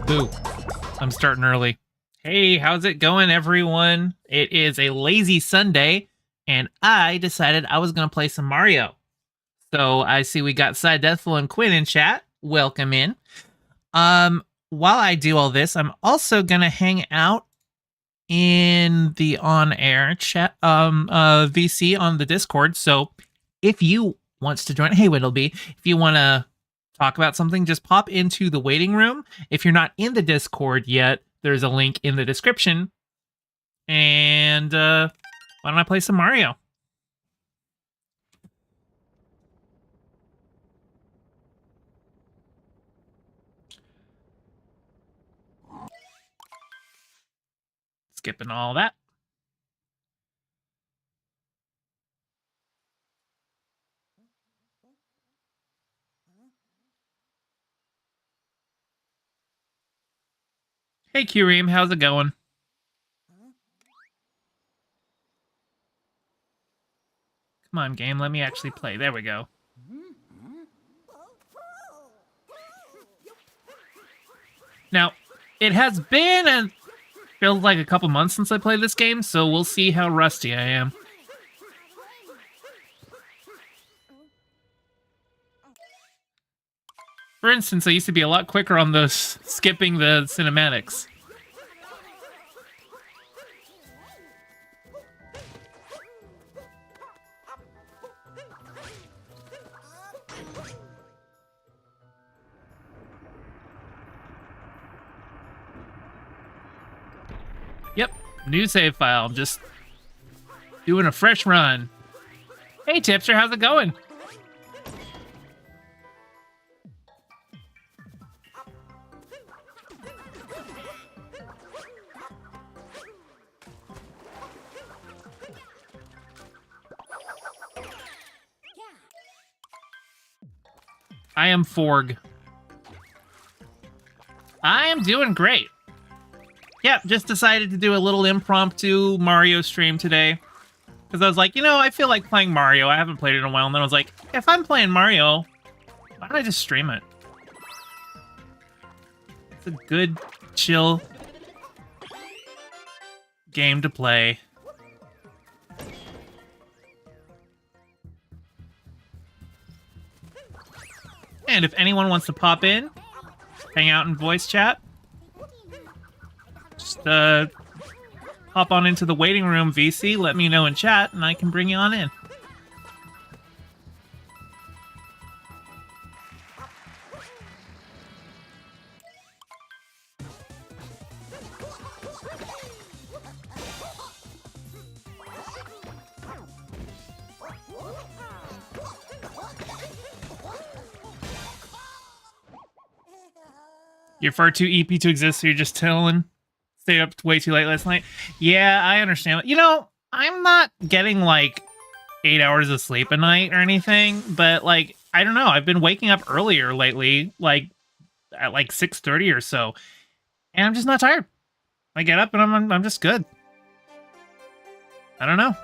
Boo. I'm starting early. Hey, how's it going, everyone? It is a lazy Sunday, and I decided I was going to play some Mario. So I see we got Sidethful and Quinn in chat. Welcome in. While I do all this, I'm also going to hang out in the on-air chat, VC on the Discord. So if you wants to join, hey, Whittleby, if you want to talk about something, just pop into the waiting room. If you're not in the Discord yet, there's a link in the description. And why don't I play some Mario? Skipping all that. Hey, Kureem, how's it going? Come on, game, let me actually play. There we go. Now, it has been feels like a couple months since I played this game, so we'll see how rusty I am. For instance, I used to be a lot quicker on those skipping the cinematics. Yep, new save file. Just doing a fresh run. Hey, Tipster, how's it going? I am Forg. I am doing great. Yep, just decided to do a little impromptu Mario stream today. Because I was like, you know, I feel like playing Mario. I haven't played it in a while. And then I was like, if I'm playing Mario, why don't I just stream it? It's a good, chill game to play. And if anyone wants to pop in, hang out in voice chat, just hop on into the waiting room, VC, let me know in chat, and I can bring you on in. You're far too EP to exist, so you're just chilling. Stayed up way too late last night. Yeah, I understand. You know, I'm not getting like 8 hours of sleep a night or anything, but like, I don't know. I've been waking up earlier lately, like at like 6:30 or so, and I'm just not tired. I get up and I'm just good. I don't know.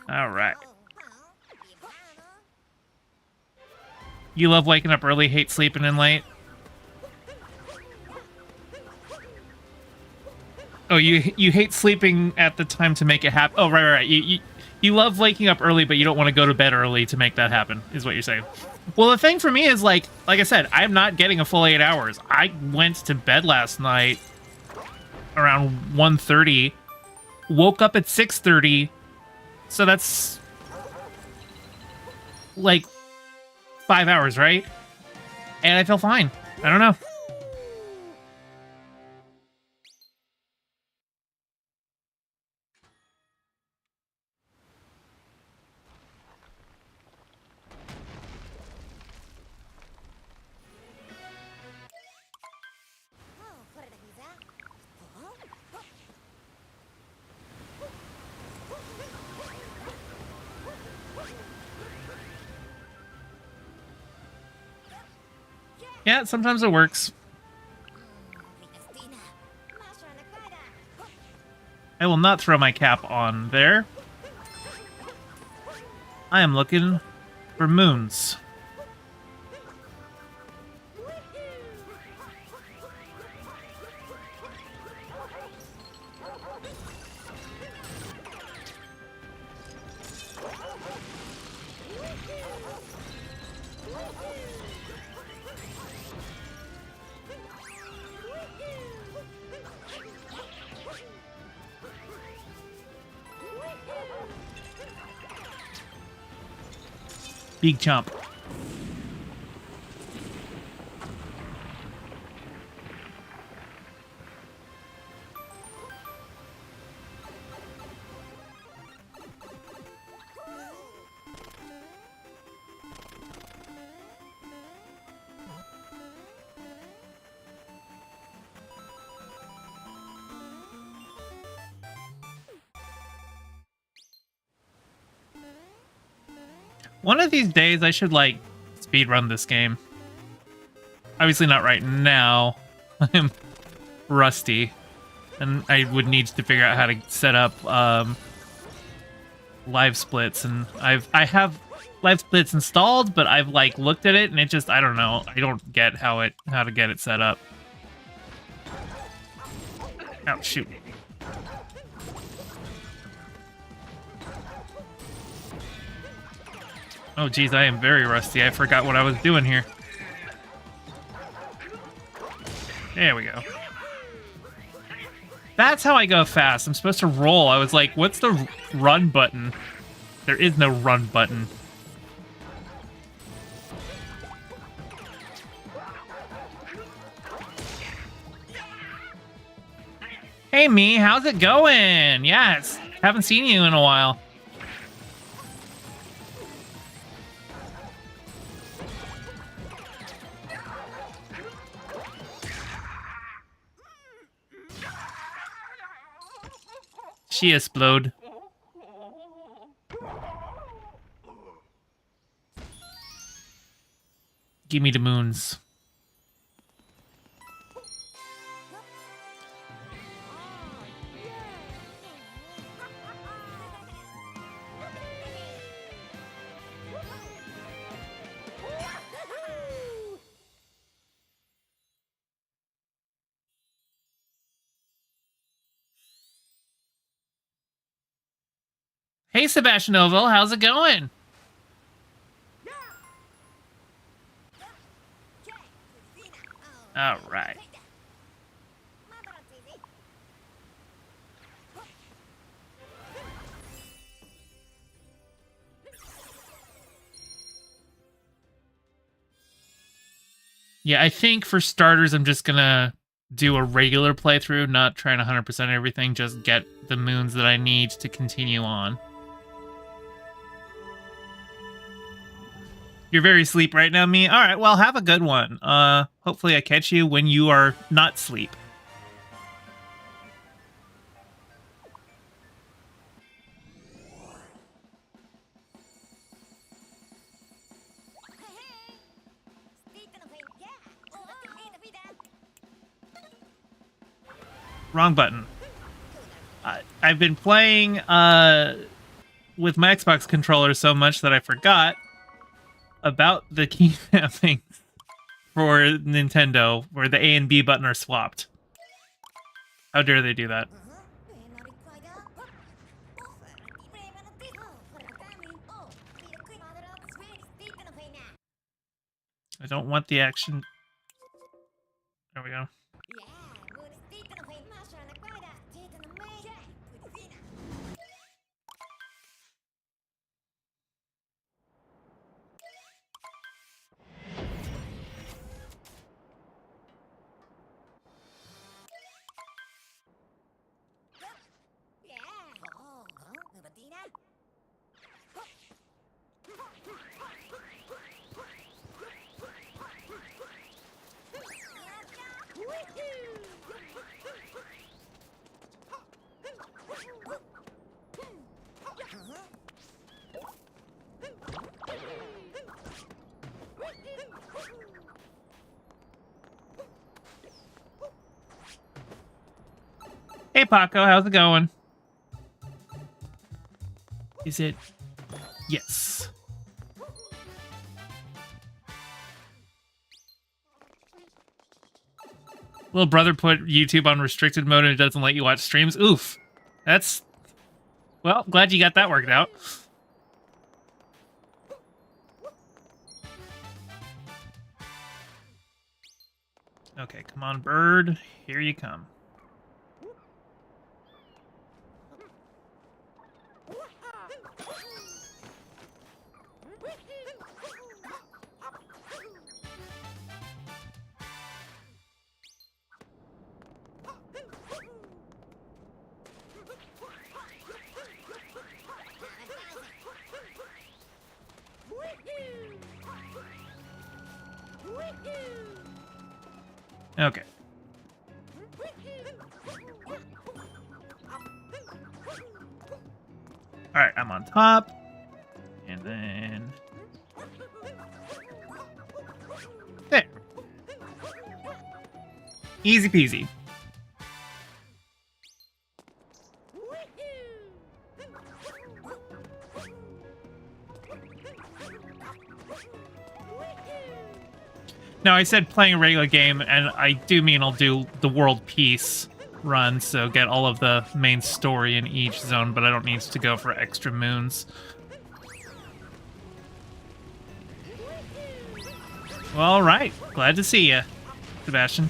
All right. You love waking up early, hate sleeping in late. Oh, you hate sleeping at the time to make it happen. Oh, right. You love waking up early, but you don't want to go to bed early to make that happen, is what you're saying. Well, the thing for me is, like I said, I'm not getting a full 8 hours. I went to bed last night around 1:30, woke up at 6:30, so that's like 5 hours, right? And I feel fine. I don't know. Yeah, sometimes it works. I will not throw my cap on there. I am looking for moons. Big chump. One of these days, I should, like, speedrun this game. Obviously not right now. I'm rusty. And I would need to figure out how to set up live splits. And I have live splits installed, but I've, like, looked at it, and it just, I don't know. I don't get how to get it set up. Oh, shoot. Oh, geez, I am very rusty. I forgot what I was doing here. There we go. That's how I go fast. I'm supposed to roll. I was like, what's the run button? There is no run button. Hey, me, how's it going? Yes, haven't seen you in a while. She explode. Give me the moons. Hey, Sebastian Oval, how's it going? All right. Yeah, I think for starters, I'm just gonna do a regular playthrough, not trying to 100% everything, just get the moons that I need to continue on. You're very asleep right now, me? All right, well, have a good one. Hopefully I catch you when you are not asleep. Wrong button. I've been playing with my Xbox controller so much that I forgot about the key mapping for Nintendo, where the A and B button are swapped. How dare they do that? I don't want the action. There we go. Hey, Paco, how's it going? Is it? Yes. Little brother put YouTube on restricted mode and it doesn't let you watch streams. Oof. That's... Well, glad you got that worked out. Okay, come on, bird. Here you come. Okay. Alright, I'm on top. And then... There. Easy peasy. Now, I said playing a regular game, and I do mean I'll do the world peace run, so get all of the main story in each zone, but I don't need to go for extra moons. Well, all right. Glad to see you, Sebastian.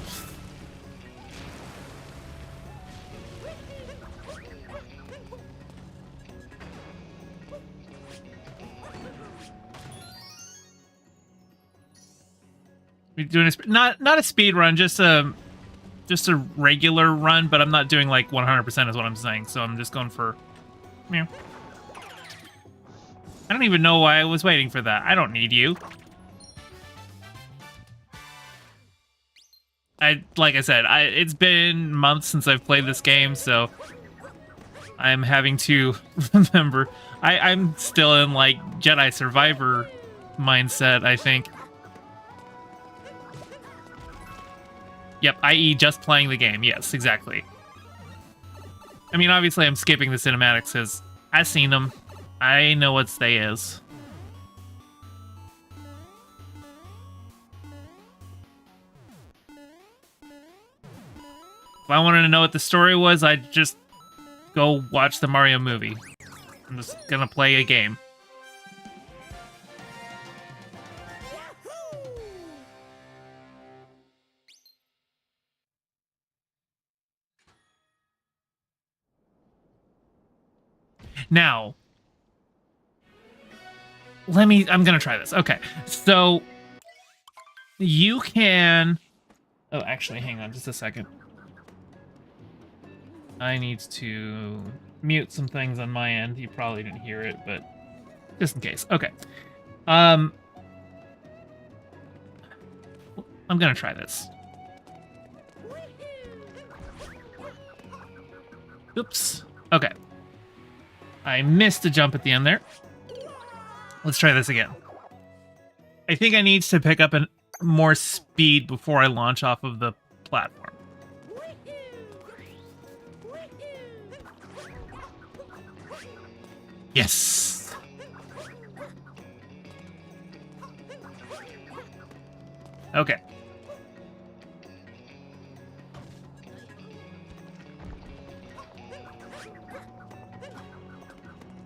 We're doing not a speed run, just a regular run, but I'm not doing like 100% is what I'm saying. So I'm just going for, I don't even know why I was waiting for that. I don't need you. Like I said, it's been months since I've played this game, so I'm having to remember. I'm still in like Jedi Survivor mindset, I think. Yep, i.e. just playing the game. Yes, exactly. I mean, obviously I'm skipping the cinematics because I've seen them. I know what they is. If I wanted to know what the story was, I'd just go watch the Mario movie. I'm just gonna play a game. Now, I'm gonna try this. Okay, so you can... Oh, actually, hang on just a second. I need to mute some things on my end. You probably didn't hear it, but just in case. Okay. I'm gonna try this. Oops. Okay. I missed a jump at the end there. Let's try this again. I think I need to pick up more speed before I launch off of the platform. Yes. Okay.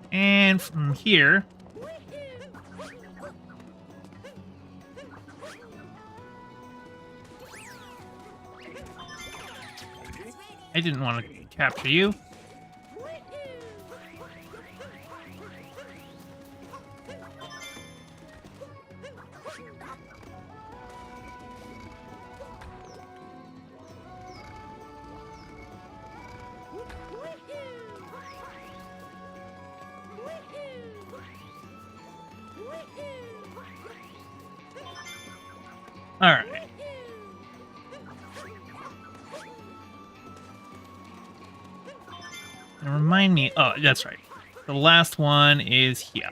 And from here... I didn't want to capture you. All right. And remind me... Oh, that's right. The last one is here.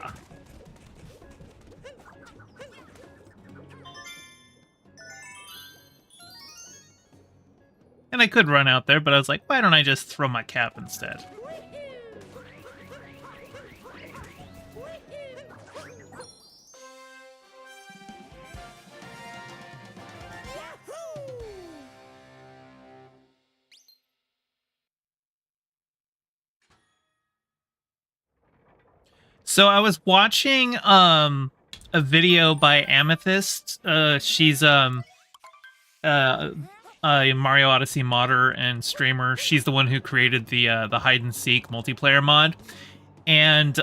And I could run out there, but I was like, why don't I just throw my cap instead? So I was watching a video by Amethyst. She's a Mario Odyssey modder and streamer. She's the one who created the hide and seek multiplayer mod. And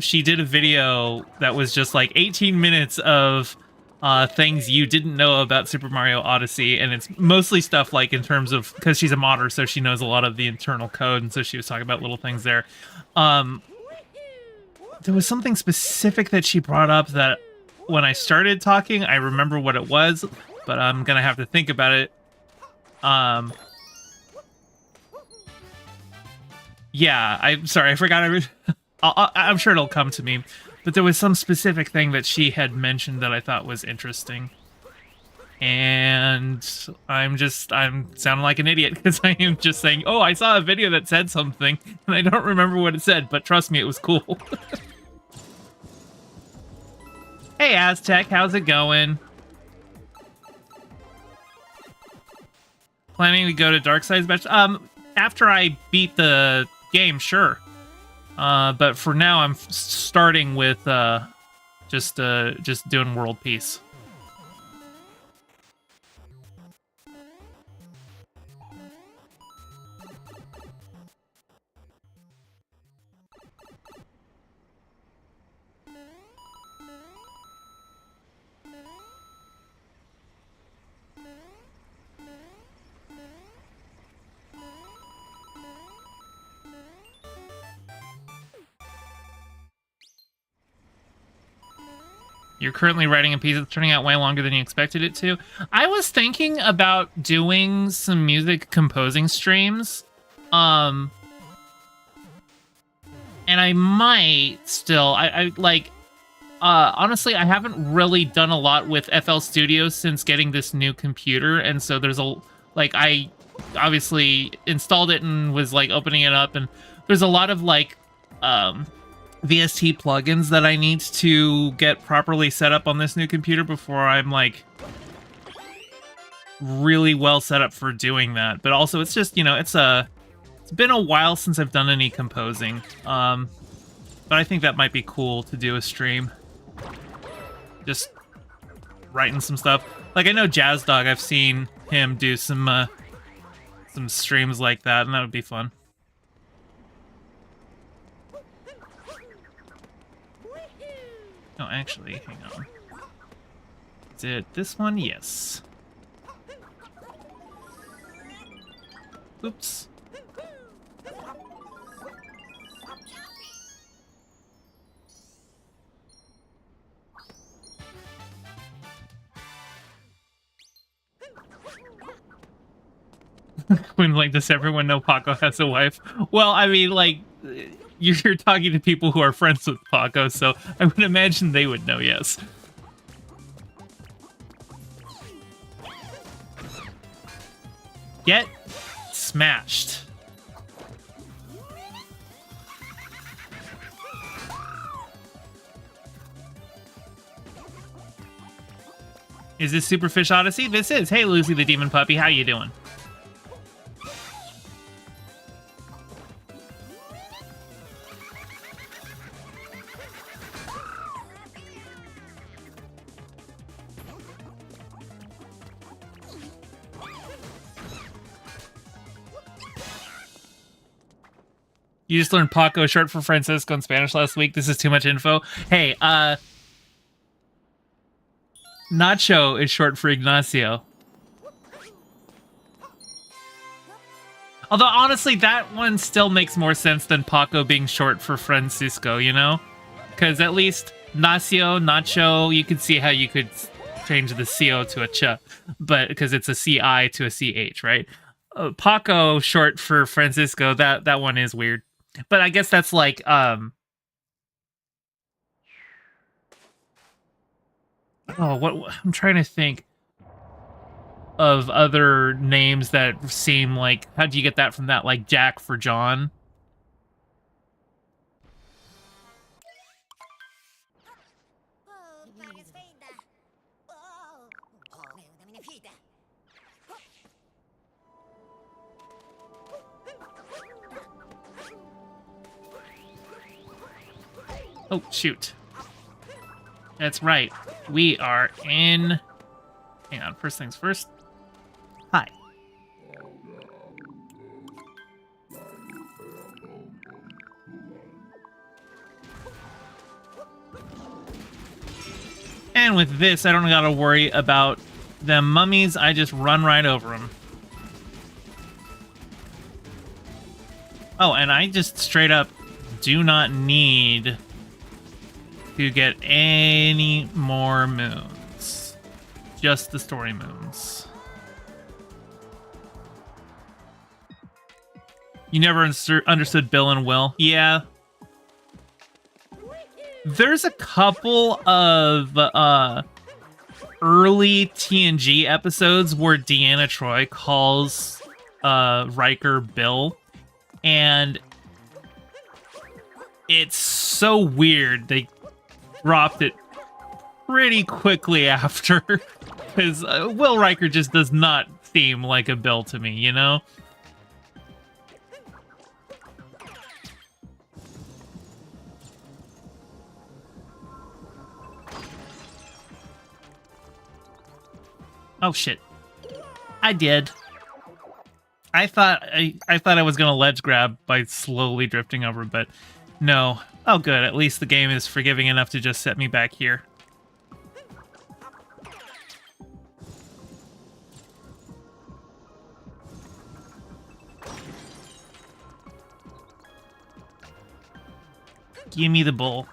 she did a video that was just like 18 minutes of things you didn't know about Super Mario Odyssey, and it's mostly stuff like in terms of, because she's a modder, so she knows a lot of the internal code, and so she was talking about little things there. There was something specific that she brought up that when I started talking, I remember what it was, but I'm gonna have to think about it. Yeah, I'm sorry, I forgot. I'm sure it'll come to me, but there was some specific thing that she had mentioned that I thought was interesting. And I'm sounding like an idiot because I am just saying, oh, I saw a video that said something, and I don't remember what it said, but trust me, it was cool. Hey, Aztec, how's it going? Planning to go to Darkside's match? After I beat the game, sure. But for now, I'm starting with just doing world peace. You're currently writing a piece that's turning out way longer than you expected it to. I was thinking about doing some music composing streams. And I might still, I like, honestly, I haven't really done a lot with FL Studio since getting this new computer. And so there's I obviously installed it and was like opening it up, and there's a lot of like, VST plugins that I need to get properly set up on this new computer before I'm like really well set up for doing that. But also it's just, you know, it's been a while since I've done any composing. But I think that might be cool to do a stream. Just writing some stuff. Like I know Jazz Dog, I've seen him do some streams like that, and that would be fun. No, actually, hang on. Is it this one? Yes. Oops. When, like, does everyone know Paco has a wife? Well, I mean, like, you're talking to people who are friends with Paco, so I would imagine they would know, yes. Get smashed. Is this Superfish Odyssey? This is. Hey, Lucy the Demon Puppy, how you doing? You just learned Paco, short for Francisco in Spanish last week. This is too much info. Hey, Nacho is short for Ignacio. Although, honestly, that one still makes more sense than Paco being short for Francisco, you know? Because at least Nacho, you could see how you could change the CO to a ch, but because it's a CI to a CH, right? Paco, short for Francisco, that one is weird. But I guess that's like, oh, what I'm trying to think. of other names that seem like, how do you get that from that, like Jack for John? Oh, shoot. That's right. We are in... Hang on, first things first. Hi. And with this, I don't gotta worry about them mummies. I just run right over them. Oh, and I just straight up do not need to get any more moons. Just the story moons. You never understood Bill and Will? Yeah. There's a couple of early TNG episodes where Deanna Troi calls Riker Bill, and it's so weird. They dropped it pretty quickly after, because Will Riker just does not seem like a Bill to me, you know? Oh shit. I did. I thought I was gonna ledge grab by slowly drifting over, but no. Oh good, at least the game is forgiving enough to just set me back here. Give me the bull.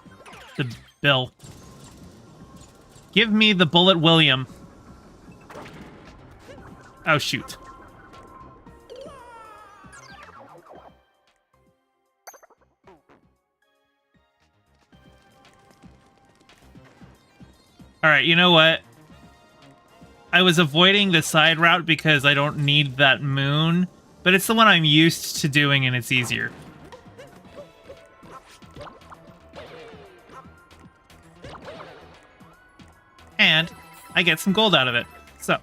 The Bill. Give me the bullet, William. Oh, shoot. Alright, you know what? I was avoiding the side route because I don't need that moon, but it's the one I'm used to doing and it's easier. And I get some gold out of it. So,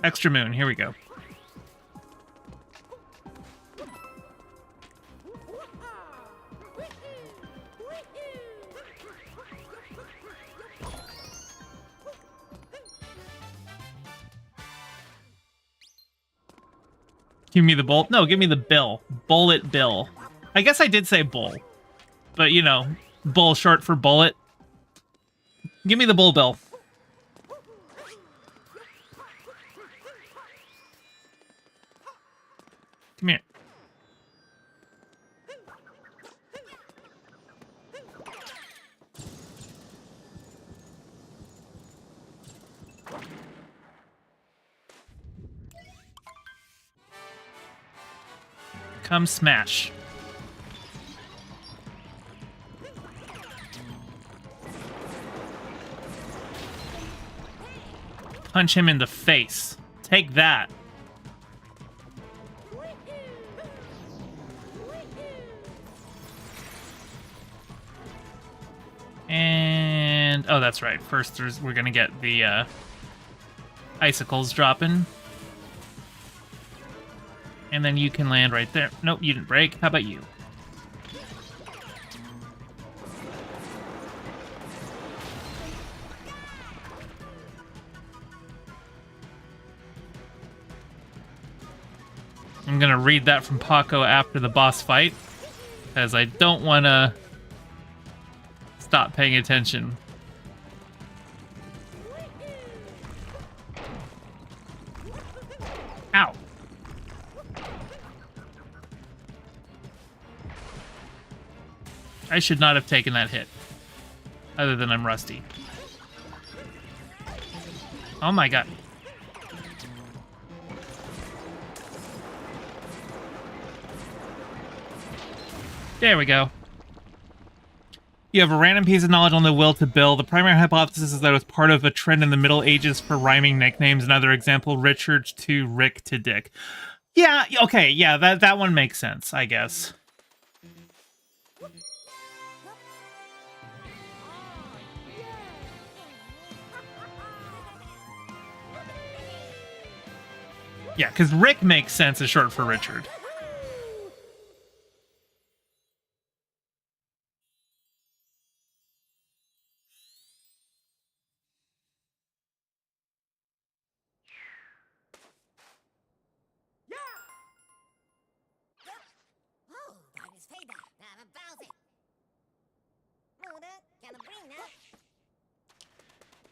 extra moon, here we go. Give me the bolt? No, give me the bill. Bullet bill. I guess I did say bull. But, you know, bull short for bullet. Give me the bull bill. Come here. Come smash. Punch him in the face. Take that. And oh, that's right. First, we're gonna get the icicles dropping. And then you can land right there. Nope, you didn't break. How about you? I'm gonna read that from Paco after the boss fight, because I don't want to stop paying attention. Ow. I should not have taken that hit. Other than I'm rusty. Oh my god. There we go. You have a random piece of knowledge on the will to bill. The primary hypothesis is that it was part of a trend in the Middle Ages for rhyming nicknames. Another example, Richard to Rick to Dick. Yeah, okay, yeah, that one makes sense, I guess. Yeah, because Rick makes sense as short for Richard.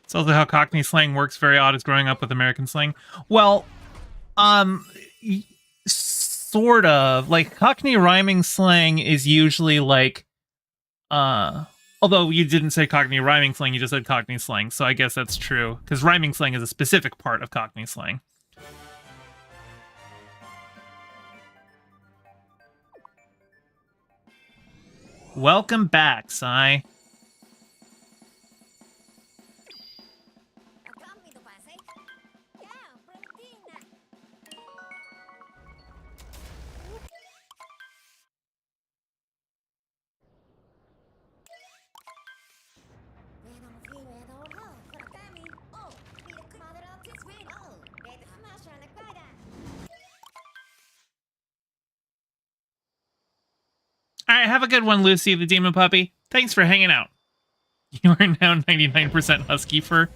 It's also how Cockney slang works. Very odd as growing up with American slang. Well, sort of. Like, Cockney rhyming slang is usually like, although you didn't say Cockney rhyming slang, you just said Cockney slang, so I guess that's true. Because rhyming slang is a specific part of Cockney slang. Welcome back, Sai. All right, have a good one, Lucy the Demon Puppy. Thanks for hanging out. You are now 99% husky fur.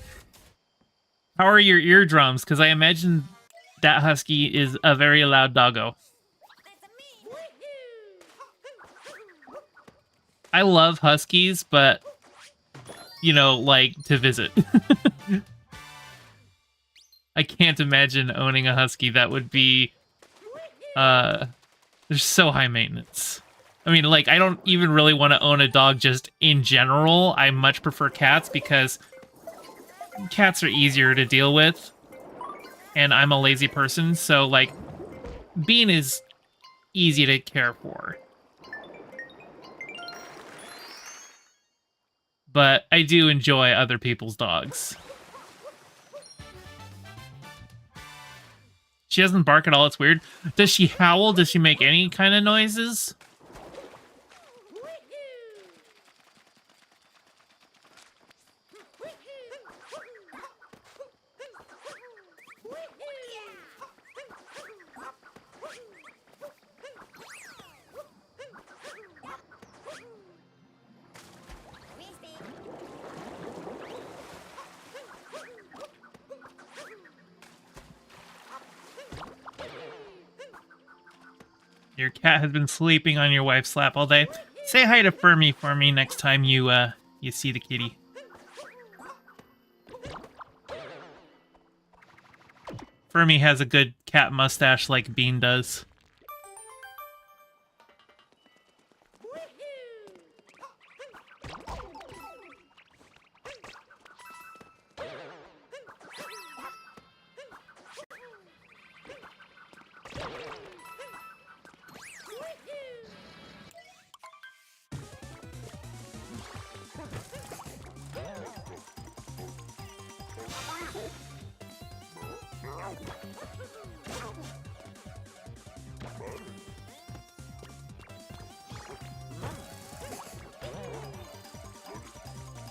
How are your eardrums? Because I imagine that husky is a very loud doggo. I love huskies, but, you know, like, to visit. I can't imagine owning a husky. That would be, they're so high maintenance. I mean, like, I don't even really want to own a dog just in general. I much prefer cats because cats are easier to deal with. And I'm a lazy person, so, like, Bean is easy to care for. But I do enjoy other people's dogs. She doesn't bark at all, it's weird. Does she howl? Does she make any kind of noises? Your cat has been sleeping on your wife's lap all day. Say hi to Fermi for me next time you see the kitty. Fermi has a good cat mustache like Bean does.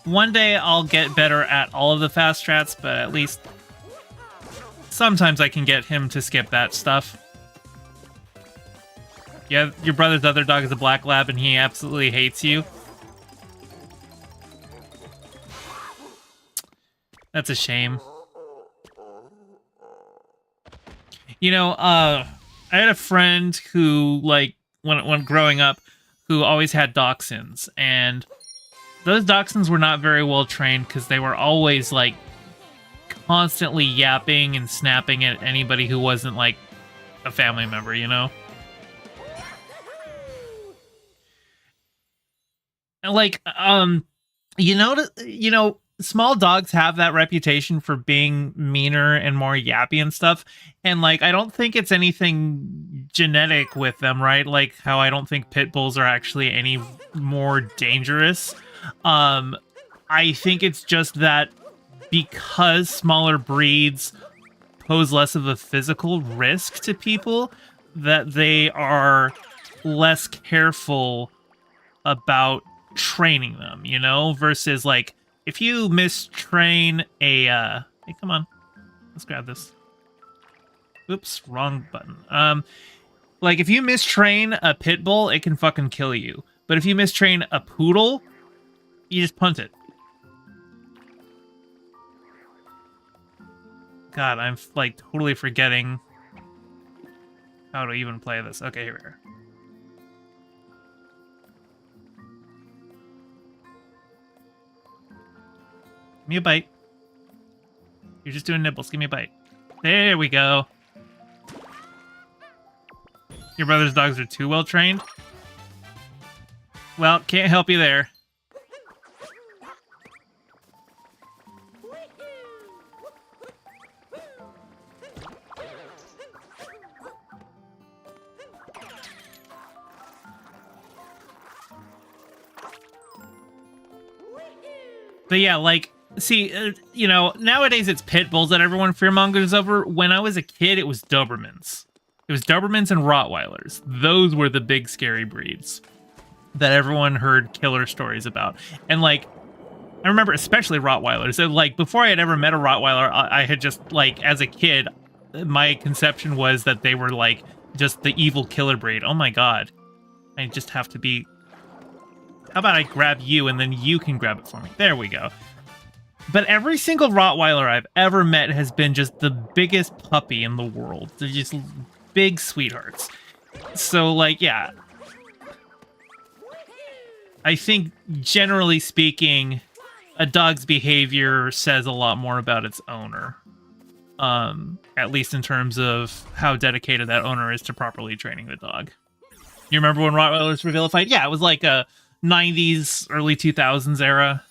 One day I'll get better at all of the fast strats, but at least sometimes I can get him to skip that stuff. Yeah, your brother's other dog is a black lab and he absolutely hates you. That's a shame. You know, I had a friend who, like, when growing up, who always had dachshunds, and those dachshunds were not very well trained because they were always, like, constantly yapping and snapping at anybody who wasn't, like, a family member, you know? And, like, you know, small dogs have that reputation for being meaner and more yappy and stuff. And like, I don't think it's anything genetic with them, right? Like how I don't think pit bulls are actually any more dangerous. I think it's just that because smaller breeds pose less of a physical risk to people, that they are less careful about training them, you know, versus like if you mistrain a hey, come on, let's grab this. Oops, wrong button. Like if you mistrain a pit bull, it can fucking kill you. But if you mistrain a poodle, you just punt it. God, I'm like totally forgetting how to even play this. Okay, here we are. Give me a bite. You're just doing nibbles. Give me a bite. There we go. Your brother's dogs are too well trained? Well, can't help you there. But yeah, like, see, you know, nowadays it's pit bulls that everyone fearmongers over. When I was a kid, it was Dobermans. It was Dobermans and Rottweilers. Those were the big scary breeds that everyone heard killer stories about. And like, I remember especially Rottweilers. So, like, before I had ever met a Rottweiler, I had just, like, as a kid, my conception was that they were, like, just the evil killer breed. Oh my god. I just have to be... How about I grab you and then you can grab it for me? There we go. But every single Rottweiler I've ever met has been just the biggest puppy in the world. They're just big sweethearts. So, like, yeah. I think, generally speaking, a dog's behavior says a lot more about its owner. At least in terms of how dedicated that owner is to properly training the dog. You remember when Rottweilers were vilified? Yeah, it was like a 90s, early 2000s era.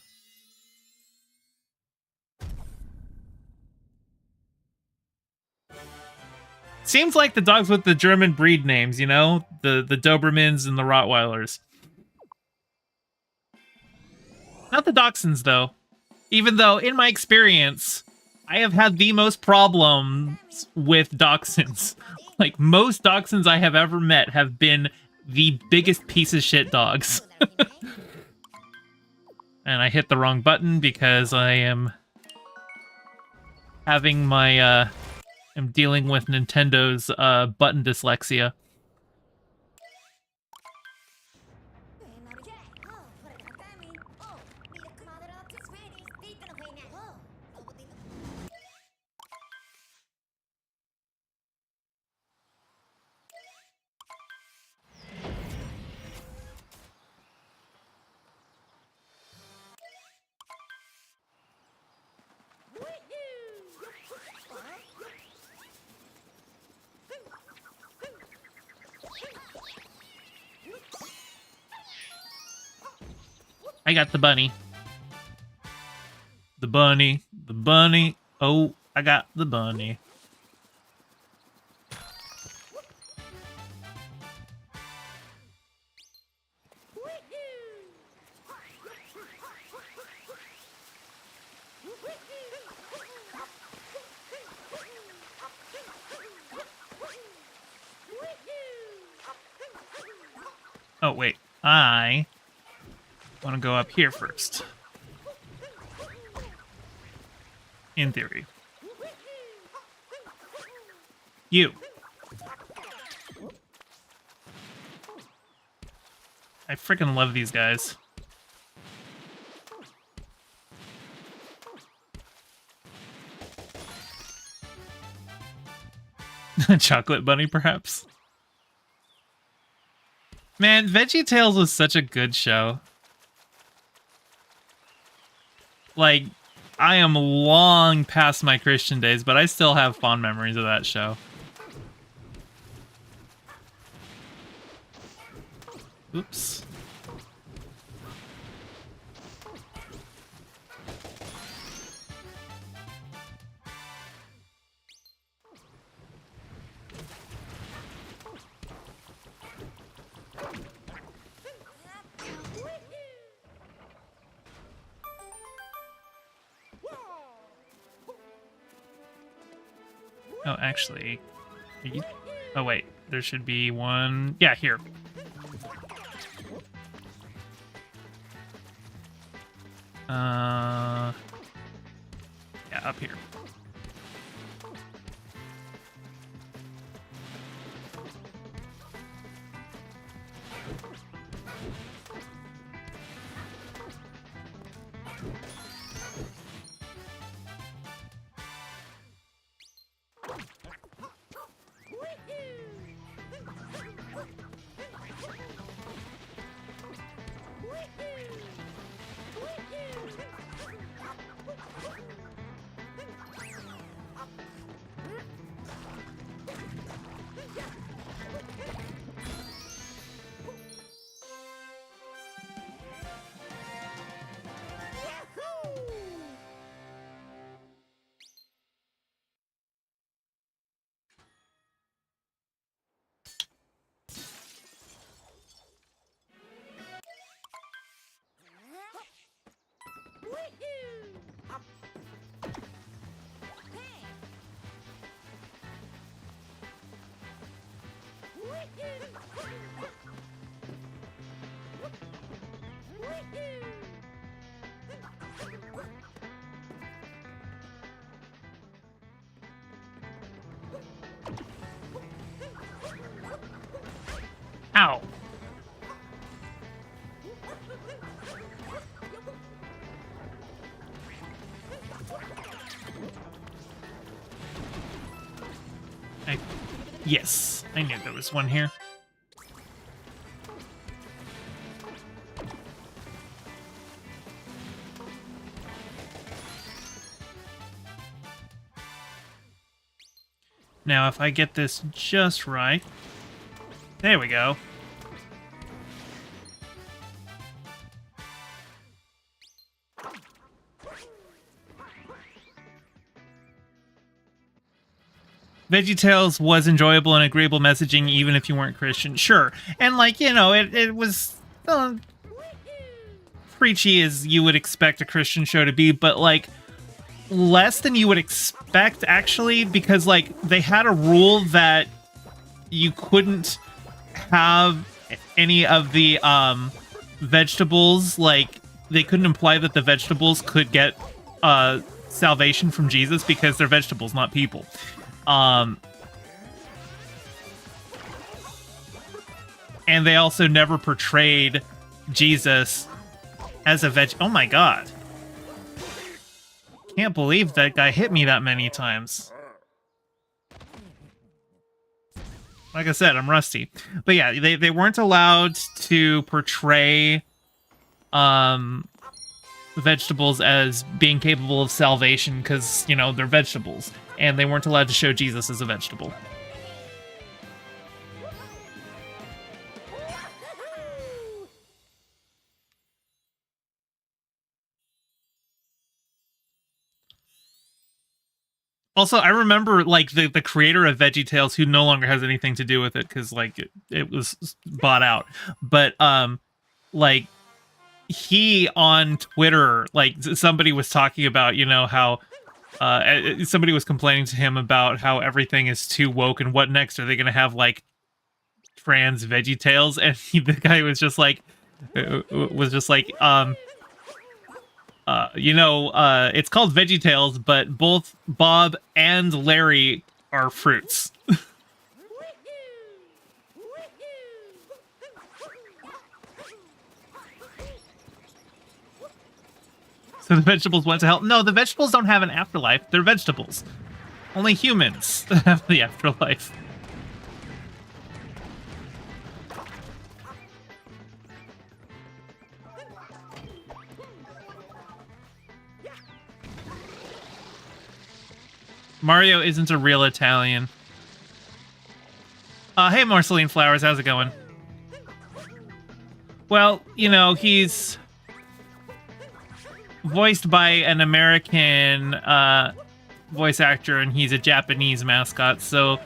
Seems like the dogs with the German breed names, you know? The Dobermans and the Rottweilers. Not the Dachshunds, though. Even though, in my experience, I have had the most problems with Dachshunds. Like, most Dachshunds I have ever met have been the biggest piece of shit dogs. And I hit the wrong button because I am having my, I'm dealing with Nintendo's, button dyslexia. I got the bunny. The bunny. The bunny. Oh, I got the bunny. Oh, wait. I want to go up here first. In theory. You. I freaking love these guys. Chocolate bunny, perhaps? Man, VeggieTales was such a good show. Like, I am long past my Christian days, but I still have fond memories of that show. Oops. Oh, actually... Oh, wait. There should be one... Yeah, here. Yeah, up here. Ow. Yes, I knew there was one here. Now, if I get this just right... There we go. VeggieTales was enjoyable and agreeable messaging even if you weren't Christian. Sure. And, like, you know, it was preachy as you would expect a Christian show to be, but, like, less than you would expect, actually, because, like, they had a rule that you couldn't have any of the vegetables, like, they couldn't imply that the vegetables could get salvation from Jesus because they're vegetables, not people. And they also never portrayed Jesus as a veg. Oh my god. Can't believe that guy hit me that many times. Like I said, I'm rusty. But yeah, they weren't allowed to portray vegetables as being capable of salvation because, you know, they're vegetables. And they weren't allowed to show Jesus as a vegetable. Also, I remember, like, the creator of VeggieTales, who no longer has anything to do with it, because, like, it was bought out. But, like, he, on Twitter, like, somebody was talking about, you know, how... somebody was complaining to him about how everything is too woke and what next? Are they going to have, like, trans VeggieTales? And the guy was just like, you know, it's called VeggieTales, but both Bob and Larry are fruits. So the vegetables went to hell. No, the vegetables don't have an afterlife. They're vegetables. Only humans have the afterlife. Mario isn't a real Italian. Hey, Marceline Flowers, how's it going? Well, you know, he's voiced by an American voice actor, and he's a Japanese mascot, so,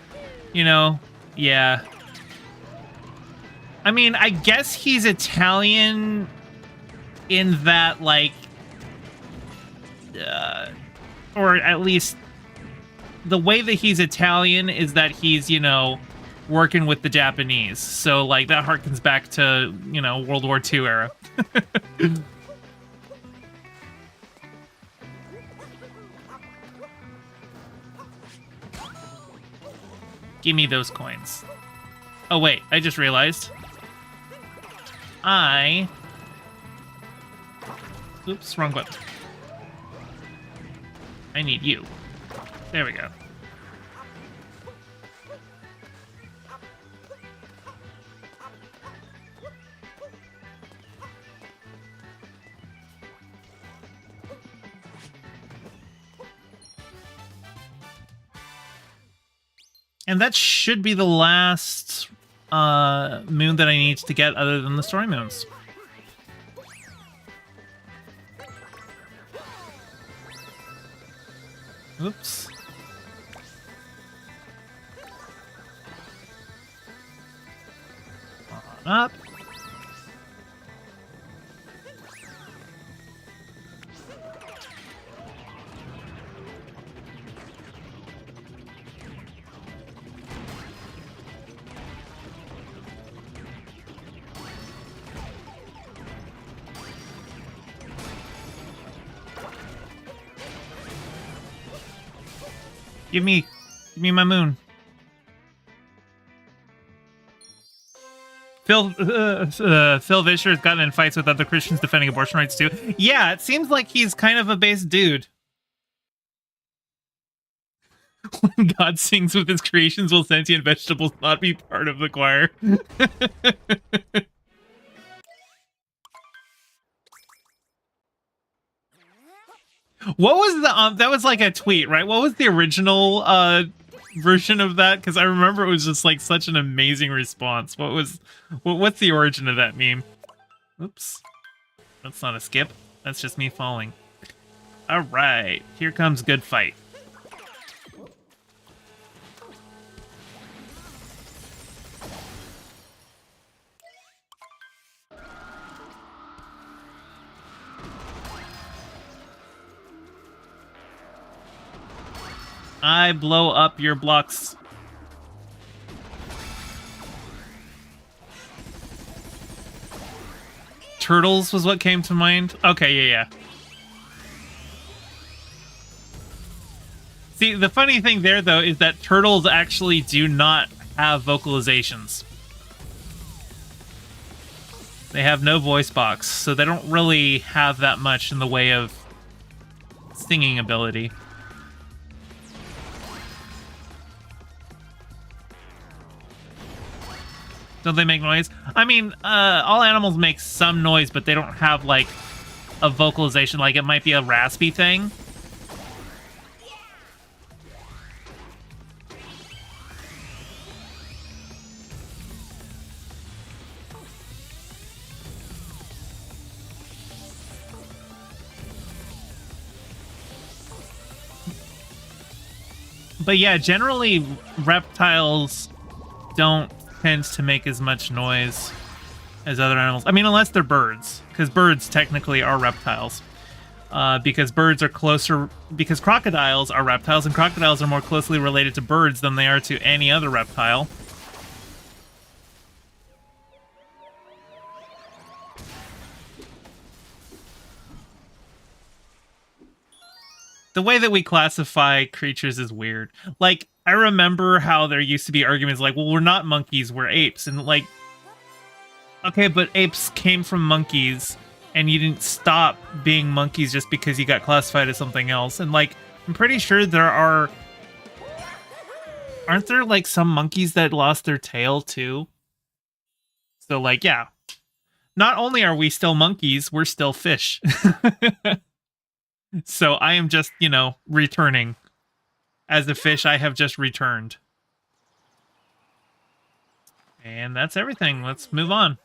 you know, yeah. I mean, I guess he's Italian in that, like, or at least the way that he's Italian is that he's, you know, working with the Japanese. So, like, that harkens back to, you know, World War II era. Give me those coins. Oh, wait, I just realized. Oops, wrong button. I need you. There we go. And that should be the last moon that I need to get other than the story moons. Oops. On up. Give me my moon. Phil Vischer has gotten in fights with other Christians defending abortion rights too. Yeah, it seems like he's kind of a base dude. When God sings with his creations, will sentient vegetables not be part of the choir? What was the that was like a tweet, right? What was the original version of that? Because I remember it was just like such an amazing response. What's the origin of that meme? Oops. That's not a skip. That's just me falling. All right, here comes good fight. I blow up your blocks. Turtles was what came to mind. Okay, yeah. See, the funny thing there, though, is that turtles actually do not have vocalizations. They have no voice box, so they don't really have that much in the way of singing ability. Don't they make noise? I mean, all animals make some noise, but they don't have, like, a vocalization. Like, it might be a raspy thing. But yeah, generally, reptiles don't tend to make as much noise as other animals. I mean, unless they're birds, because birds technically are reptiles. Because birds are closer, because crocodiles are reptiles, and crocodiles are more closely related to birds than they are to any other reptile. The way that we classify creatures is weird. Like, I remember how there used to be arguments like, well, we're not monkeys, we're apes. And like, okay, but apes came from monkeys, and you didn't stop being monkeys just because you got classified as something else. And like, I'm pretty sure there are... Aren't there like some monkeys that lost their tail too? So like, yeah. Not only are we still monkeys, we're still fish. So I am just, you know, returning. As a fish, I have just returned. And that's everything. Let's move on.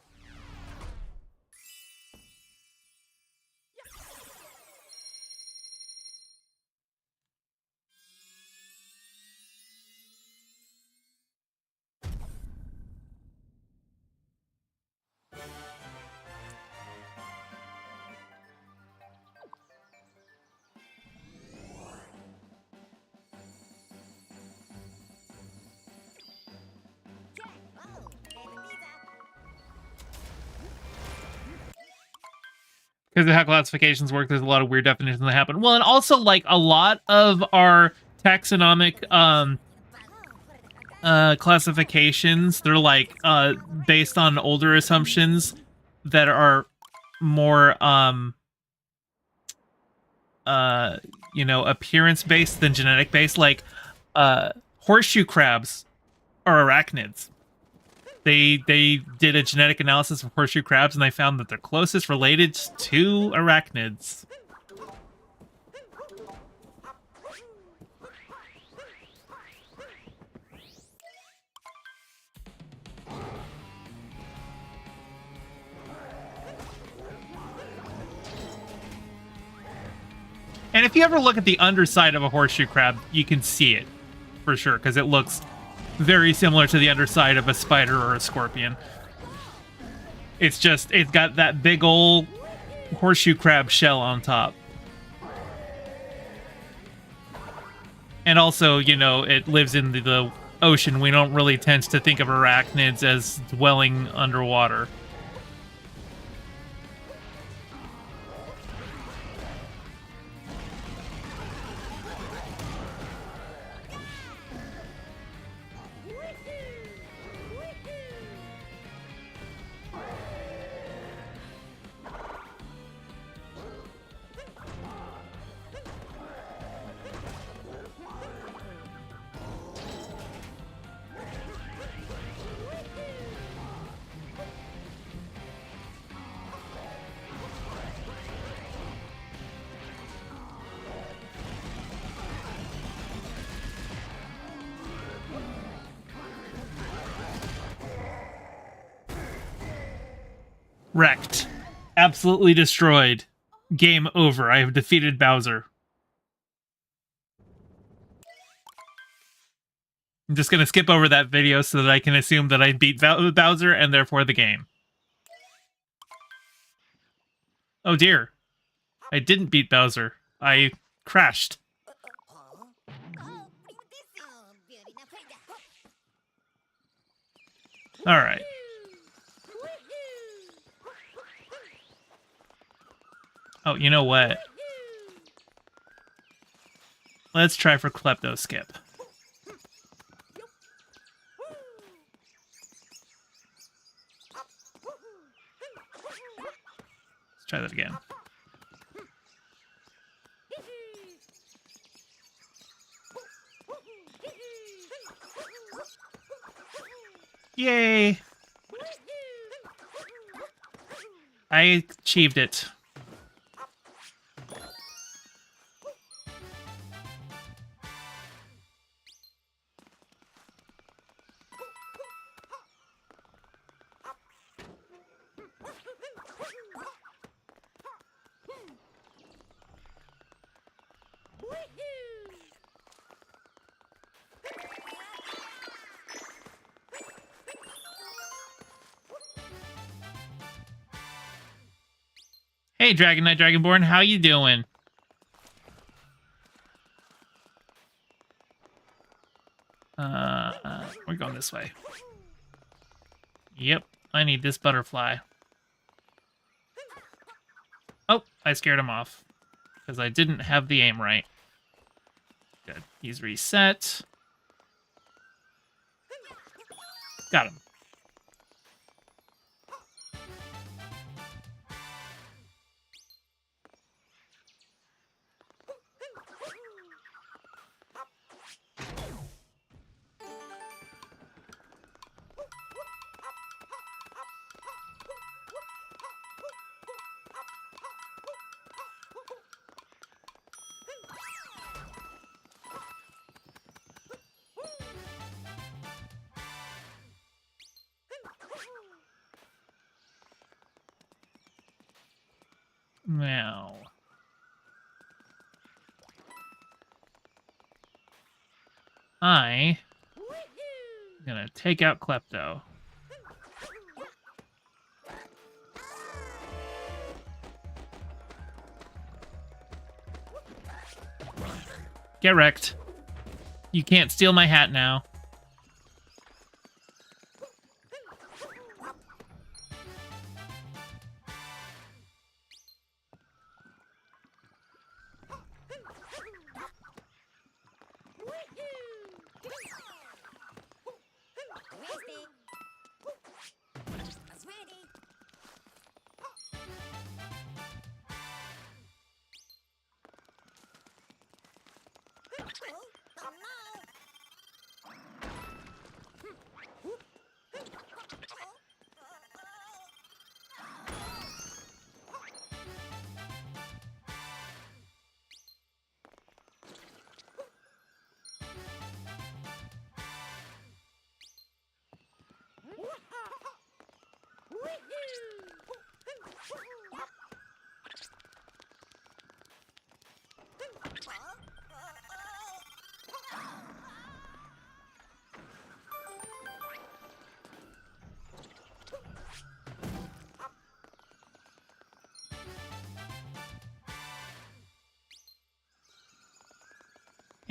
Because of how classifications work, there's a lot of weird definitions that happen. Well, and also, like, a lot of our taxonomic classifications, they're, like, based on older assumptions that are more, you know, appearance-based than genetic-based. Like, horseshoe crabs are arachnids. They did a genetic analysis of horseshoe crabs, and they found that they're closest related to arachnids. And if you ever look at the underside of a horseshoe crab, you can see it, for sure, because it looks very similar to the underside of a spider or a scorpion. It's just, it's got that big old horseshoe crab shell on top. And also, you know, it lives in the ocean. We don't really tend to think of arachnids as dwelling underwater. Wrecked. Absolutely destroyed. Game over. I have defeated Bowser. I'm just going to skip over that video so that I can assume that I beat Bowser and therefore the game. Oh dear. I didn't beat Bowser. I crashed. Alright. Oh, you know what? Let's try for Klepto Skip. Let's try that again. Yay! I achieved it. Hey, Dragon Knight Dragonborn, how you doing? We're going this way. Yep, I need this butterfly. Oh, I scared him off. Because I didn't have the aim right. Good, he's reset. Got him. Now, I'm gonna take out Klepto. Get wrecked. You can't steal my hat now.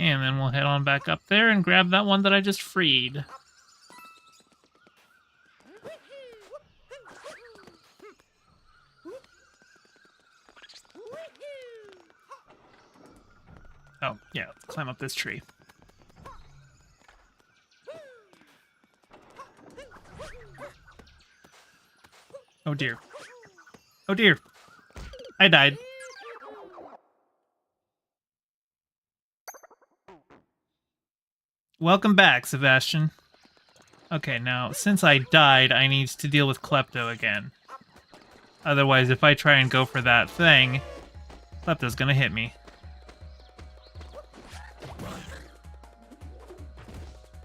And then we'll head on back up there and grab that one that I just freed. Oh, yeah, let's climb up this tree. Oh dear. Oh dear. I died. Welcome back, Sebastian. Okay, now, since I died, I need to deal with Klepto again. Otherwise, if I try and go for that thing, Klepto's gonna hit me.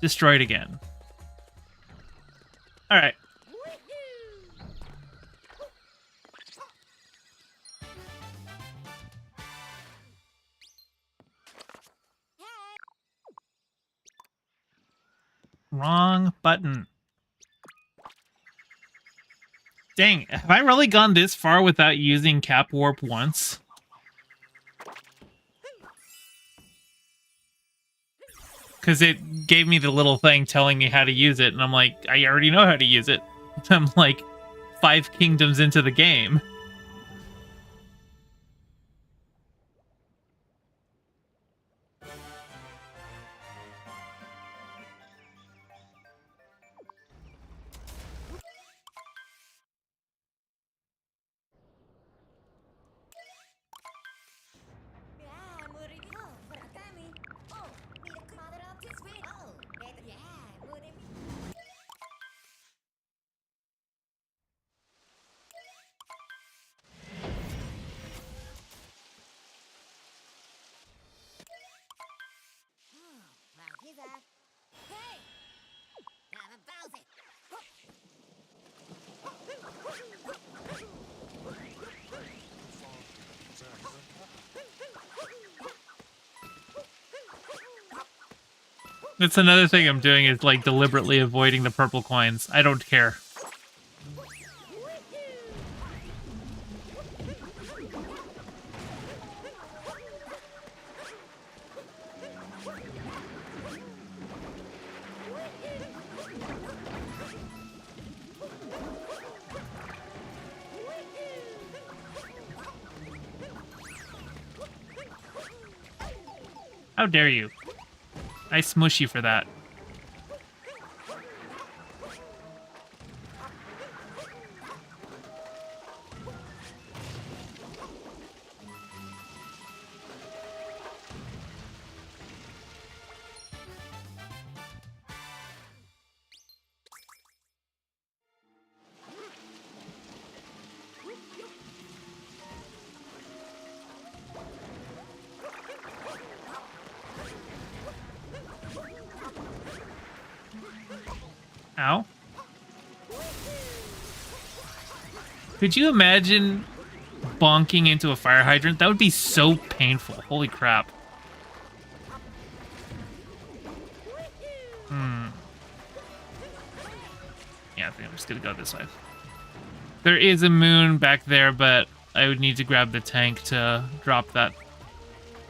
Destroyed again. Alright. Wrong button. Dang, have I really gone this far without using Cap Warp once? Because it gave me the little thing telling me how to use it, and I'm like, I already know how to use it. I'm like 5 kingdoms into the game. That's another thing I'm doing is like deliberately avoiding the purple coins. I don't care. How dare you? I smush you for that. Ow. Could you imagine bonking into a fire hydrant? That would be so painful. Holy crap. Yeah, I think I'm just gonna go this way. There is a moon back there, but I would need to grab the tank to drop that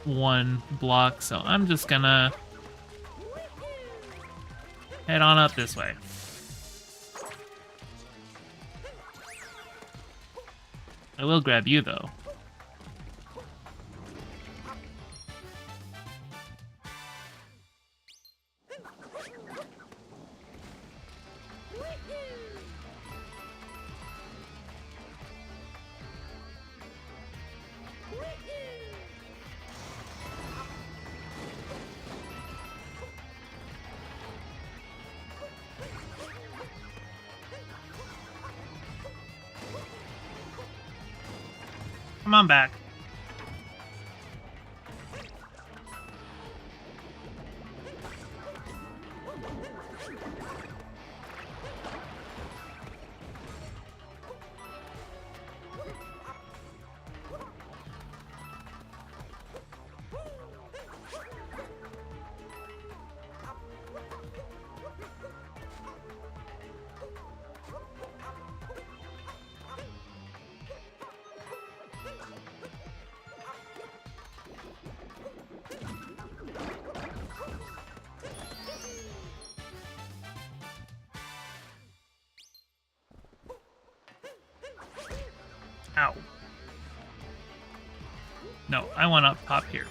one block, so I'm just gonna head on up this way. I will grab you, though. Come on back. Ow. No, I want to pop here.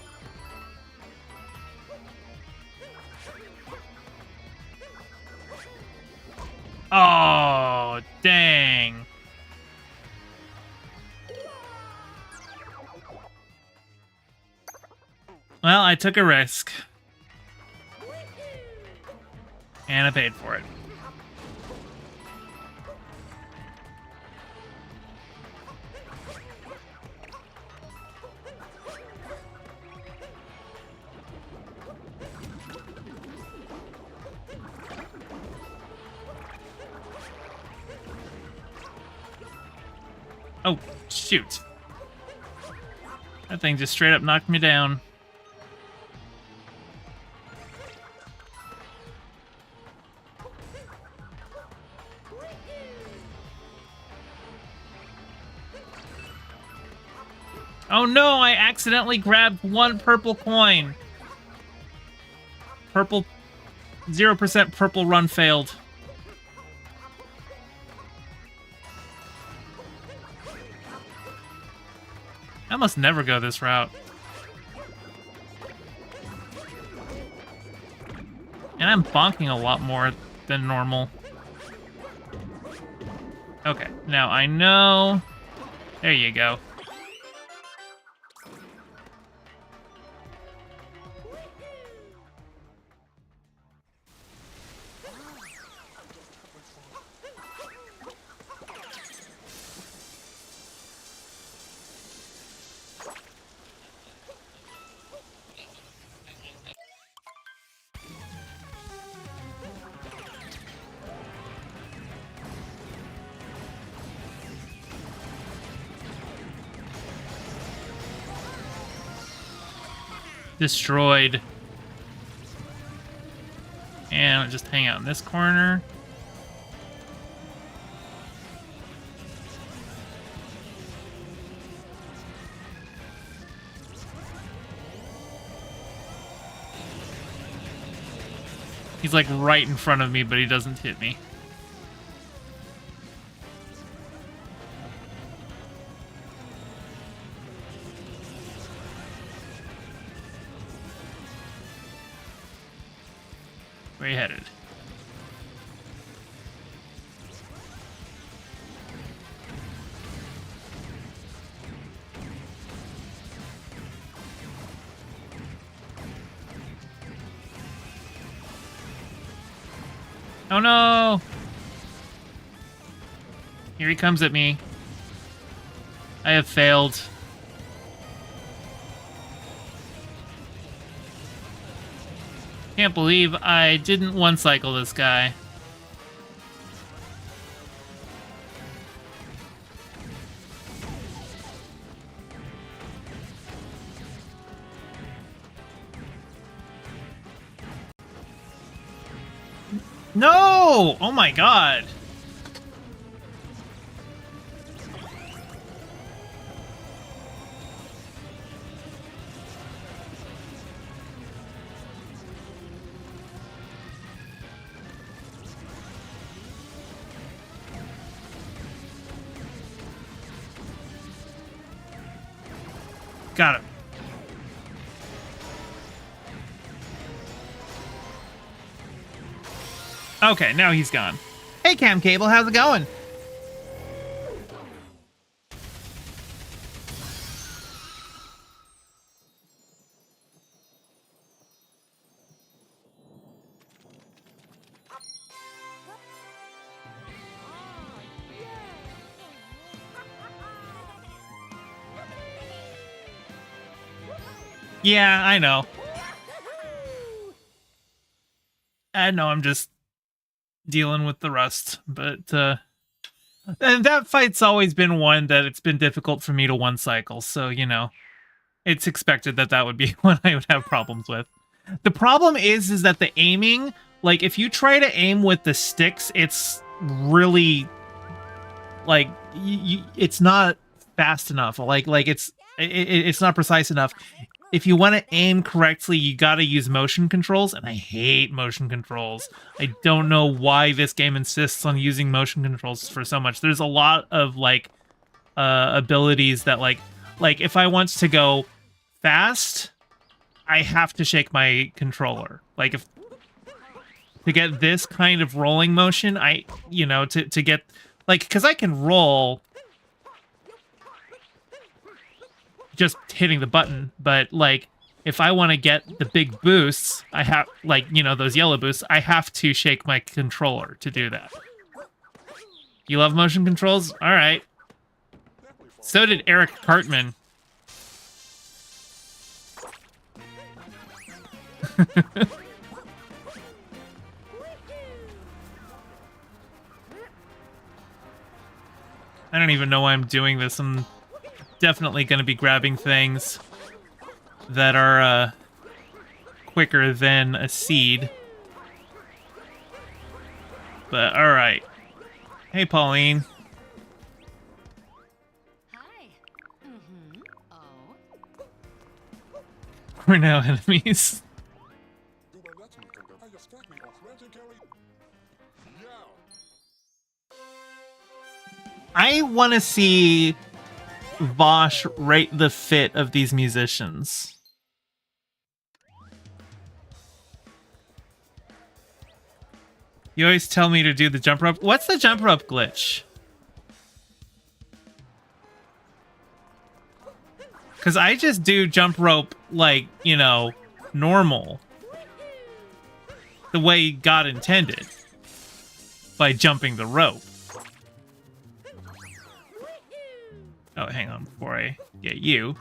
Oh, dang. Well, I took a risk. And I paid for it. Oh, shoot. That thing just straight up knocked me down. Oh no, I accidentally grabbed one purple coin. Purple, 0% purple run failed. I must never go this route. And I'm bonking a lot more than normal. Okay, now I know. There you go. Destroyed. And I'll just hang out in this corner. He's like right in front of me, but he doesn't hit me. Where are you headed? Oh no! Here he comes at me. I have failed. Can't believe I didn't one-cycle this guy. No! Oh my god. Got him. Okay, now he's gone. Hey, Cam Cable, how's it going? Yeah, I know. I know, I'm just dealing with the rust, but and that fight's always been one that it's been difficult for me to one cycle, so you know, it's expected that that would be one I would have problems with. The problem is that the aiming, like if you try to aim with the sticks, it's really like it's not fast enough. Like it's not precise enough. If you want to aim correctly, you got to use motion controls, and I hate motion controls. I don't know why this game insists on using motion controls for so much. There's a lot of like abilities that like if I want to go fast, I have to shake my controller. Like if to get this kind of rolling motion, to get like, because I can roll just hitting the button, but like if I want to get the big boosts, I have like, those yellow boosts, I have to shake my controller to do that. You love motion controls? All right. So did Eric Cartman. I don't even know why I'm doing this. I'm definitely going to be grabbing things that are quicker than a seed. But all right. Hey, Pauline. Hi. Oh. We're now enemies. I want to see Vosh rate the fit of these musicians. You always tell me to do the jump rope. What's the jump rope glitch? Because I just do jump rope like, normal. The way God intended. By jumping the rope. Oh, hang on before I get you.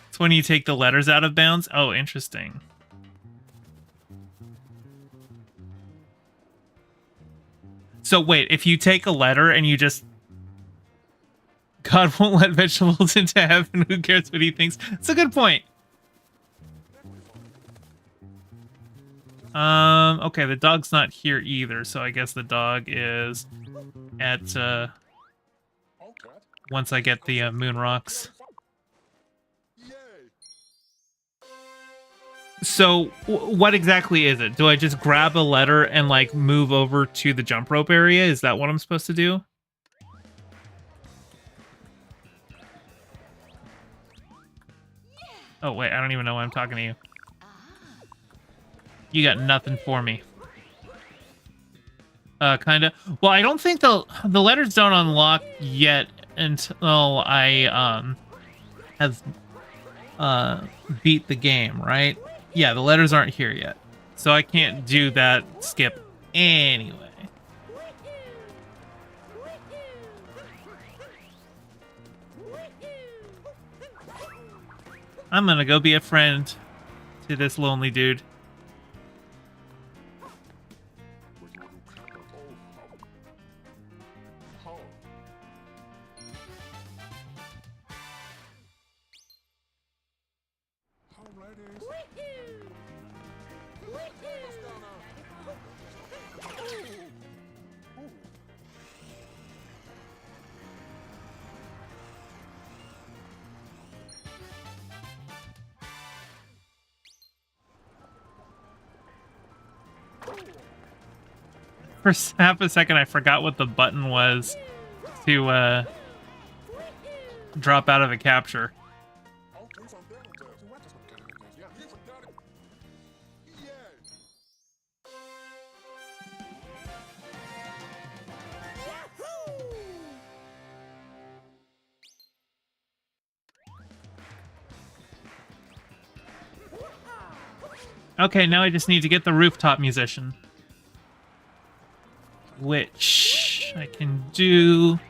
It's when you take the letters out of bounds. Oh, interesting. So wait, if you take a letter and you just... God won't let vegetables into heaven, who cares what he thinks? It's a good point. Okay, the dog's not here either, so I guess the dog is at, once I get the, moon rocks. So, what exactly is it? Do I just grab a letter and, like, move over to the jump rope area? Is that what I'm supposed to do? Oh, wait, I don't even know why I'm talking to you. You got nothing for me. Kinda. Well, I don't think the letters don't unlock yet until I, have, beat the game, right? Yeah, the letters aren't here yet. So I can't do that skip anyway. I'm gonna go be a friend to this lonely dude. For half a second, I forgot what the button was to drop out of a capture. Okay, now I just need to get the rooftop musician. Which I can do.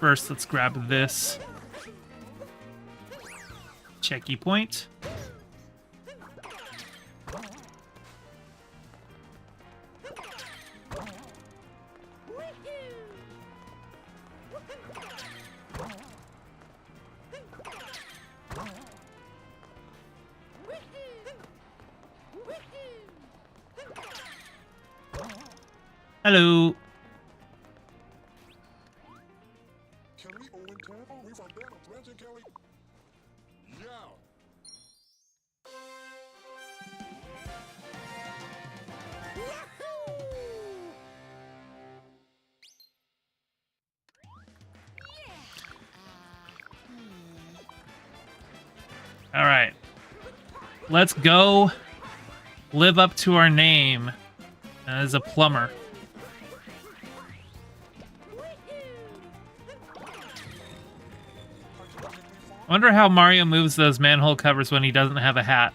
First, let's grab this. Checky point. Hello. Kelly Owen Campbell, we from down Legend Kelly. Yeah. All right. Let's go live up to our name as a plumber. I wonder how Mario moves those manhole covers when he doesn't have a hat.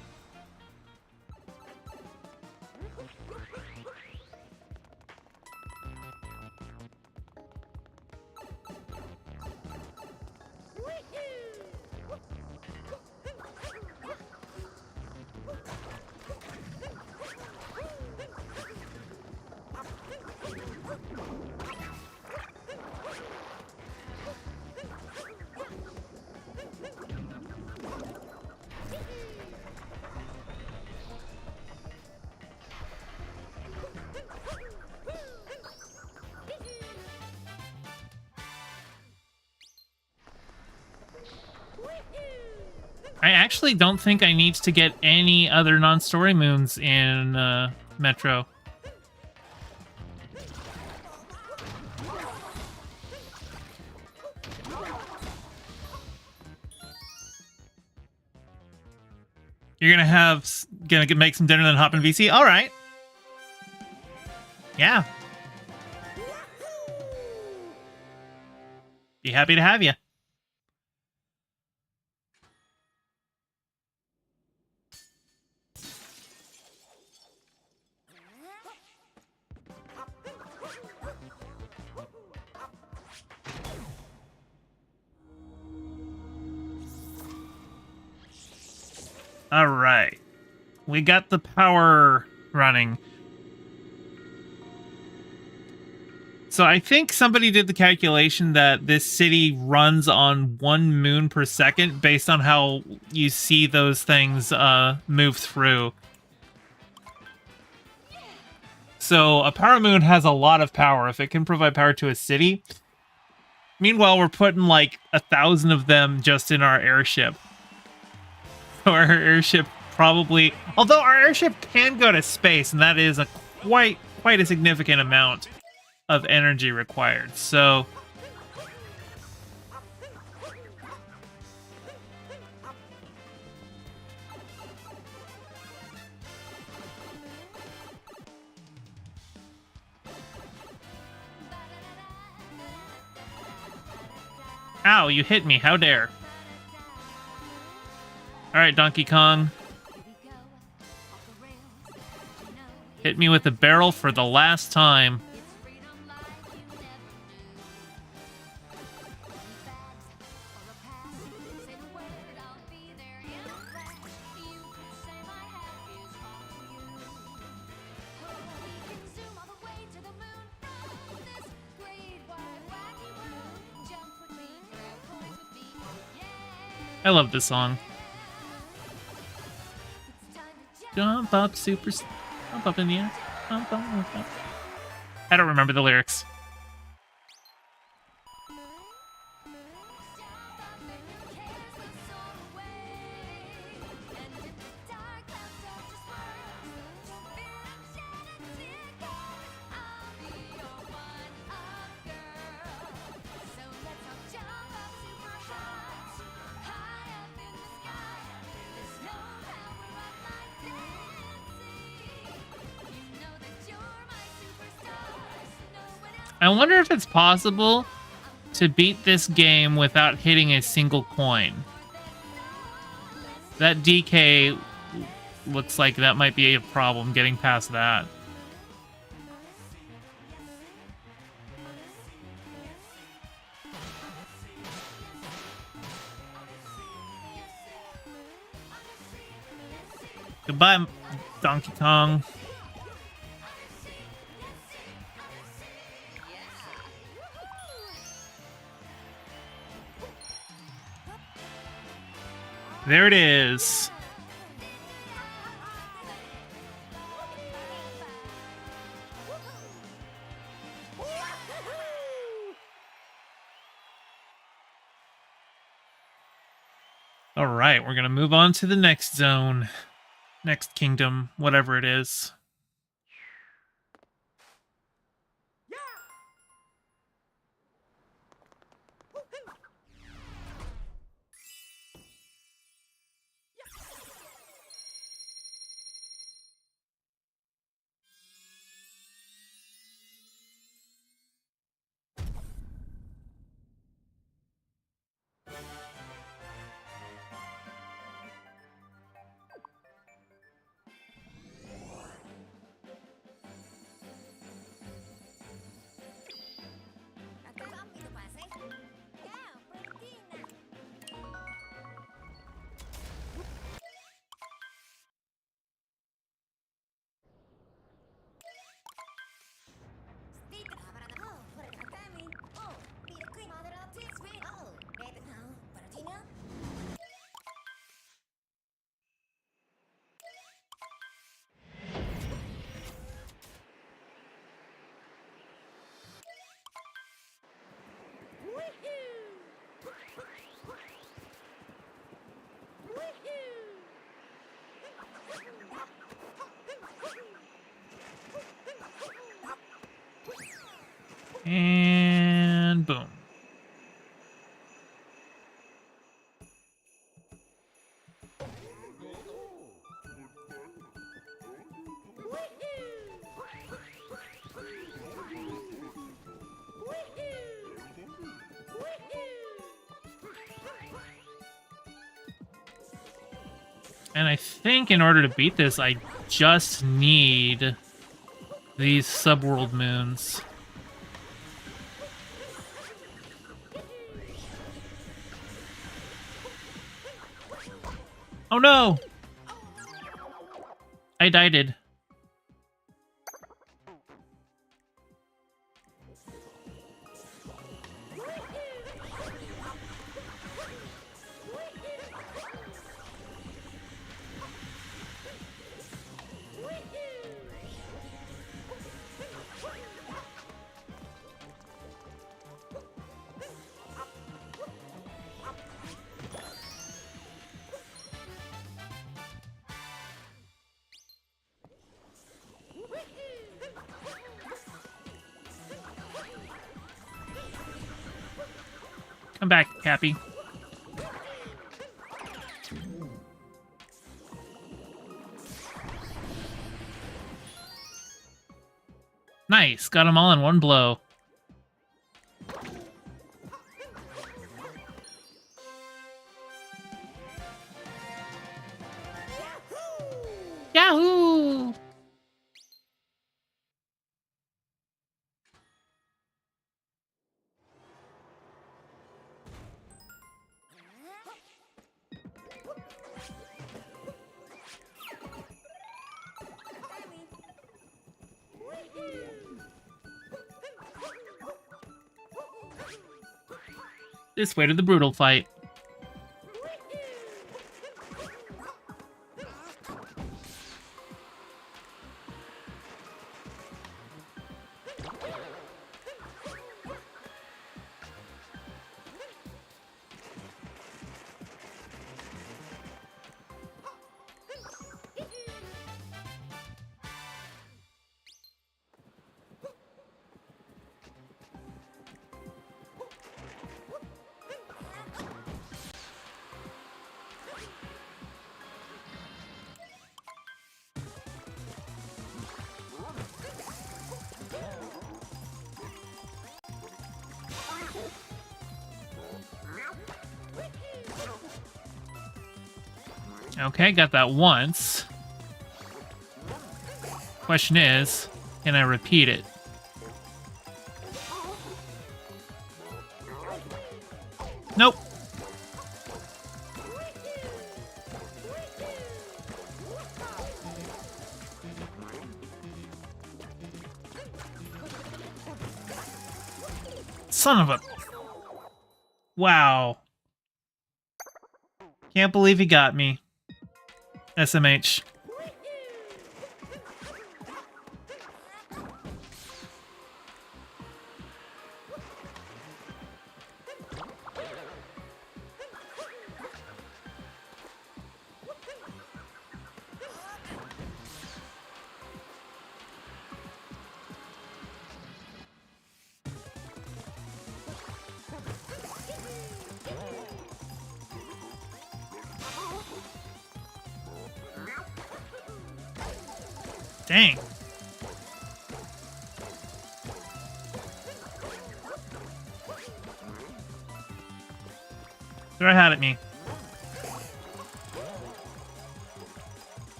I actually don't think I need to get any other non-story moons in Metro. You're gonna make some dinner then hop in VC? All right. Yeah. Be happy to have you. All right. We got the power running. So I think somebody did the calculation that this city runs on 1 moon per second based on how you see those things move through. So a power moon has a lot of power if it can provide power to a city. Meanwhile, we're putting like 1,000 of them just in our airship. So our airship probably... Although our airship can go to space, and that is a quite a significant amount of energy required. So... Ow, you hit me. How dare. Alright, Donkey Kong. Hit me with the barrel for the last time. I love this song. Jump up, super... Jump up in the air. Jump up, jump up. I don't remember the lyrics. I wonder if it's possible to beat this game without hitting a single coin. That DK looks like that might be a problem, getting past that. Goodbye, Donkey Kong. There it is. All right, we're going to move on to the next zone, next kingdom, whatever it is. And boom. And I think in order to beat this, I just need these subworld moons. Oh no! I died. Come back, Cappy. Nice, got them all in one blow. Yahoo! This way to the brutal fight. Okay, got that once. Question is, can I repeat it? Nope. Son of a... Wow. Can't believe he got me. SMH. Dang. Throw a hat at me.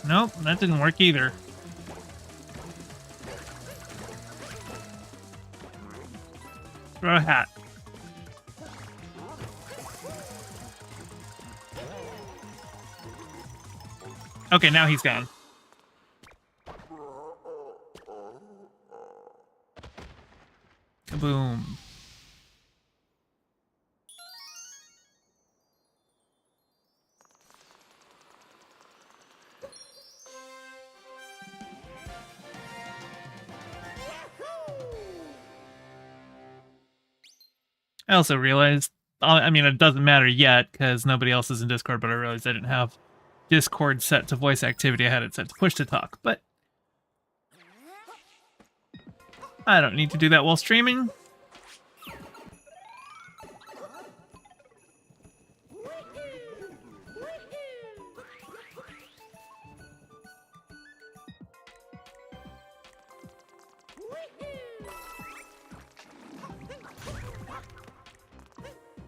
Nope, that didn't work either. Throw a hat. Okay, now he's gone. Kaboom. I also realized, I mean, it doesn't matter yet because nobody else is in Discord, but I realized I didn't have Discord set to voice activity. I had it set to push to talk, but I don't need to do that while streaming.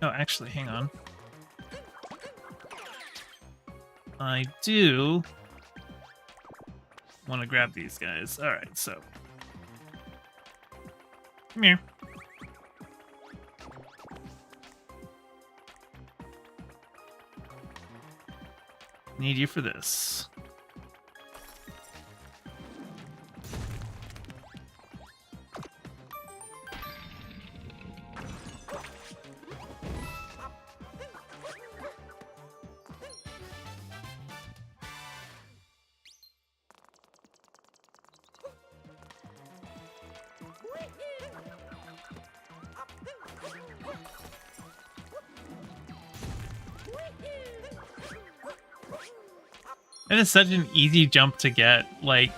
Oh, actually, hang on. I do want to grab these guys. All right, so come here. Need you for this. It is such an easy jump to get, like...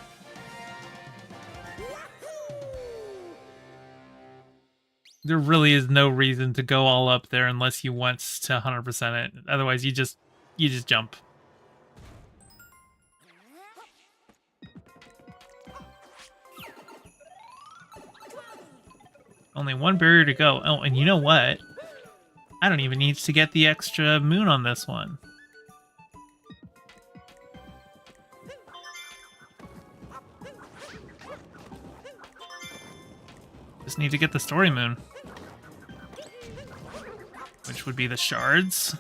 There really is no reason to go all up there unless you want to 100% it. Otherwise, you just jump. Only one barrier to go. Oh, and you know what? I don't even need to get the extra moon on this one. Just need to get the story moon, which would be the shards.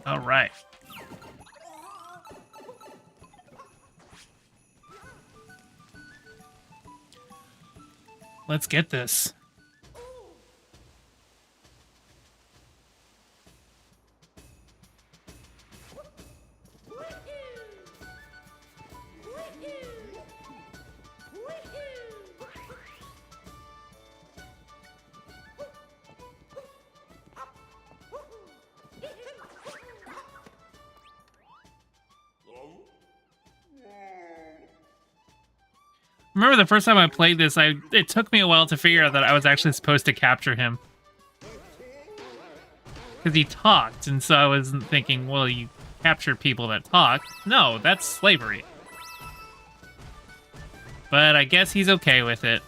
All right. Let's get this. Remember the first time I played this, it took me a while to figure out that I was actually supposed to capture him. Because he talked, and so I wasn't thinking, well, you capture people that talk. No, that's slavery. But I guess he's okay with it.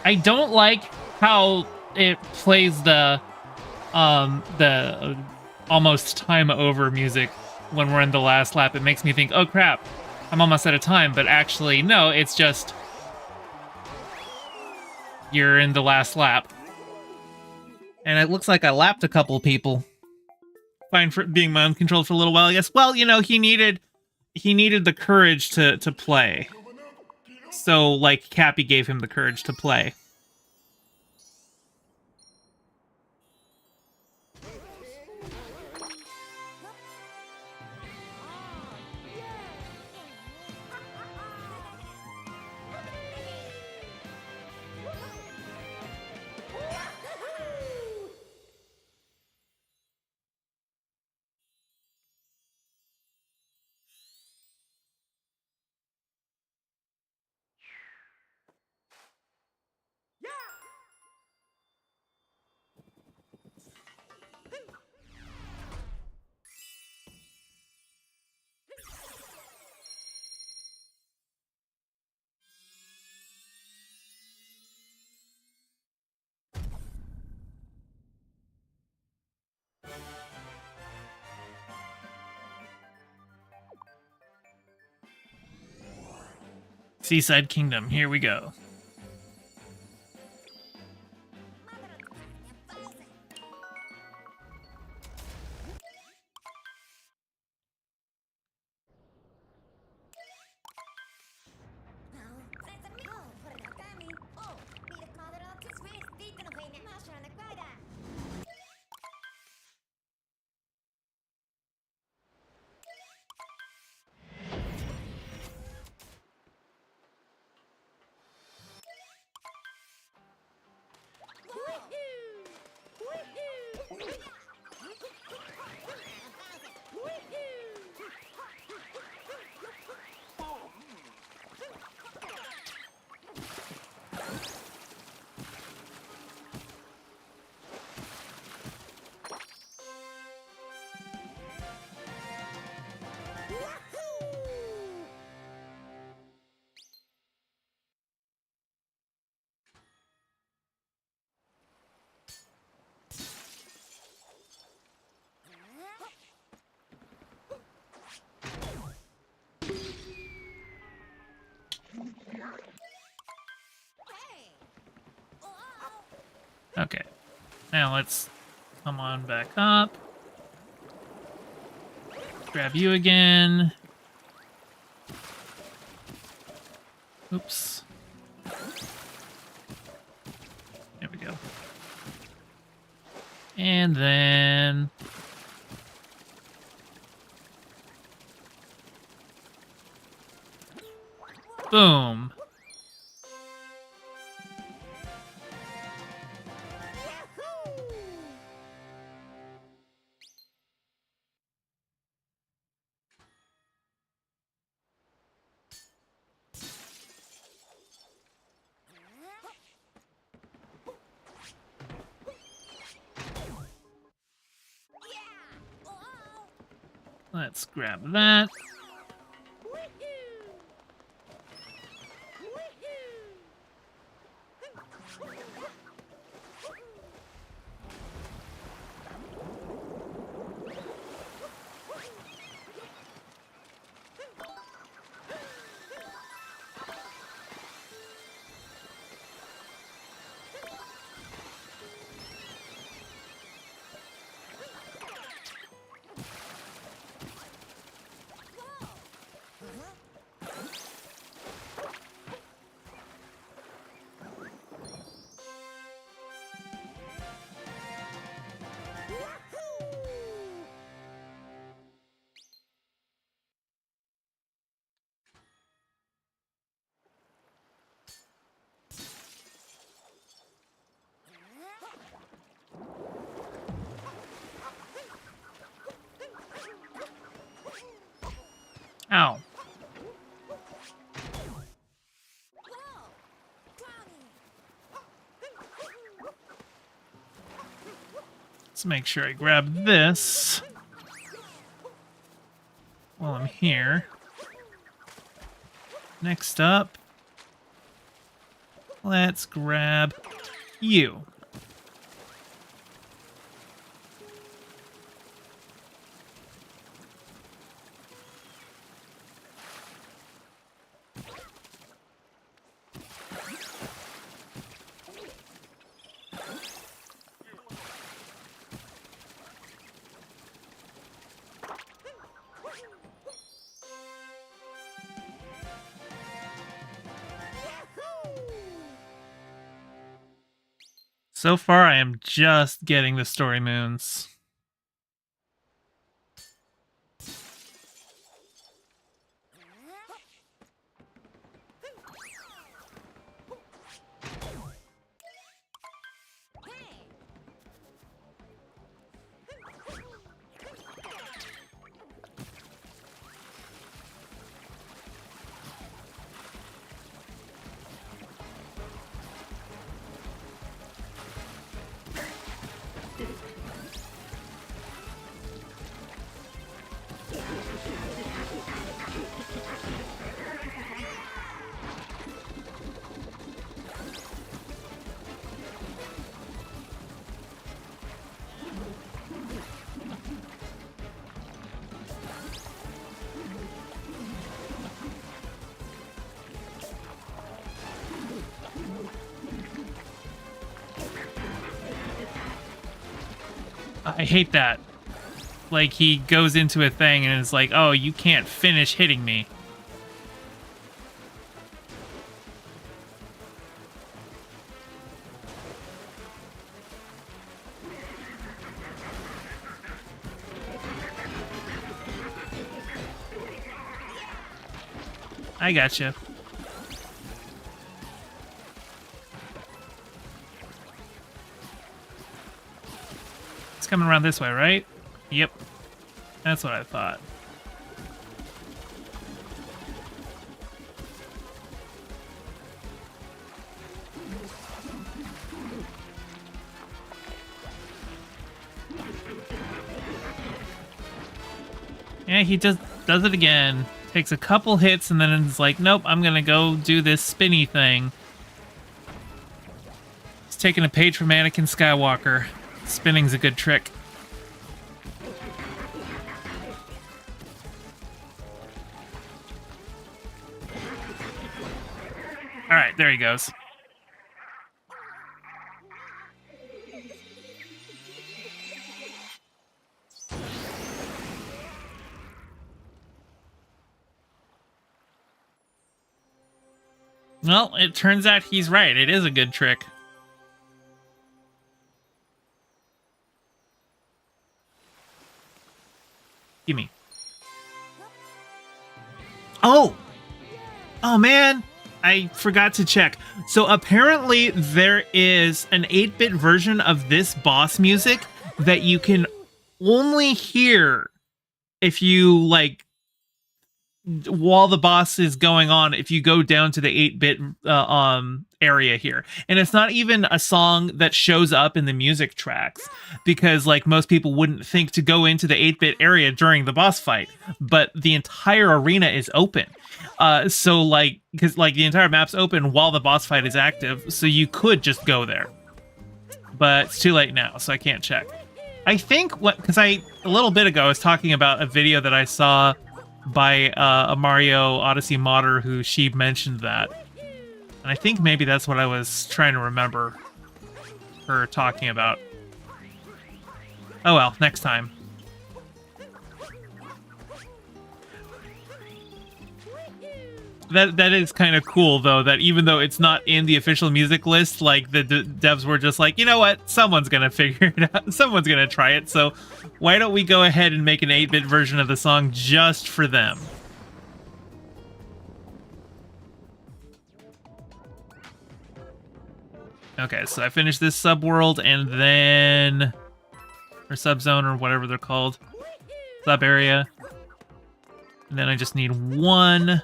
I don't like how it plays the almost time over music when we're in the last lap. It makes me think, oh crap, I'm almost out of time, but actually, no, it's just you're in the last lap. And it looks like I lapped a couple people. Fine for being mind controlled for a little while, I guess. Well, you know, he needed the courage to play. So, like, Cappy gave him the courage to play. Seaside Kingdom, here we go. Okay, now let's come on back up. Grab you again. Oops. There we go. And then... boom. Let's grab that. Ow. Let's make sure I grab this while I'm here. Next up, let's grab you. So far, I am just getting the story moons. I hate that. Like, he goes into a thing and it's like, oh, you can't finish hitting me. I gotcha. It's coming around this way, right? Yep. That's what I thought. Yeah, he just does it again. Takes a couple hits and then it's like, nope, I'm gonna go do this spinny thing. He's taking a page from Anakin Skywalker. Spinning's a good trick. Alright, there he goes. Well, it turns out he's right. It is a good trick. Gimme. Oh! Oh, man! I forgot to check. So apparently there is an 8-bit version of this boss music that you can only hear if you, like, while the boss is going on, if you go down to the 8-bit area here. And it's not even a song that shows up in the music tracks, because like most people wouldn't think to go into the 8-bit area during the boss fight, but the entire arena is open. So like, because like the entire map's open while the boss fight is active, so you could just go there. But it's too late now, so I can't check. I think because a little bit ago I was talking about a video that I saw by a Mario Odyssey modder who she mentioned that. And I think maybe that's what I was trying to remember her talking about. Oh well, next time. That is kind of cool, though, that even though it's not in the official music list, like, the devs were just like, you know what? Someone's gonna figure it out. Someone's gonna try it, so why don't we go ahead and make an 8-bit version of the song just for them? Okay, so I finished this subworld, and then... or subzone, or whatever they're called. Sub-area. And then I just need one...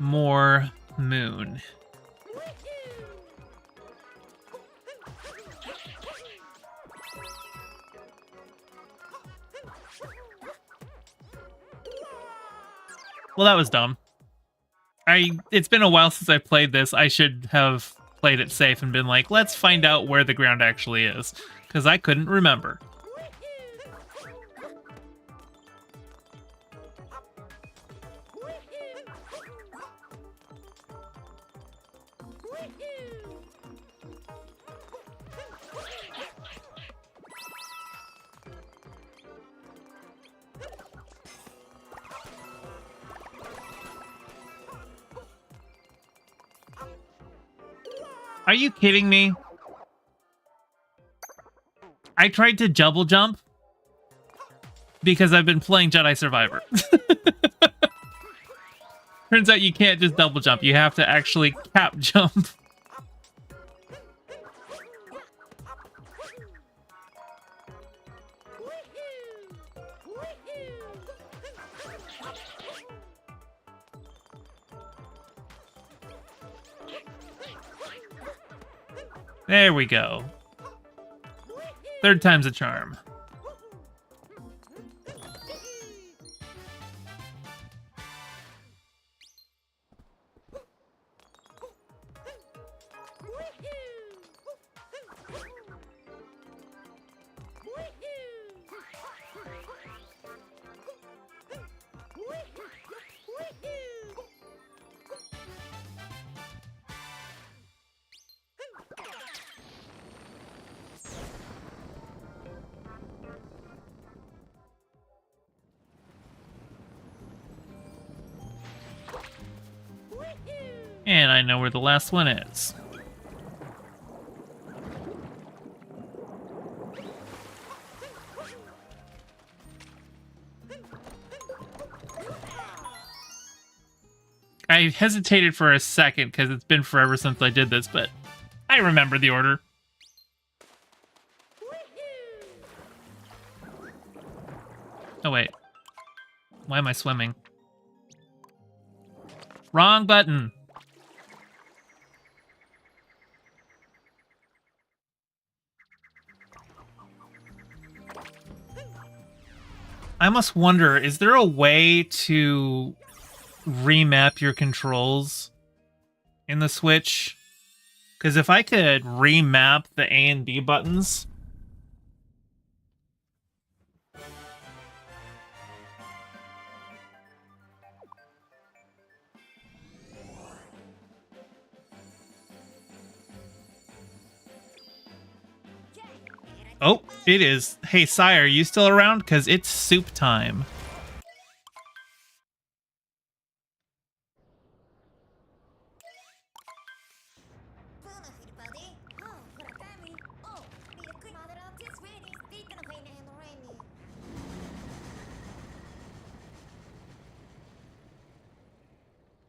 more moon. Well, that was dumb. It's been a while since I played this. I should have played it safe and been like, let's find out where the ground actually is, because I couldn't remember. Are you kidding me? I tried to double jump because I've been playing Jedi Survivor. Turns out you can't just double jump. You have to actually cap jump. There we go. Third time's a charm. And I know where the last one is. I hesitated for a second because it's been forever since I did this, but I remember the order. Oh, wait. Why am I swimming? Wrong button. I must wonder, is there a way to remap your controls in the Switch? Because if I could remap the A and B buttons... Oh, it is. Hey, Sire, are you still around? Because it's soup time.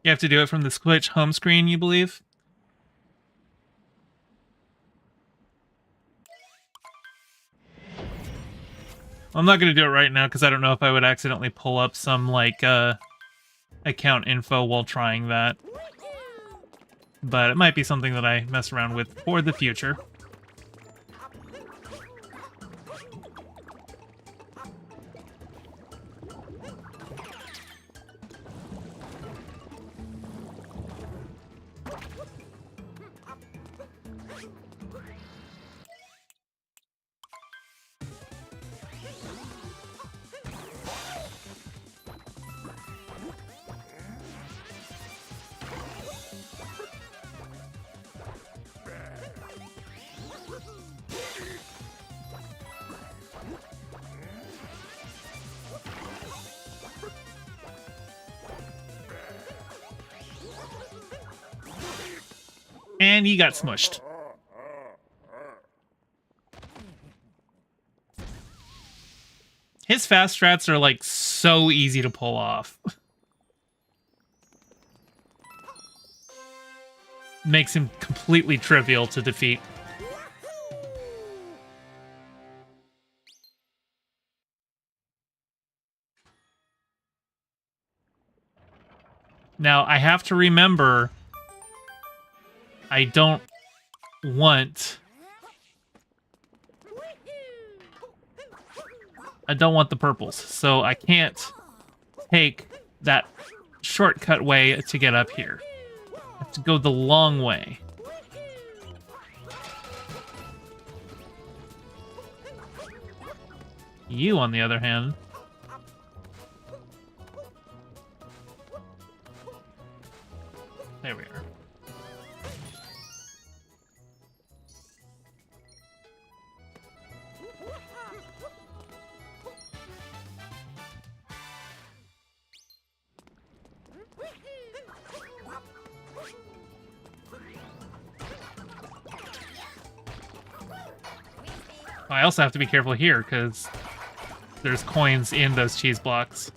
You have to do it from the Switch home screen, you believe? I'm not going to do it right now because I don't know if I would accidentally pull up some, like, account info while trying that. But it might be something that I mess around with for the future. And he got smushed. His fast strats are, like, so easy to pull off. Makes him completely trivial to defeat. Now, I have to remember... I don't want the purples, so I can't take that shortcut way to get up here. I have to go the long way. You, on the other hand... There we are. I also have to be careful here, because there's coins in those cheese blocks.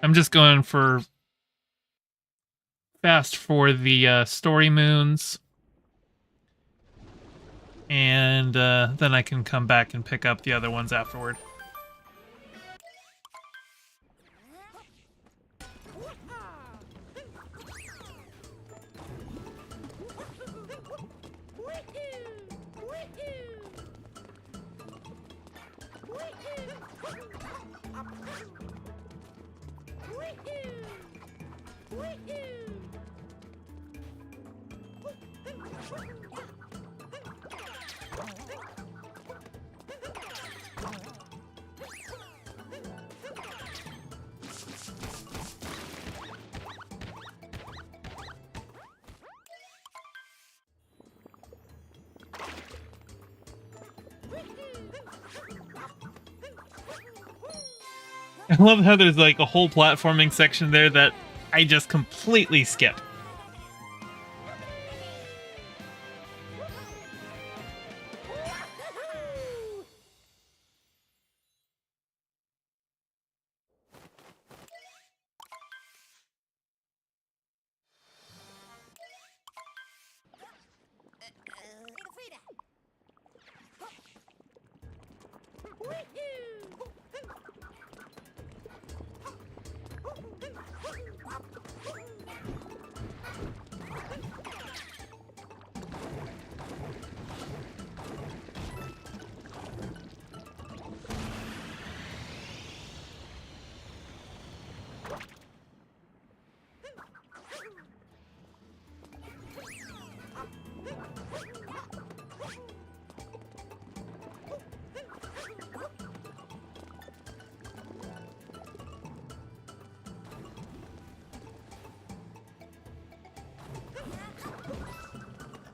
I'm just going for fast for the story moons. And then I can come back and pick up the other ones afterward. I love how there's like a whole platforming section there that I just completely skip.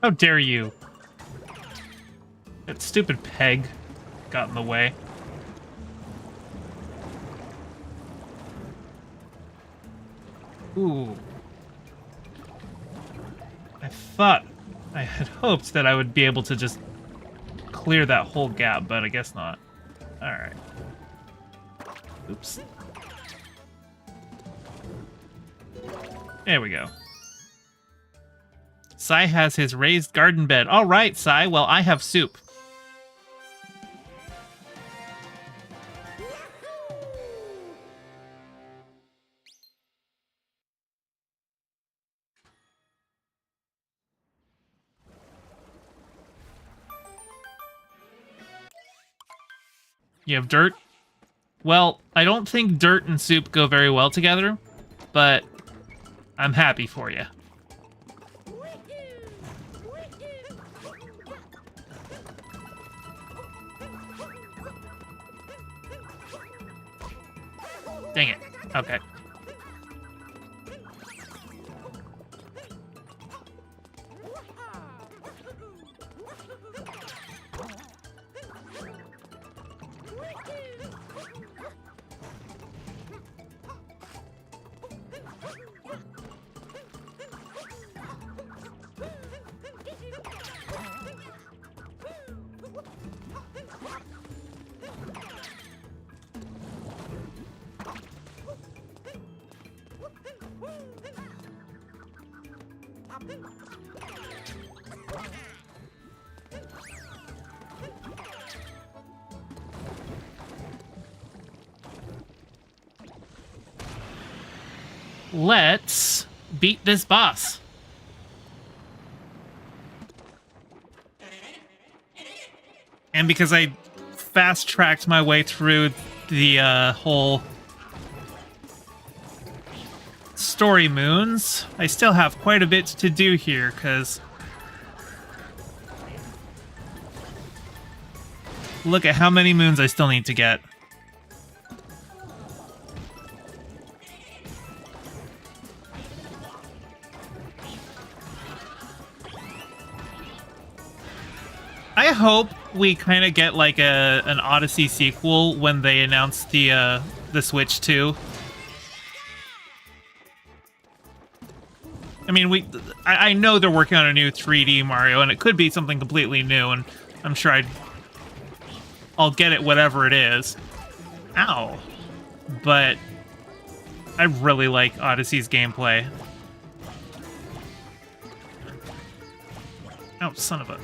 How dare you? That stupid peg got in the way. Ooh. I thought I had hoped that I would be able to just clear that whole gap, but I guess not. Alright. Oops. There we go. Sai has his raised garden bed. All right, Sai. Well, I have soup. You have dirt? Well, I don't think dirt and soup go very well together, but I'm happy for you. Dang it. Okay. Let's beat this boss. And because I fast-tracked my way through the whole story moons, I still have quite a bit to do here, because look at how many moons I still need to get. I hope we kind of get like an Odyssey sequel when they announce the Switch 2. I mean, I know they're working on a new 3D Mario, and it could be something completely new, and I'm sure I'll get it whatever it is. Ow. But I really like Odyssey's gameplay. Oh, son of a...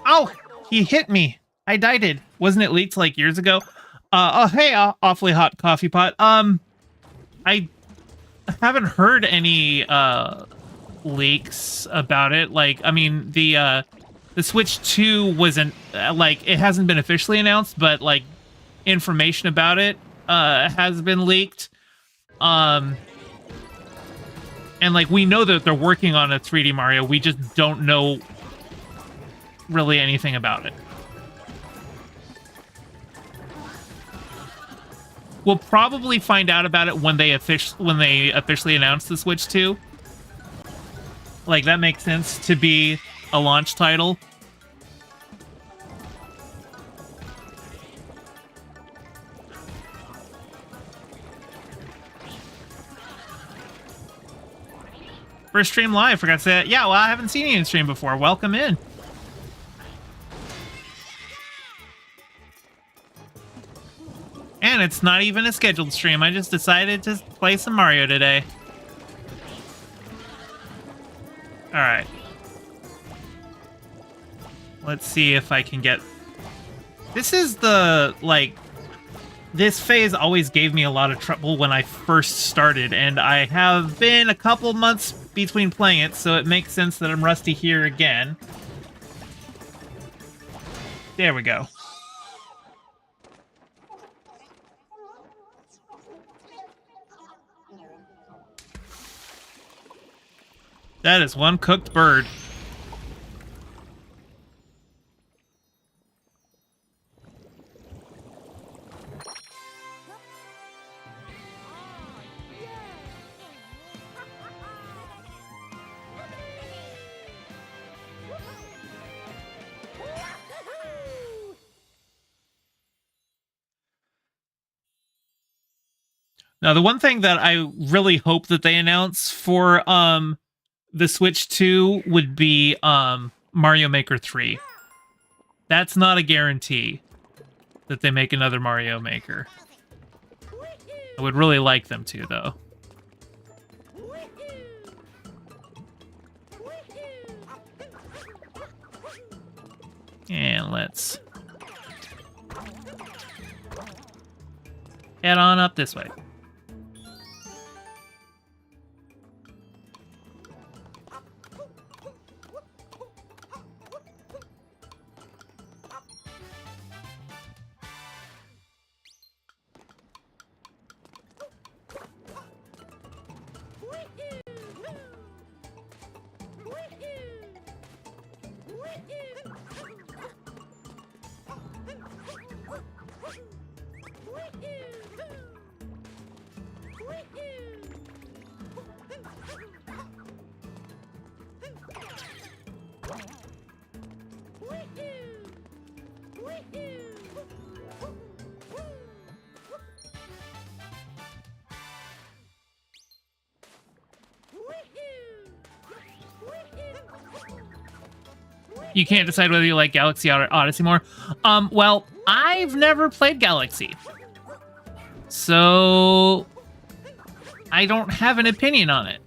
Oh, he hit me. I died. It wasn't it leaked like years ago? Oh, hey, awfully hot coffee pot. I haven't heard any leaks about it. Like, I mean, the Switch 2 wasn't like it hasn't been officially announced, but like information about it has been leaked. And like we know that they're working on a 3D Mario. We just don't know really anything about it. We'll probably find out about it when they officially announce the Switch 2. Like, that makes sense to be a launch title. First stream live, forgot to say that. Yeah, well, I haven't seen you in stream before. Welcome in. And it's not even a scheduled stream. I just decided to play some Mario today. Alright. Let's see if I can get... This is the, like... This phase always gave me a lot of trouble when I first started, and I have been a couple months between playing it, so it makes sense that I'm rusty here again. There we go. That is one cooked bird. Now, the one thing that I really hope that they announce for the Switch 2 would be Mario Maker 3. That's not a guarantee that they make another Mario Maker. I would really like them to, though. And let's head on up this way. You can't decide whether you like Galaxy or Odyssey more. Well, I've never played Galaxy, so I don't have an opinion on it.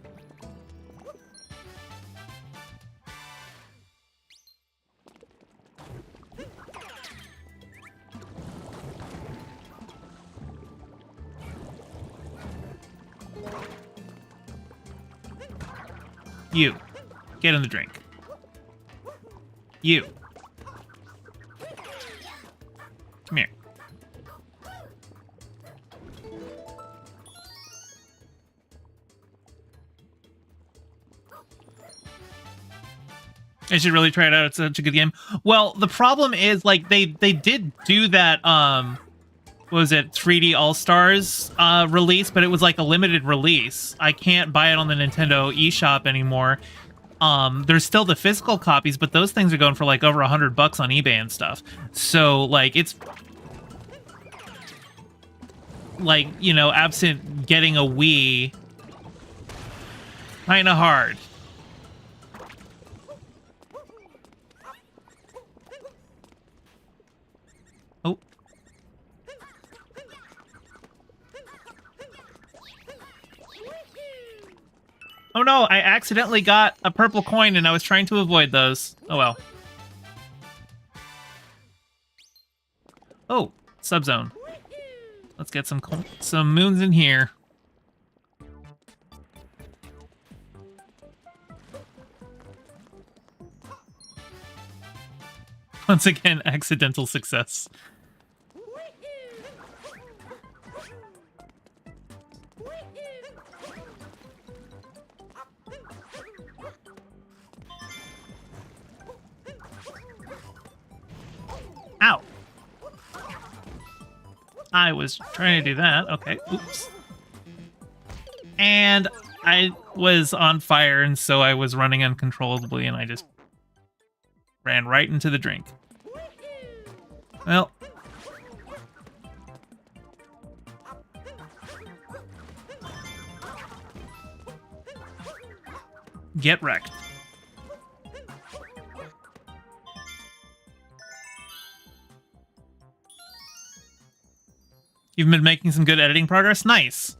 You, get in the drink. You. Come here. I should really try it out. It's such a good game. Well, the problem is, like, they did do that, what was it, 3D All-Stars release, but it was like a limited release. I can't buy it on the Nintendo eShop anymore. There's still the physical copies, but those things are going for like over $100 on eBay and stuff. So like it's like, you know, absent getting a Wii, kind of hard. Oh. Oh no, I accidentally got a purple coin and I was trying to avoid those. Oh well. Oh, subzone. Let's get some moons in here. Once again, accidental success. Ow. I was trying to do that. Okay, oops. And I was on fire, and so I was running uncontrollably, and I just ran right into the drink. Well. Get wrecked. You've been making some good editing progress? Nice.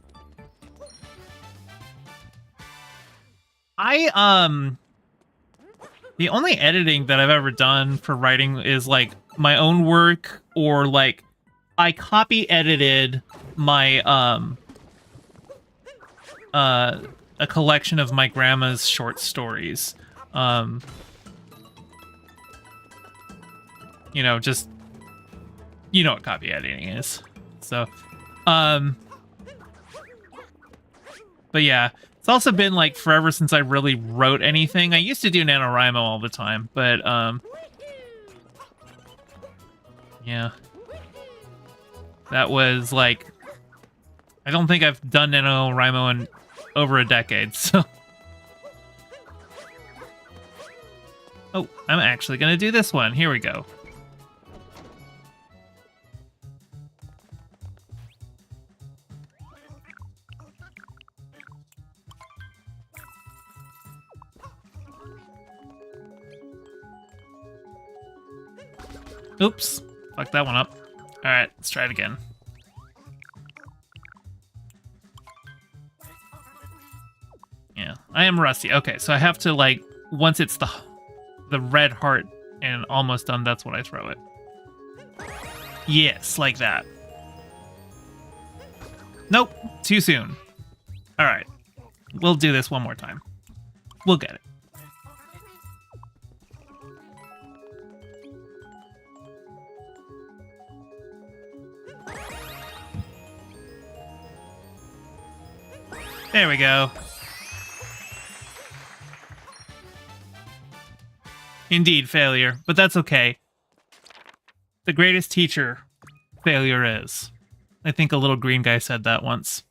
The only editing that I've ever done for writing is like my own work, or like I copy edited my a collection of my grandma's short stories. You know, just, you know what copy editing is. So, but yeah, it's also been like forever since I really wrote anything. I used to do NaNoWriMo all the time, but yeah, that was like, I don't think I've done NaNoWriMo in over a decade, so. Oh, I'm actually gonna do this one. Here we go. Oops. Fuck that one up. Alright, let's try it again. Yeah, I am rusty. Okay, so I have to, like, once it's the red heart and almost done, that's when I throw it. Yes, like that. Nope, too soon. Alright, we'll do this one more time. We'll get it. There we go. Indeed, failure, but that's okay. The greatest teacher failure is. I think a little green guy said that once.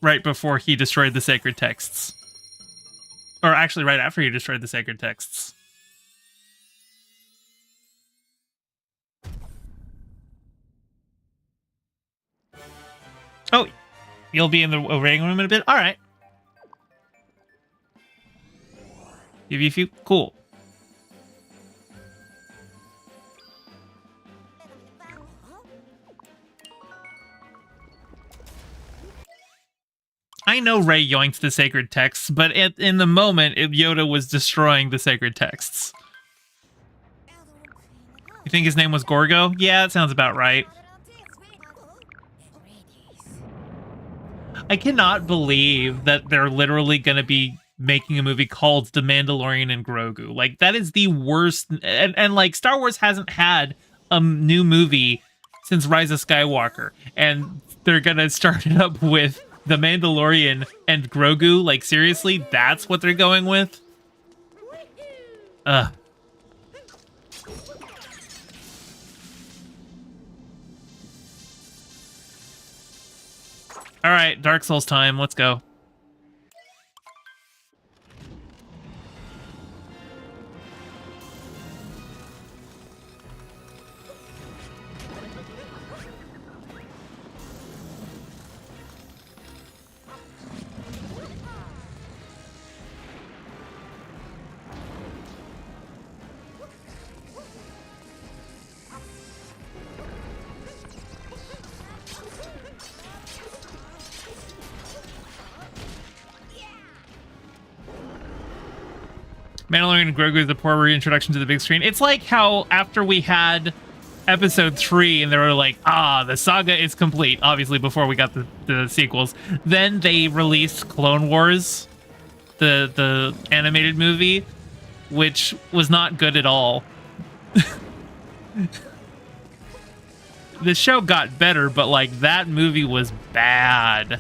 Right before he destroyed the sacred texts. Or actually right after he destroyed the sacred texts. Oh, you'll be in the waiting room in a bit? Alright. Give you a few? Cool. I know Rey yoinked the sacred texts, but in the moment, Yoda was destroying the sacred texts. You think his name was Gorgo? Yeah, that sounds about right. I cannot believe that they're literally going to be making a movie called The Mandalorian and Grogu. Like, that is the worst. And like, Star Wars hasn't had a new movie since Rise of Skywalker. And they're going to start it up with The Mandalorian and Grogu. Like, seriously? That's what they're going with? Ugh. All right, Dark Souls time. Let's go. Mandalorian and Grogu is a poor reintroduction to the big screen. It's like how after we had episode 3 and they were like, the saga is complete, obviously before we got the sequels. Then they released Clone Wars, the animated movie, which was not good at all. The show got better, but like that movie was bad.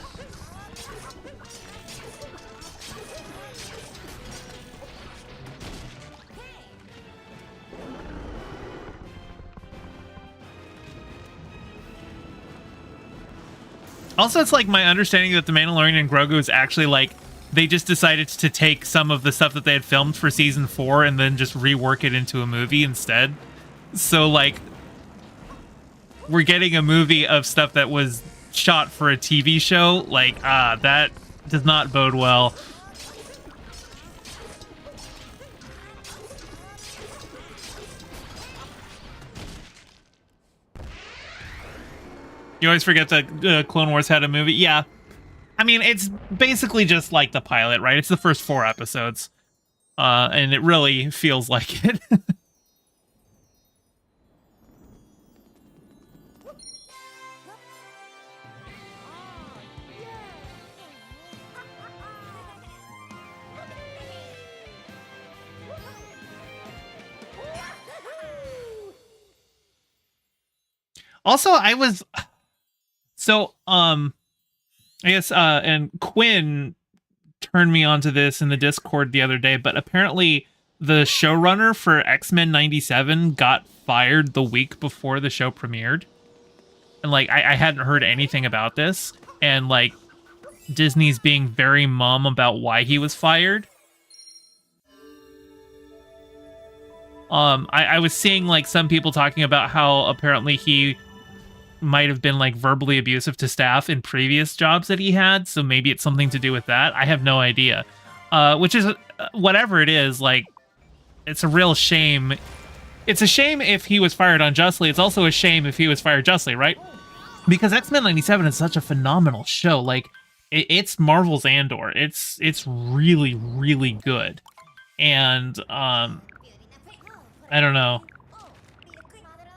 Also, it's like my understanding that The Mandalorian and Grogu is actually like they just decided to take some of the stuff that they had filmed for season 4 and then just rework it into a movie instead. So like we're getting a movie of stuff that was shot for a TV show. Like, that does not bode well. You always forget that Clone Wars had a movie. Yeah. I mean, it's basically just like the pilot, right? It's the first 4 episodes. And it really feels like it. Also, I guess, and Quinn turned me onto this in the Discord the other day, but apparently the showrunner for X-Men 97 got fired the week before the show premiered. And, like, I hadn't heard anything about this. And, like, Disney's being very mum about why he was fired. I was seeing, like, some people talking about how apparently he might have been like verbally abusive to staff in previous jobs that he had, so maybe it's something to do with that. I have no idea. Which is whatever it is, like it's a real shame. It's a shame if he was fired unjustly. It's also a shame if he was fired justly, right? Because X-Men 97 is such a phenomenal show. Like it's Marvel's Andor. It's really, really good. And I don't know.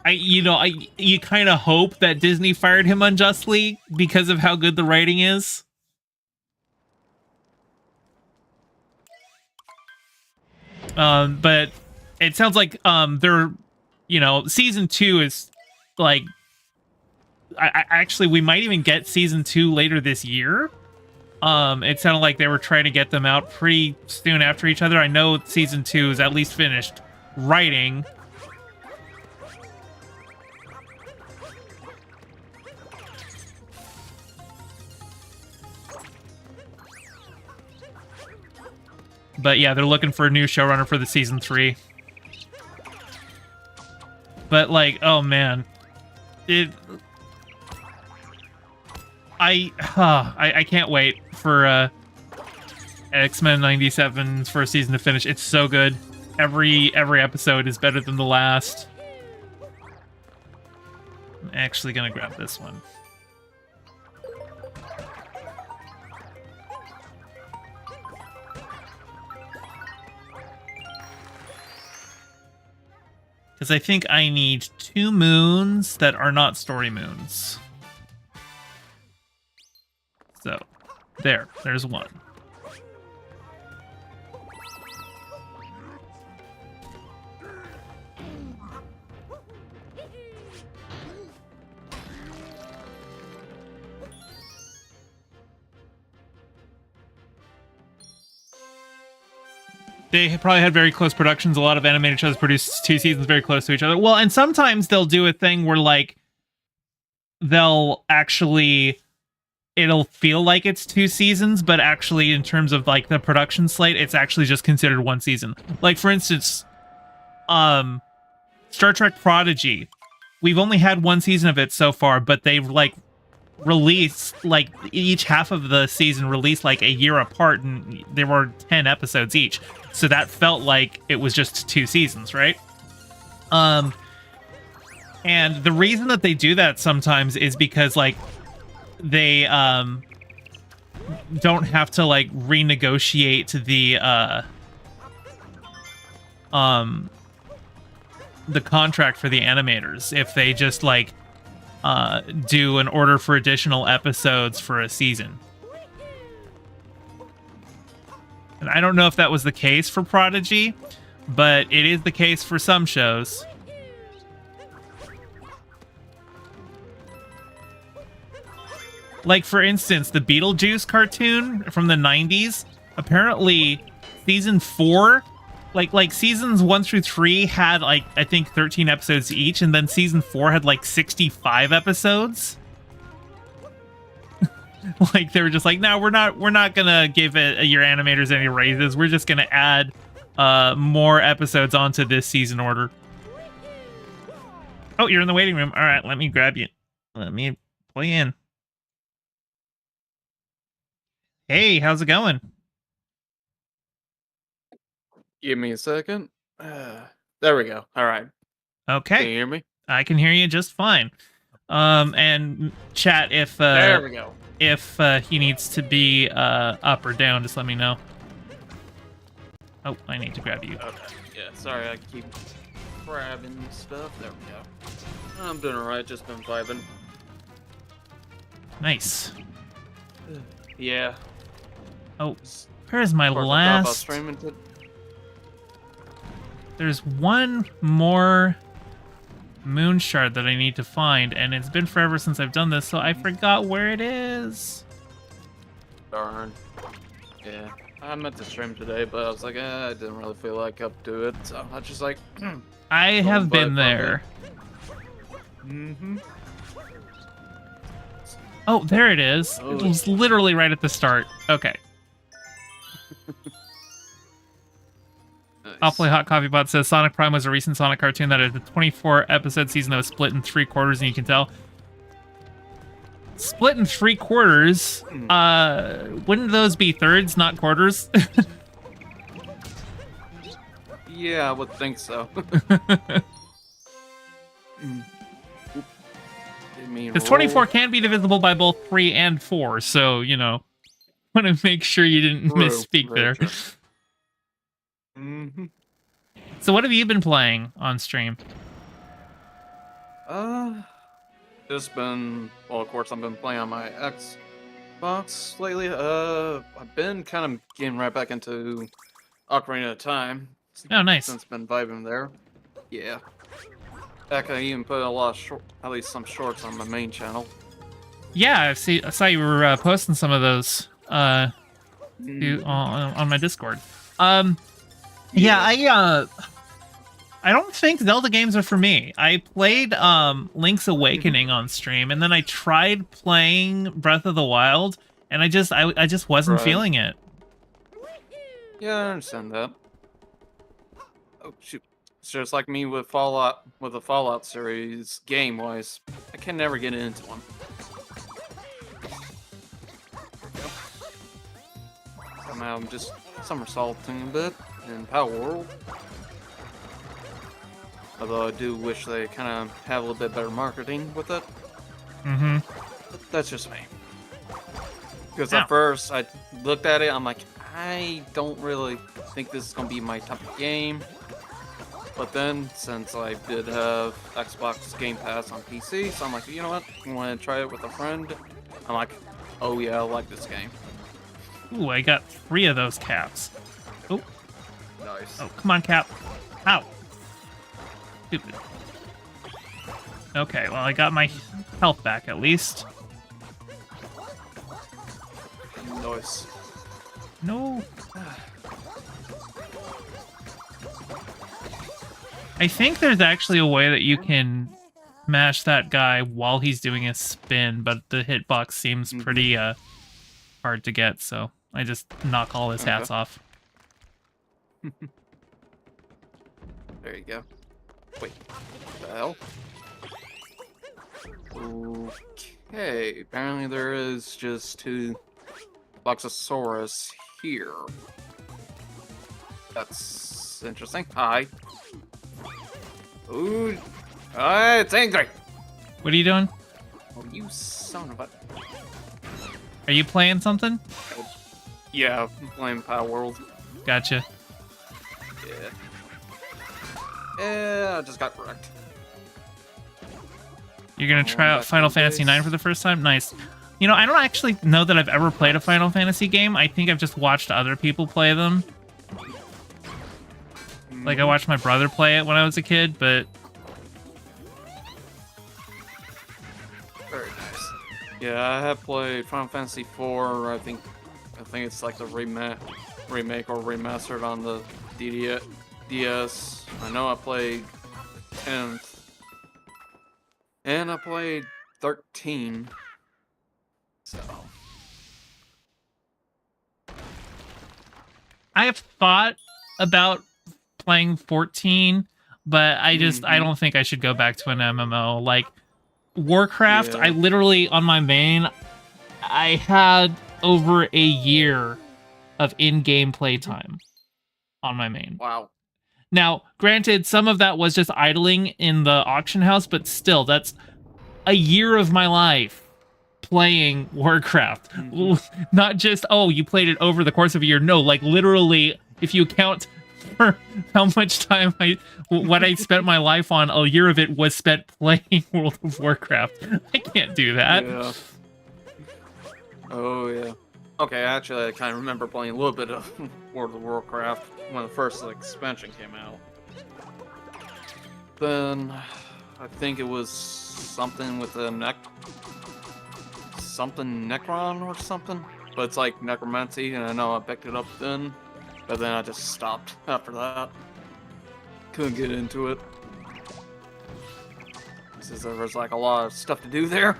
You kind of hope that Disney fired him unjustly because of how good the writing is. But it sounds like they're, season 2 is like, I actually we might even get season 2 later this year. It sounded like they were trying to get them out pretty soon after each other. I know season 2 is at least finished writing. But yeah, they're looking for a new showrunner for the season 3. But like, oh man, I can't wait for X-Men 97's first season to finish. It's so good. Every episode is better than the last. I'm actually gonna grab this one. Because I think I need 2 moons that are not story moons. So, there's one. They probably had very close productions. A lot of animated shows produce 2 seasons very close to each other. Well, and sometimes they'll do a thing where, like, they'll actually... It'll feel like it's 2 seasons, but actually, in terms of, like, the production slate, it's actually just considered 1 season. Like, for instance, Star Trek Prodigy. We've only had 1 season of it so far, but they've, like, released, like, each half of the season released, like, a year apart, and there were 10 episodes each. So that felt like it was just 2 seasons, right? And the reason that they do that sometimes is because, like, they don't have to, like, renegotiate the contract for the animators if they just, like, do an order for additional episodes for a season. And I don't know if that was the case for Prodigy, but it is the case for some shows. Like, for instance, the Beetlejuice cartoon from the 90s, apparently season 4, like seasons 1 through 3 had, like, I think 13 episodes each, and then season 4 had, like, 65 episodes. Like, they were just like, no, we're not gonna give your animators any raises. We're just gonna add more episodes onto this season order. Oh, you're in the waiting room. All right, let me grab you. Let me pull you in. Hey, how's it going? Give me a second. There we go. All right. Can you Okay, hear me? I can hear you just fine. And chat, if There we go. if he needs to be up or down, just let me know. Oh, I need to grab you. Okay. Yeah. Sorry, I keep grabbing stuff. There we go. I'm doing alright. Just been vibing. Nice. Yeah. Oh, where's my Of course, I thought about last? streaming to... There's one more moon shard that I need to find, and it's been forever since I've done this, so I forgot where it is. Darn. Yeah. I meant to stream today, but I was like, I didn't really feel like up to it, so I was just like, I have Don't been bite there. mm-hmm. Oh, there it is. It Oh. was literally right at the start. Okay. Nice. Awfully Hot Coffee Bot says Sonic Prime was a recent Sonic cartoon that had a 24 episode season that was split in 3 quarters, and you can tell. split in 3/4. Wouldn't those be thirds, not quarters? Yeah, I would think so. Because 24 can be divisible by both 3 and 4, so, you know, want to make sure you didn't misspeak there. Mm-hmm. So what have you been playing on stream? Just been, well, of course, I've been playing on my Xbox lately. I've been kind of getting right back into Ocarina of Time. Oh, nice. Since been vibing there. Yeah. Heck, I even put a lot of at least some shorts on my main channel. Yeah, I saw you were posting some of those on my Discord. Yeah, I don't think Zelda games are for me. I played Link's Awakening on stream, and then I tried playing Breath of the Wild, and I just wasn't feeling it. Yeah, I understand that. Oh shoot. It's just like me with Fallout, with the Fallout series, game-wise. I can never get into one. Somehow I'm just somersaulting a bit in Power World. Although I do wish they kind of have a little bit better marketing with it. Mm-hmm. But that's just me. Because at first I looked at it, I'm like, I don't really think this is going to be my type of game. But then, since I did have Xbox Game Pass on PC, so I'm like, you know what? I want to try it with a friend. I'm like, oh yeah, I like this game. Ooh, I got 3 of those caps. Oh. Nice. Oh, come on, Cap. Ow. Stupid. Okay, well, I got my health back at least. Nice. No. I think there's actually a way that you can mash that guy while he's doing a spin, but the hitbox seems pretty hard to get, so I just knock all his hats off. There you go. Wait, what the hell? Okay, apparently there is just 2 Loxosaurus here. That's interesting. Hi. Ooh, it's angry. What are you doing? Oh, you son of a... Are you playing something? Yeah, I'm playing Power World. Gotcha. Yeah. Yeah, I just got wrecked. You're gonna try out Final Fantasy IX for the first time? Nice. You know, I don't actually know that I've ever played a Final Fantasy game. I think I've just watched other people play them. Like, I watched my brother play it when I was a kid, but... Very nice. Yeah, I have played Final Fantasy IV. I think it's like the remake or remastered on the DS. I know I played 10th. And I played 13. So... I have thought about playing 14, but I just I don't think I should go back to an MMO. Like Warcraft, I literally on my main I had over a year of in-game playtime on my main. Wow. Now, granted, some of that was just idling in the auction house, but still, that's a year of my life playing Warcraft. Not just, oh, you played it over the course of a year. No, like literally, if you account for how much time what I spent my life on, a year of it was spent playing World of Warcraft. I can't do that. Yeah. Oh, yeah. Okay, actually, I kind of remember playing a little bit of World of Warcraft when the first expansion came out. Then, I think it was something with the Necron or something. But it's like Necromancy, and I know I picked it up then. But then I just stopped after that. Couldn't get into it. Since there was like a lot of stuff to do there.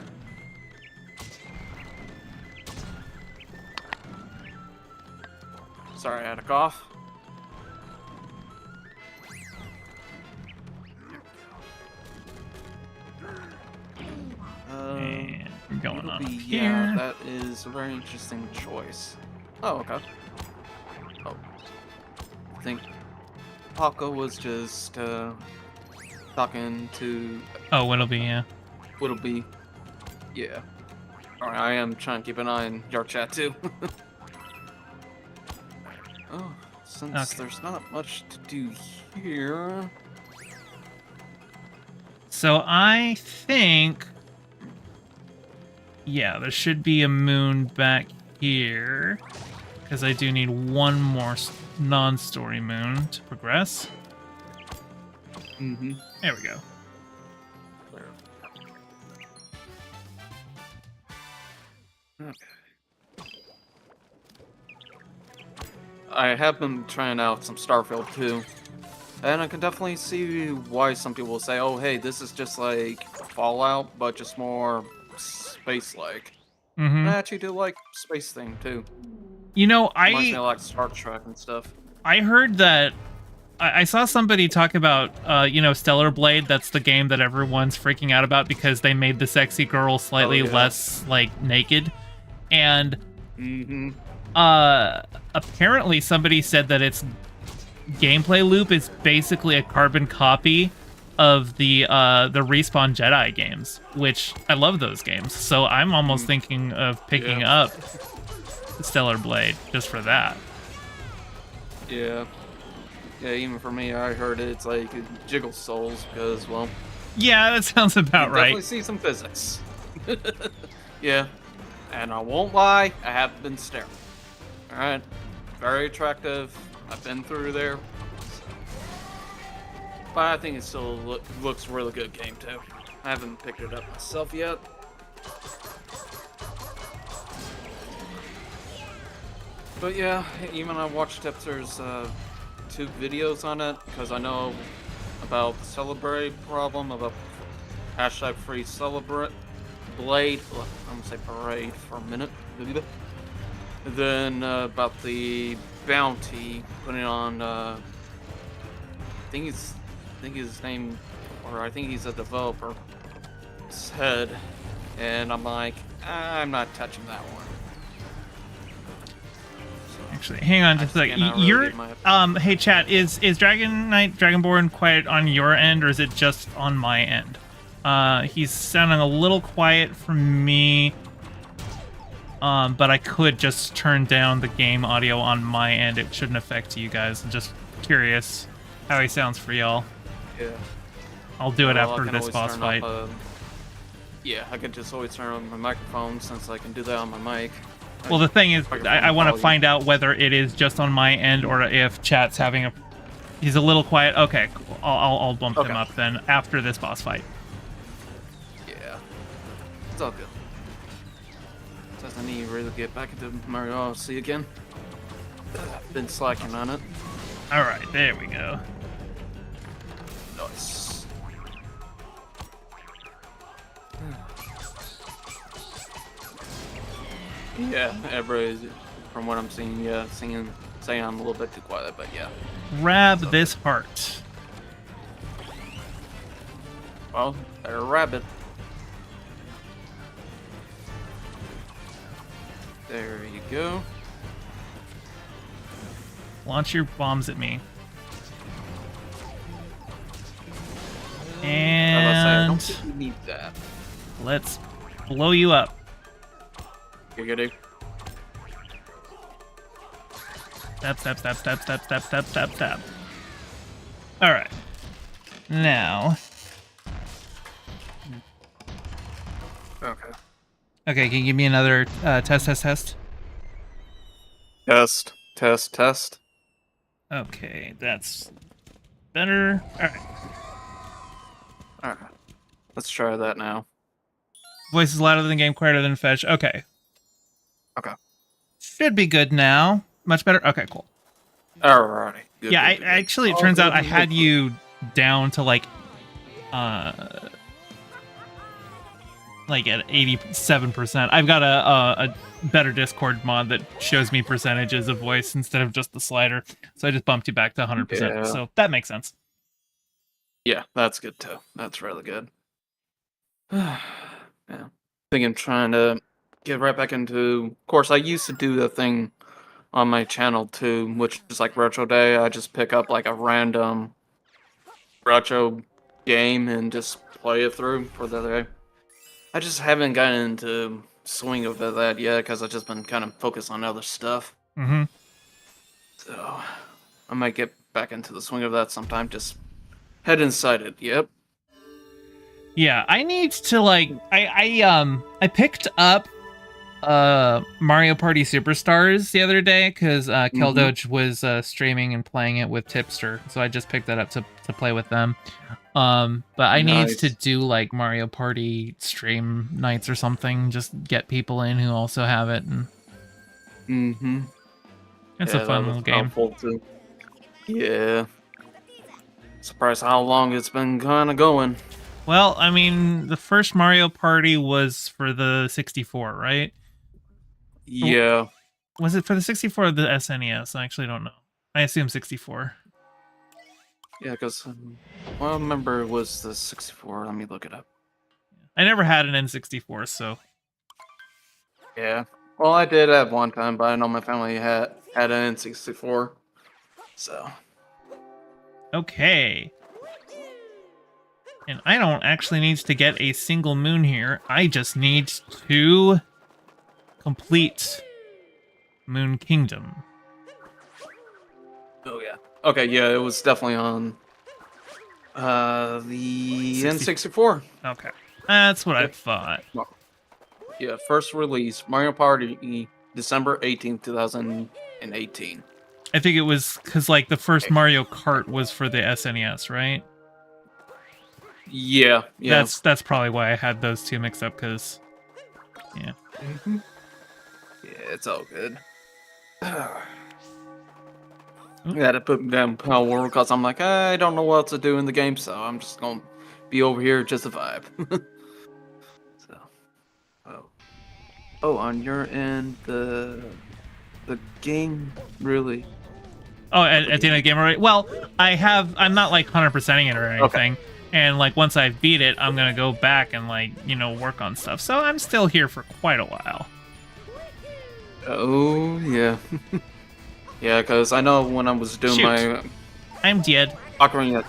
Sorry, I had a cough. And we're going on up yeah, here. that is a very interesting choice. Oh, okay. Oh, I think Paco was just talking to Oh, Whittleby, yeah. Whittleby. Yeah. Alright, I am trying to keep an eye on your chat too. Oh, since Okay. there's not much to do here. So I think, yeah, there should be a moon back here, because I do need one more non-story moon to progress. Mm-hmm. There we go. Okay. I have been trying out some Starfield too, and I can definitely see why some people will say, "Oh, hey, this is just like Fallout, but just more space-like." Mm-hmm. I actually do like space thing too. You know, Reminds me of like Star Trek and stuff. I heard that I saw somebody talk about, Stellar Blade. That's the game that everyone's freaking out about because they made the sexy girl slightly Oh, yeah. less, like, naked. And, Mm-hmm. apparently somebody said that its gameplay loop is basically a carbon copy of the Respawn Jedi games, which I love those games. So I'm almost thinking of picking Yeah. up Stellar Blade just for that. Yeah. Yeah, even for me, I heard it's like Jiggle Souls because, well, Yeah, that sounds about you right. definitely see some physics. Yeah. And I won't lie, I have been staring. Alright. Very attractive. I've been through there. But I think it still looks really good game too. I haven't picked it up myself yet. But yeah, even I watched Tipster's 2 videos on it because I know about the Celebrate problem, about hashtag free Celebrate Blade. Well, I'm gonna say parade for a minute. Then about the bounty putting on. I think his name, or I think he's a developer. Head, and I'm like, I'm not touching that one. Actually, hang on just a I second. cannot really You're give my opinion. hey chat, is Dragon Knight Dragonborn quiet on your end or is it just on my end? He's sounding a little quiet for me. But I could just turn down the game audio on my end. It shouldn't affect you guys. I'm just curious how he sounds for y'all. Yeah. I'll do it Well, I after can this always boss turn fight. up, yeah, I could just always turn on my microphone since I can do that on my mic. Well, the thing is, Microphone I want to volume. find out whether it is just on my end or if chat's having a... He's a little quiet. Okay, cool. I'll bump him Okay. up then after this boss fight. Yeah. It's all good. Says I need to really get back into Mario Odyssey again. I've been slacking on it. All right, there we go. Nice. Yeah, everybody's, from what I'm seeing, yeah, saying I'm a little bit too quiet, but yeah. Grab this heart. Well, better rabbit. There you go. Launch your bombs at me. I And don't think we need that. let's blow you up. Giggity. Step, step, step, step, step, step, step, step, step. All right. Now, Okay. okay, can you give me another test? Test. Test. Test. Okay, that's better. All right. Alright. Let's try that now. Voice is louder than game, quieter than fetch. Okay. Okay. Should be good now. Much better. Okay, cool. Alrighty. Good, Yeah, good, good, good. actually, it All turns out good, I good, had good. you down to like at 87%. I've got a better Discord mod that shows me percentages of voice instead of just the slider. So I just bumped you back to 100%. Yeah. So that makes sense. Yeah, that's good too. That's really good. Yeah. think I'm trying to get right back into. Of course, I used to do the thing on my channel too, which is like Retro Day. I just pick up like a random retro game and just play it through for the day. I just haven't gotten into swing of that yet because I've just been kind of focused on other stuff. Mm-hmm. So I might get back into the swing of that sometime. Just head inside it. Yep. Yeah, I need to like I picked up Mario Party Superstars the other day because Keldoge was streaming and playing it with Tipster, so I just picked that up to play with them. But I need Nice. to do like Mario Party stream nights or something, just get people in who also have it, and Mm-hmm. it's a fun little game. Too. Yeah. Surprised how long it's been kind of going. Well, I mean, the first Mario Party was for the 64, right? Yeah. Was it for the 64 or the SNES? I actually don't know. I assume 64. Yeah, because well, I remember it was the 64. Let me look it up. I never had an N64, so Yeah. Well, I did at one time, but I know my family had an N64. So. okay. And I don't actually need to get a single moon here. I just need to complete Moon Kingdom. Oh yeah. Okay, yeah, it was definitely on the 60. N64. Okay. That's what I thought. Yeah, first release Mario Party December 18th, 2018. I think it was because like the first Mario Kart was for the SNES, right? Yeah, yeah. That's probably why I had those two mixed up. Because yeah. Yeah, it's all good. I had to put down Power World because I'm like, I don't know what to do in the game, so I'm just gonna be over here just to vibe. So, oh, on your end, the game really. Oh, at the end of the game, right? Well, I'm not like 100%ing it or anything. And like once I beat it, I'm gonna go back and like work on stuff. So I'm still here for quite a while. Oh yeah, yeah. Because I know when I was doing my I'm dead. Ocarina.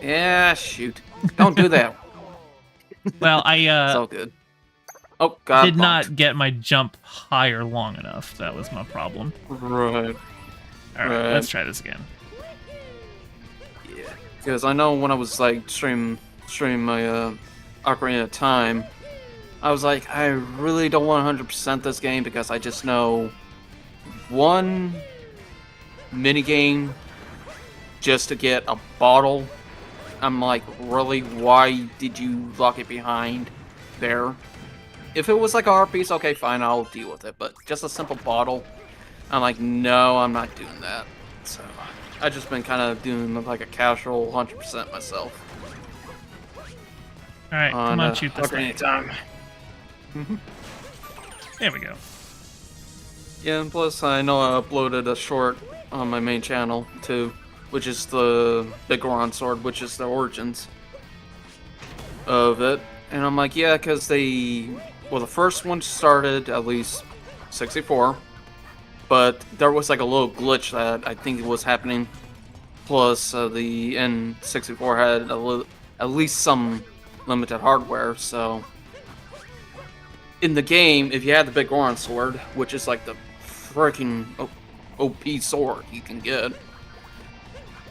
Yeah, shoot! Don't do that. Well, It's all good. Oh God! did not get my jump higher long enough. That was my problem. Right. All right, let's try this again. Yeah, because I know when I was like stream my Ocarina of Time, I was like, I really don't want 100% this game because I just know one mini game just to get a bottle. I'm like, really? Why did you lock it behind there? If it was like a heart piece, okay, fine, I'll deal with it. But just a simple bottle, I'm like, no, I'm not doing that. So I've just been kind of doing like a casual 100% myself. All right, come on, shoot this Ocarina thing. of Time. There we go. Yeah, and plus I know I uploaded a short on my main channel too, which is the Big Goron Sword, which is the origins of it. And I'm like, yeah, because the first one started at least 64, but there was like a little glitch that I think was happening. Plus, the N64 had at least some limited hardware, so in the game, if you had the Big Goron Sword, which is like the freaking OP sword you can get,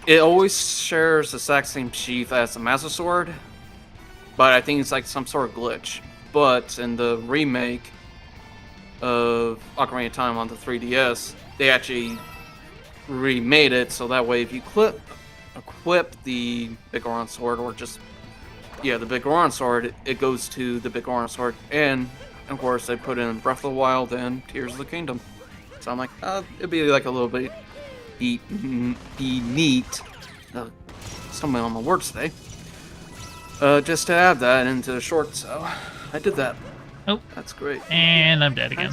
it always shares the exact same sheath as the Master Sword, but I think it's like some sort of glitch. But in the remake of Ocarina of Time on the 3DS, they actually remade it so that way if you equip the Big Goron Sword, or just the Big Goron Sword, it goes to the Big Goron Sword, and of course they put in Breath of the Wild and Tears of the Kingdom. So I'm like, it'd be like a little bit be neat. Stumbling on my words today. Just to add that into the short, so I did that. Oh, that's great. And I'm dead again.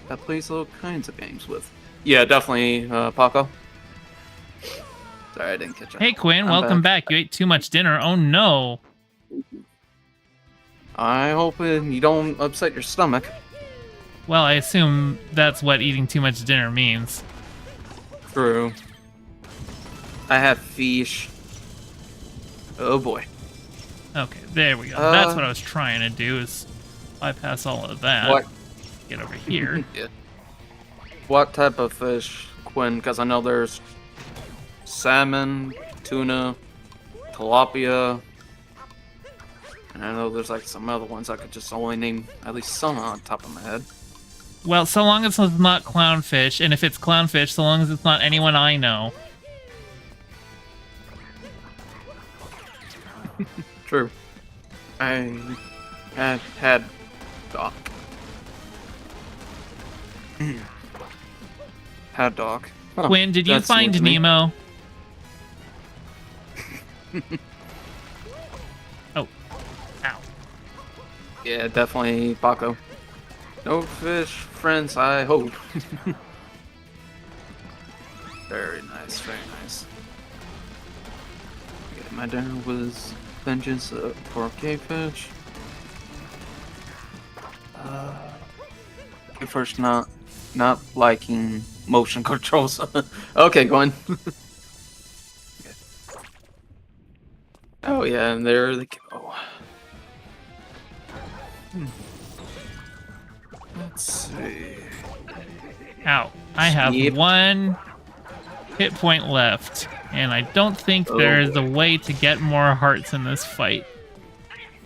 That plays all kinds of games with. Yeah, definitely, Paco. Sorry, I didn't catch up. Hey Quinn, welcome back. You ate too much dinner. Oh no. I hope you don't upset your stomach. Well, I assume that's what eating too much dinner means. True. I have fish. Oh boy. Okay, there we go. That's what I was trying to do, is bypass all of that. What? Get over here. Yeah. What type of fish, Quinn? Because I know there's salmon, tuna, tilapia, and I know there's like some other ones I could just only name at least some on top of my head. Well, so long as it's not clownfish, and if it's clownfish, so long as it's not anyone I know. True. I had doc. Had doc. Huh, Quinn, did you that's new find to me. Nemo? Oh. Ow. Yeah, definitely Paco. No fish friends, I hope. Very nice, very nice. Okay, my dinner was vengeance for cavefish. First, not liking motion controls. Okay, go on. Okay. Oh yeah, and there they go. Let's see. Ow. I have Yep. 1 hit point left, and I don't think Oh. there's a way to get more hearts in this fight.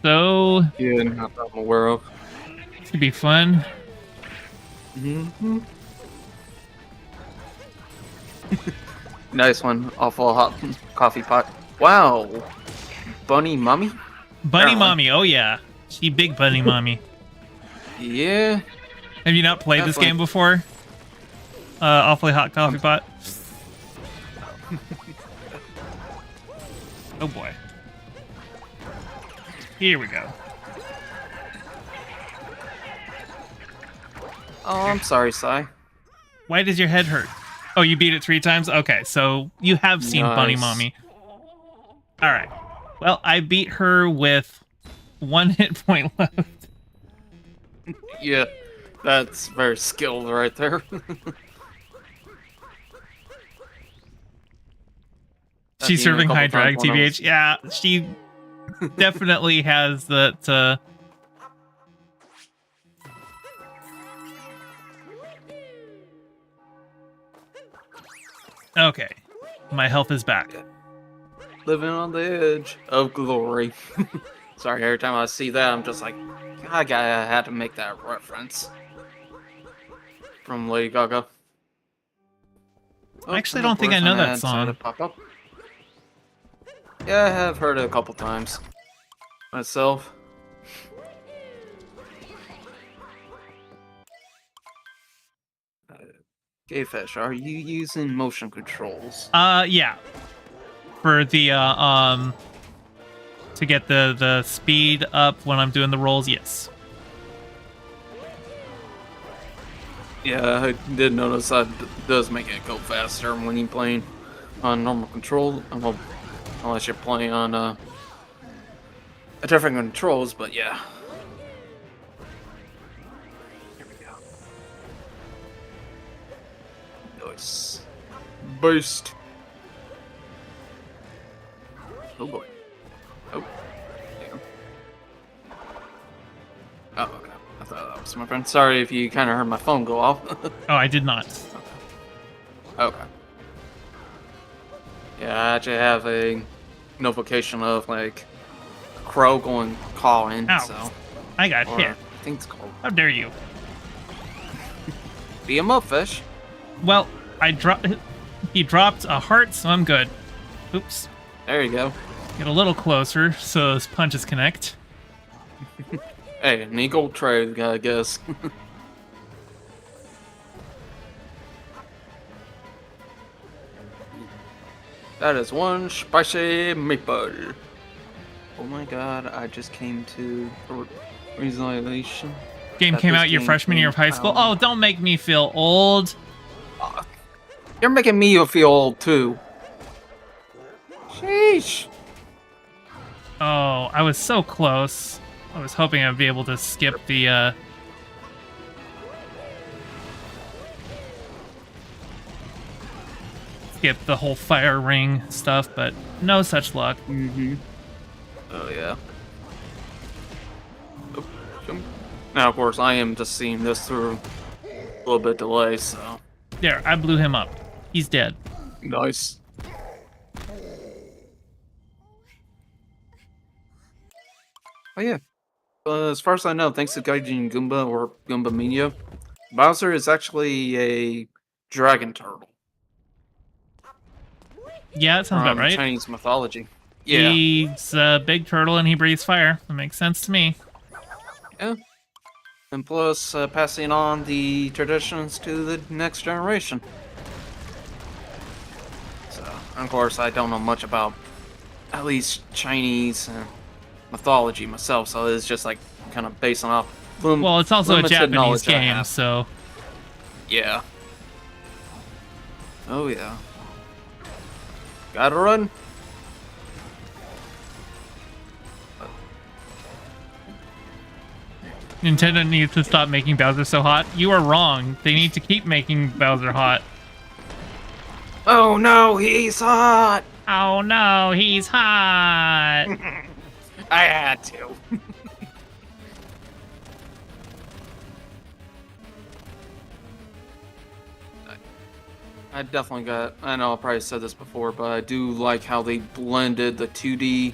So, Yeah, not that I'm aware of. this could be fun. Mm-hmm. Nice one. Awful hot coffee pot. Wow. Bunny mommy? Bunny Apparently. Mommy, oh yeah. She big Bunny Mommy. Yeah. Have you not played this Definitely. game before? Awfully Hot Coffee Pot? Oh boy. Here we go. Oh, I'm sorry, Sai. Why does your head hurt? Oh, you beat it 3 times? Okay, so you have seen Bunny Nice. Mommy. Alright. Well, I beat her with 1 hit point left. Yeah, that's very skilled right there. She's Being a serving couple high drag times when I was- TBH. Yeah, she definitely has that. Okay, my health is back. Living on the edge of glory. Sorry, every time I see that, I'm just like, I had to make that reference. From Lady Gaga. Oh, I actually don't think I know that song. Pop up. Yeah, I have heard it a couple times. Myself. Gayfish, are you using motion controls? Yeah. For the to get the speed up when I'm doing the rolls, yes. Yeah, I did notice that does make it go faster when you're playing on normal control. Well, unless you're playing on a different controls, but yeah. Here we go. Nice. Boost. Oh boy. Oh. Damn. Oh, okay. I thought that was my friend. Sorry if you kind of heard my phone go off. Oh, I did not. Okay. Yeah, I actually have a notification of like a crow going calling. Ow. So, I got or hit. I think it's called How dare you? beat 'em up, fish. Well, he dropped a heart, so I'm good. Oops. There you go. Get a little closer so those punches connect. Hey, an eagle trade, I guess. That is one spicy meatball. Oh my god, I just came to a realization. Game That came this out your game freshman year of high came school. out- Oh, don't make me feel old. You're making me feel old too. Sheesh. Oh, I was so close. I was hoping I'd be able to skip the whole fire ring stuff, but no such luck. Mm-hmm. Oh, yeah. Oh, now, of course, I am just seeing this through a little bit delay, so... There, I blew him up. He's dead. Nice. Oh, yeah. As far as I know, thanks to Gaijin Goomba or Goomba Mania, Bowser is actually a dragon turtle Yeah, that sounds about from right. Chinese mythology. Yeah. He's a big turtle and he breathes fire. That makes sense to me. Yeah. And plus, passing on the traditions to the next generation. So, of course, I don't know much about at least Chinese mythology myself, so it's just like kind of based on Well, it's also a limited Japanese knowledge I game, have. so Yeah. Oh, yeah. Gotta run. Nintendo needs to stop making Bowser so hot. You are wrong. They need to keep making Bowser hot. Oh no, he's hot! Oh no, he's hot. I had to. I definitely got. I know I probably said this before, but I do like how they blended the 2D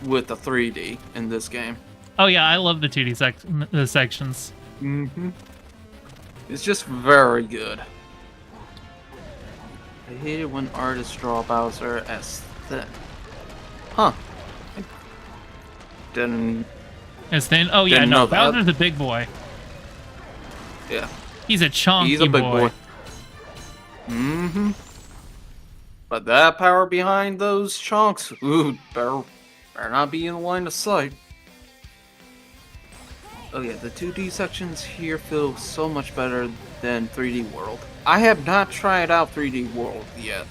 with the 3D in this game. Oh yeah, I love the 2D sections. Mm-hmm. It's just very good. I hate it when artists draw Bowser as thin. Huh. I didn't. As thin? Oh yeah, Didn't no, know that. Bowser's a big boy. Yeah. He's a chunky He's a big boy. Mm-hmm. But that power behind those chunks, ooh, better not be in line of sight. Oh yeah, the 2D sections here feel so much better than 3D World. I have not tried out 3D World yet,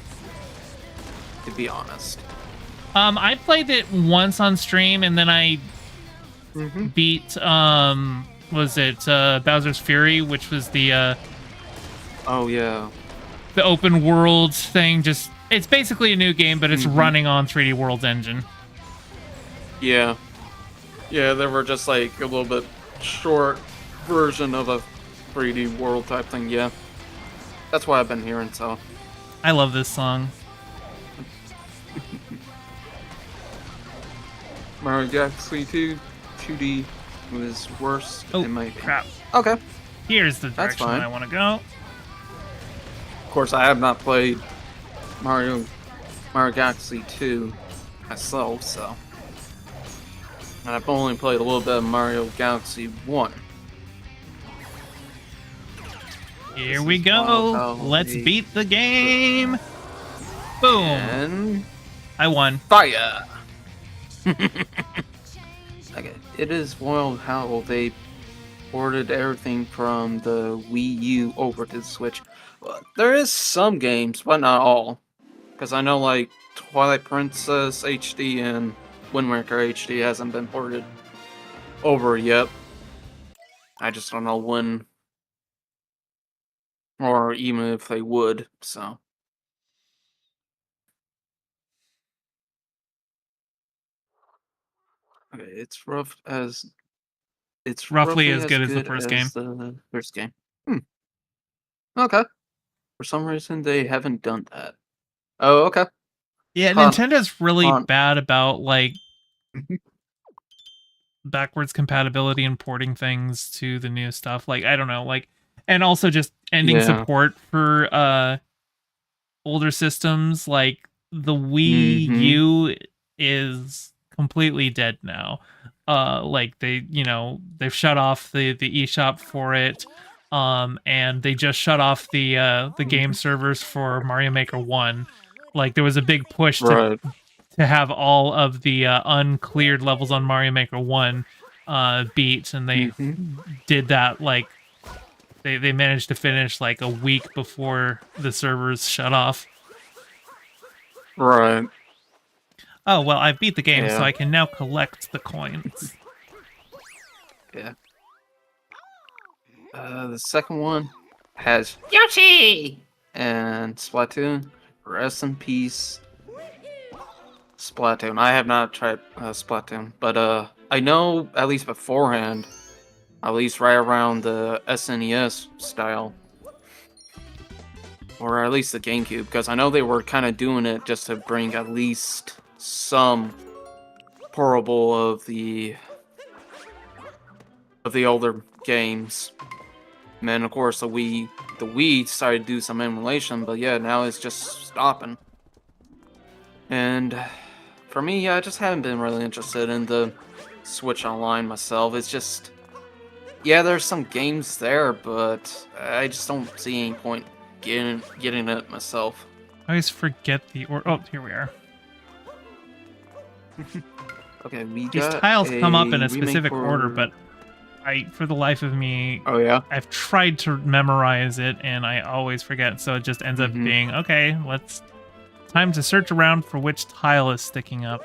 to be honest. I played it once on stream, and then I beat was it Bowser's Fury, which was the Oh yeah. the open world thing. Just it's basically a new game, but it's running on 3D World's engine. Yeah. Yeah, they were just like a little bit short version of a 3D World type thing, yeah. That's what I've been hearing, so. I love this song. Mario Galaxy 2 2D was worse Oh in my opinion. crap! Okay. Here's the That's direction fine. I want to go. Of course, I have not played Mario Galaxy 2 myself, so. And I've only played a little bit of Mario Galaxy 1. Here we go. Let's beat the game. Boom! And I won. fire! Okay, it is wild how they ported everything from the Wii U over to the Switch. Well, there is some games, but not all. Because I know, like, Twilight Princess HD and Wind Waker HD hasn't been ported over yet. I just don't know when. Or even if they would, so. Okay, it's rough as... It's Roughly as good as the first game. The first game. Okay. For some reason, they haven't done that. Oh, okay. Yeah, Huh. Nintendo's really Huh. bad about like backwards compatibility and porting things to the new stuff. Like I don't know, like and also just ending Yeah. support for older systems. Like the Wii Mhm. U is completely dead now. Like they've shut off the eShop for it. And they just shut off the game servers for Mario Maker 1. Like there was a big push Right. to have all of the uncleared levels on Mario Maker 1 beat, and they did that like they managed to finish like a week before the servers shut off. Right. Oh well, I beat the game, so Yeah. I can now collect the coins. Yeah. The second one has Yoshi and Splatoon. Rest in peace, Splatoon. I have not tried Splatoon, but I know at least beforehand, at least right around the SNES style, or at least the GameCube, because I know they were kind of doing it just to bring at least some portable of the older games. And then of course the Wii started to do some emulation, but yeah, now it's just stopping. And for me, yeah, I just haven't been really interested in the Switch Online myself. It's just, yeah, there's some games there, but I just don't see any point getting it myself. I always forget the order. Oh, here we are. Okay, we These got tiles come up in a remake specific for- order, but for the life of me, Oh yeah. I've tried to memorize it and I always forget. So it just ends up Mhm. being, okay, time to search around for which tile is sticking up.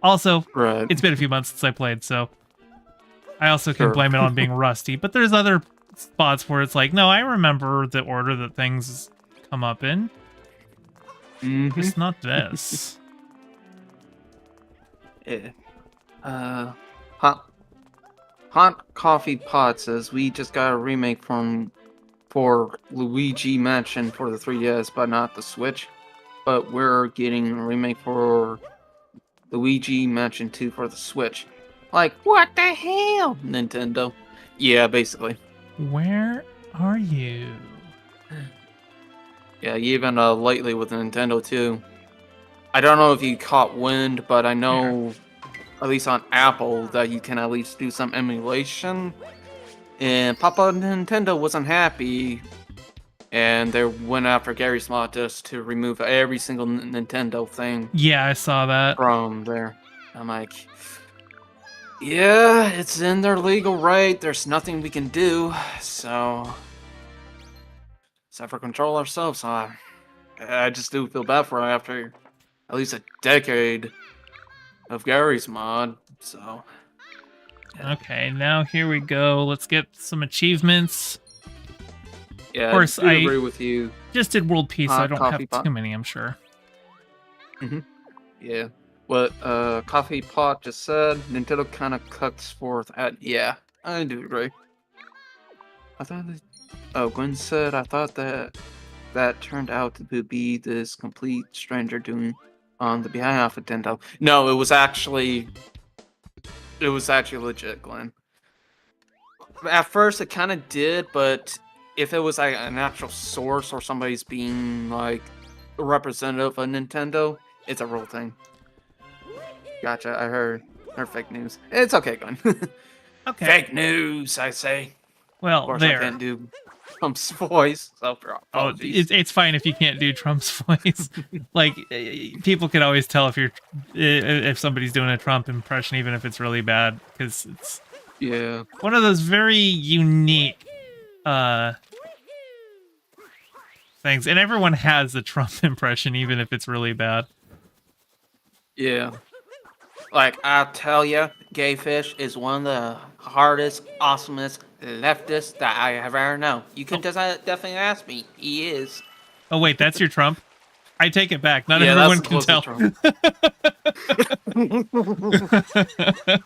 Also, Right. it's been a few months since I played, so I also can Sure. blame it on being rusty. But there's other spots where it's like, no, I remember the order that things come up in. Mhm. Just not this. Yeah. Hot Coffee Pot says we just got a remake for Luigi Mansion for the 3DS, but not the Switch. But we're getting a remake for Luigi Mansion 2 for the Switch. Like, what the hell, Nintendo? Yeah, basically. Where are you? Yeah, even lately with Nintendo too. I don't know if you caught wind, but I know, at least on Apple, that you can at least do some emulation. And Papa Nintendo wasn't happy, and they went after Gary Smart just to remove every single Nintendo thing Yeah, I saw that. from there. I'm like, yeah, it's in their legal right. There's nothing we can do, so except for control ourselves. I just do feel bad for it after at least a decade of Gary's mod. So Okay, now here we go. Let's get some achievements. yeah, Of course, I do I agree with you. just did world peace, so I don't Coffee have pot. too many, I'm sure. Yeah. What Coffee Pot just said, Nintendo kind of cuts forth at. Yeah, I do agree. I thought that. Oh, Gwen said, I thought that turned out to be this complete stranger doing on the behalf of Nintendo. No, it was actually legit, Glenn. At first, it kind of did, but if it was like an actual source or somebody's being like a representative of Nintendo, it's a real thing. Gotcha. I heard fake news. It's okay, Glenn. Okay. Fake news, I say. Of Well, course, I there. can't do Trump's voice. So Oh, apologies. it's fine if you can't do Trump's voice. Like, people can always tell if somebody's doing a Trump impression, even if it's really bad, because it's Yeah. one of those very unique things. And everyone has a Trump impression, even if it's really bad. Yeah. Like, I'll tell you, Gay Fish is one of the hardest, awesomest leftists that I have ever known. You can just definitely ask me. He is. Oh, wait, that's your Trump? I take it back. Not Yeah, everyone that's can supposed to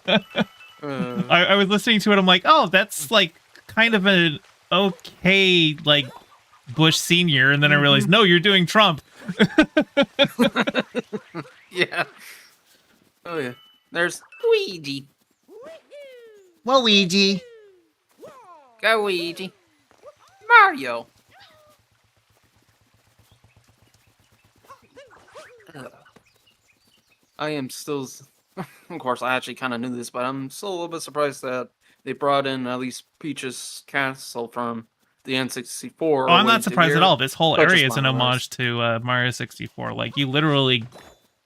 tell. I was listening to it. I'm like, oh, that's like kind of an okay, like, Bush Senior. And then I realized, no, you're doing Trump. Yeah. Oh, yeah. There's Luigi. Luigi. Go, Luigi. Mario. I am still, of course, I actually kind of knew this, but I'm still a little bit surprised that they brought in at least Peach's Castle from the N64. Oh, I'm not surprised at all. This whole Purchase area is an model homage to Mario 64. Like, you literally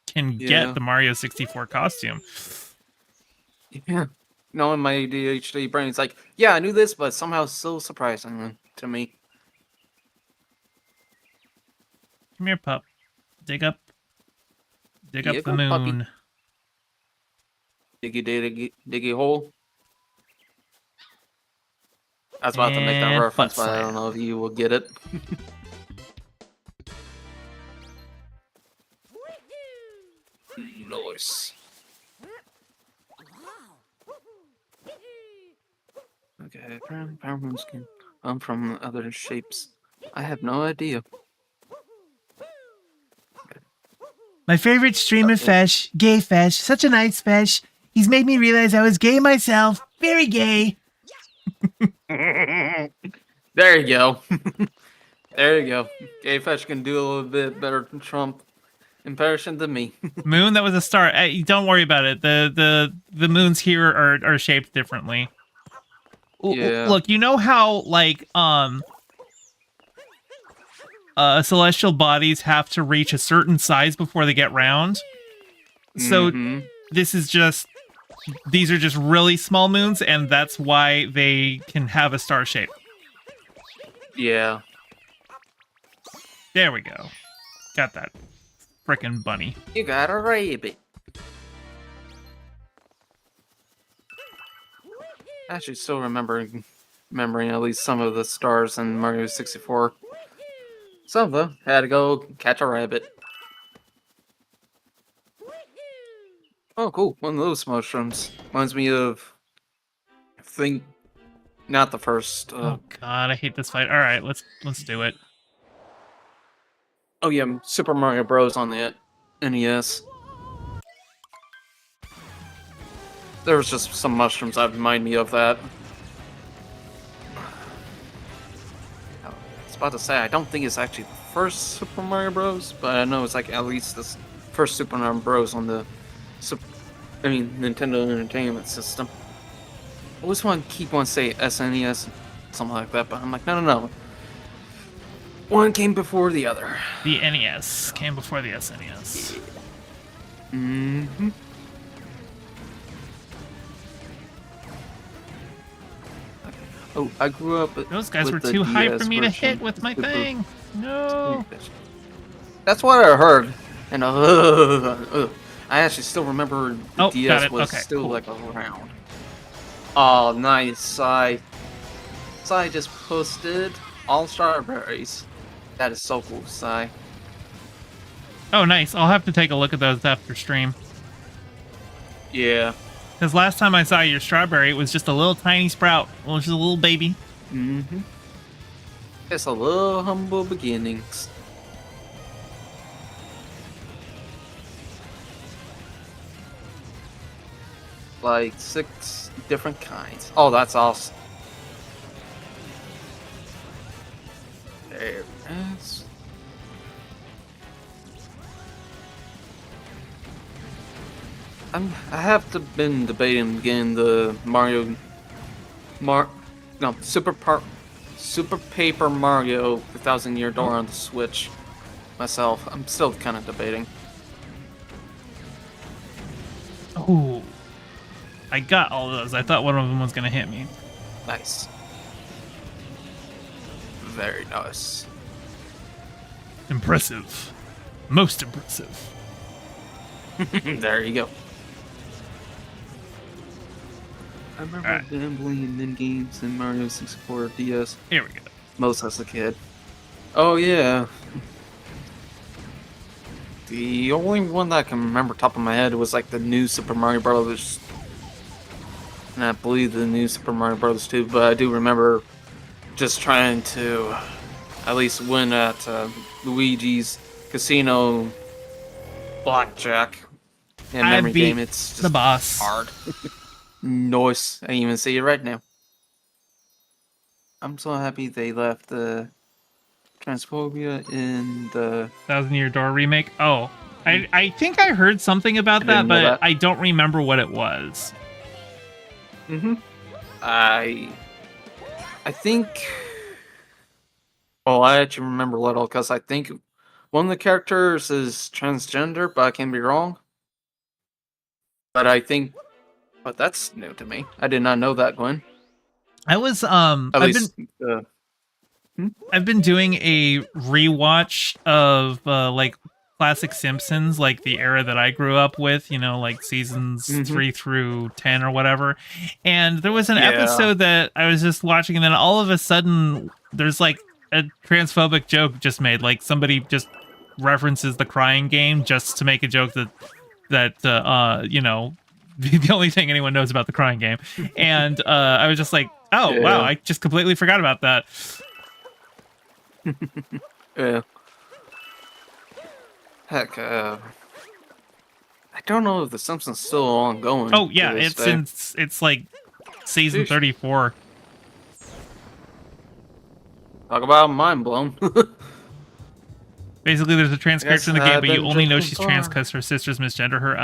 can Yeah. get the Mario 64 costume. Yeah. Knowing my ADHD brain, it's like, yeah, I knew this, but somehow it's so surprising to me. Come here, pup. Dig up Here the you go, puppy. moon. Diggy hole. I was about to make that And reference, butt but I slam. don't know if you will get it. Nice. Okay, power moves can come from other shapes. I have no idea. My favorite streamer Okay. Fesh, Gay Fesh, such a nice Fesh. He's made me realize I was gay myself. Very gay. There you go. There you go. Gay Fetch can do a little bit better than Trump impression than me. Moon, that was a star. Hey, don't worry about it. The moons here are shaped differently. Yeah. Look, you know how like celestial bodies have to reach a certain size before they get round. So Mhm. this is just these are just really small moons, and that's why they can have a star shape. Yeah. There we go. Got that frickin' bunny. You got a rabbit. I actually still remembering at least some of the stars in Mario 64. Some of them had to go catch a rabbit. Oh, cool. One of those mushrooms. Reminds me of, I think, not the first. Oh god, I hate this fight. All right, let's do it. Oh yeah, Super Mario Bros. On the NES. There was just some mushrooms that remind me of that. I was about to say, I don't think it's actually the first Super Mario Bros., but I know it's like at least the first Super Mario Bros. On the Nintendo Entertainment System. I always want to keep on saying SNES, something like that, but I'm like, no. One came before the other. The NES came before the SNES. Mm-hmm. Oh, I grew up. Those guys with were the too high DS for me to version. hit with my Super- thing. No. That's what I heard. And I actually still remember the Oh, got DS it. was Okay, still cool. like around. Oh, nice. Sai just posted all strawberries. That is so cool, Sai. Oh, nice. I'll have to take a look at those after stream. Yeah. Because last time I saw your strawberry, it was just a little tiny sprout. Well, just a little baby. Mm-hmm. It's a little humble beginnings. Like 6 different kinds. Oh, that's awesome. There it is. I have to been debating again the Super Paper Mario 1000 Year Door on the Switch myself. I'm still kind of debating. Ooh. I got all those. I thought one of them was going to hit me. Nice. Very nice. Impressive. Most impressive. There you go. I remember Alright. gambling in mini games in Mario 64 DS. Here we go. Most as a kid. Oh yeah. The only one that I can remember top of my head was like the new Super Mario Brothers. And I believe the new Super Mario Brothers too, but I do remember just trying to at least win at Luigi's Casino Blackjack and I memory beat game. It's just the boss. hard. Nice. I can even see it right now. I'm so happy they left the Transphobia in the 1000 Year Door remake. Oh, I think I heard something about I that, didn't know but that. I don't remember what it was. I think. Well, I actually remember little because I think one of the characters is transgender, but I can be wrong. But that's new to me. I did not know that, Glenn. I was At I've least, been doing a rewatch of like classic Simpsons, like the era that I grew up with, you know, like seasons Mhm. 3 through 10 or whatever. And there was an Yeah. episode that I was just watching, and then all of a sudden there's like a transphobic joke just made. Like somebody just references the Crying Game just to make a joke that you know, the only thing anyone knows about the Crying Game. And I was just like, oh, Yeah. wow, I just completely forgot about that. Yeah. Heck, I don't know if The Simpsons still ongoing. Oh, yeah, to this it's day. it's like season Sheesh. 34. Talk about mind blown. Basically, there's a trans character in the game, but you been only know drinking she's trans far. because her sisters misgender her.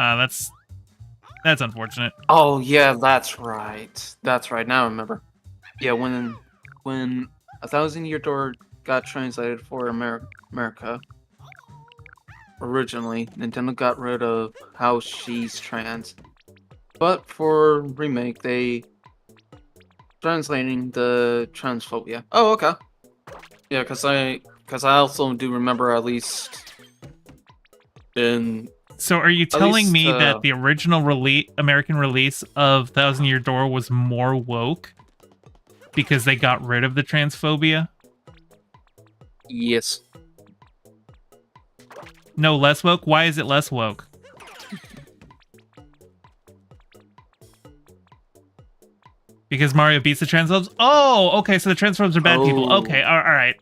That's unfortunate. Oh yeah, that's right. That's right. Now I remember. Yeah, when A Thousand Year Door got translated for America, originally Nintendo got rid of how she's trans, but for remake they translating the transphobia. Oh okay. Yeah, because I also do remember at least in So, are you telling least, me that the original American release of Thousand Year Door was more woke because they got rid of the transphobia? yes. No, less woke? Why is it less woke? Because Mario beats the transphobes? Oh, okay, so the transphobes are bad people. Oh. Okay, all right.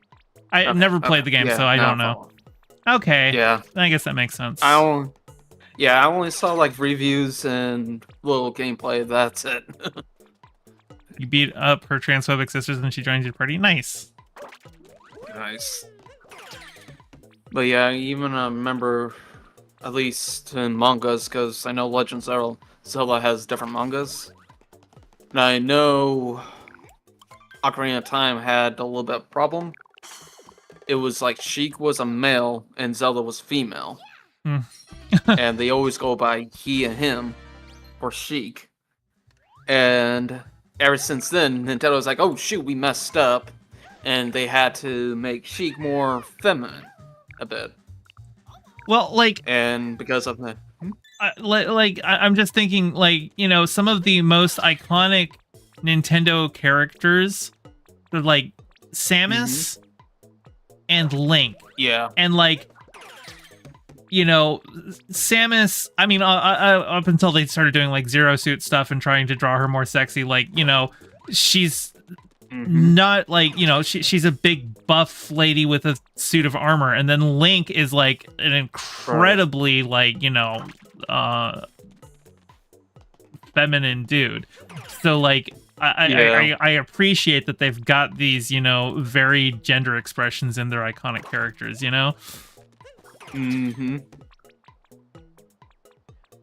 I Okay, never played okay, the game, yeah, so I now don't know. follow. Okay, Yeah, I guess that makes sense. I only saw like reviews and little gameplay. That's it. You beat up her transphobic sisters and she joins your party? Nice. Nice. But yeah, even I remember, at least in mangas, because I know Legend of Zelda has different mangas. And I know Ocarina of Time had a little bit of problem. It was like Sheik was a male and Zelda was female. Hmm. And they always go by he and him for Sheik. And ever since then, Nintendo was like, oh shoot, we messed up. And they had to make Sheik more feminine a bit. Well, like, And because of that. I'm just thinking, like, you know, some of the most iconic Nintendo characters are like Samus and Link. Yeah. And like, you know, Samus, I mean, up until they started doing like Zero Suit stuff and trying to draw her more sexy, like, you know, she's not like, you know, she's a big buff lady with a suit of armor. And then Link is like an incredibly, like, you know, feminine dude. So like, I appreciate that they've got these, you know, very gender expressions in their iconic characters, you know?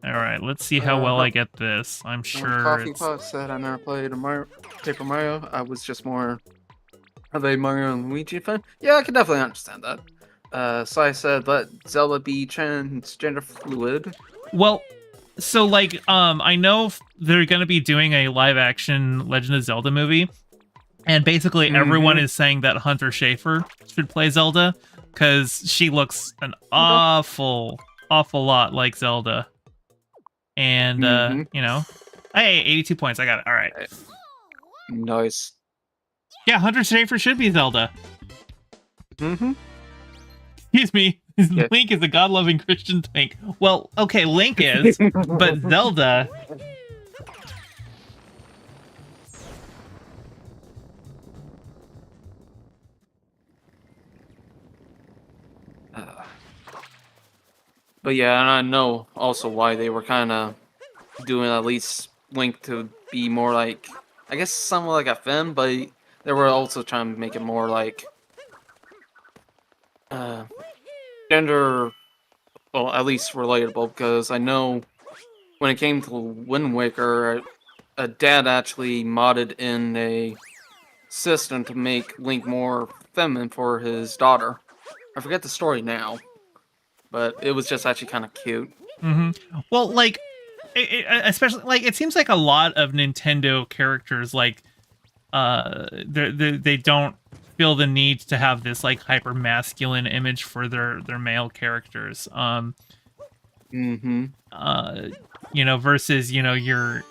All right, let's see how well I get this. I'm sure Coffee it's... Pot said I never played a Paper Mario. I was just more of a Mario and Luigi fan. Yeah, I can definitely understand that. Sai said, let Zelda be transgender fluid. Well, so like, I know they're going to be doing a live-action Legend of Zelda movie, and basically everyone is saying that Hunter Schafer should play Zelda, because she looks an awful lot like Zelda. And, you know, hey, 82 points. I got it. All right. Nice. Yeah, Hunter Schafer should be Zelda. Mm-hmm. Excuse me. Yeah. Link is a god-loving Christian twink. Well, okay, Link is, but Zelda... But yeah, and I know also why they were kind of doing at least Link to be more like, I guess somewhat like a Finn, but they were also trying to make it more like gender, well, at least relatable, because I know when it came to Wind Waker, a dad actually modded in a system to make Link more feminine for his daughter. I forget the story now, but it was just actually kind of cute. Well, like, especially, like, it seems like a lot of Nintendo characters, like, they don't feel the need to have this like hyper masculine image for their male characters. Mm-hmm. Versus your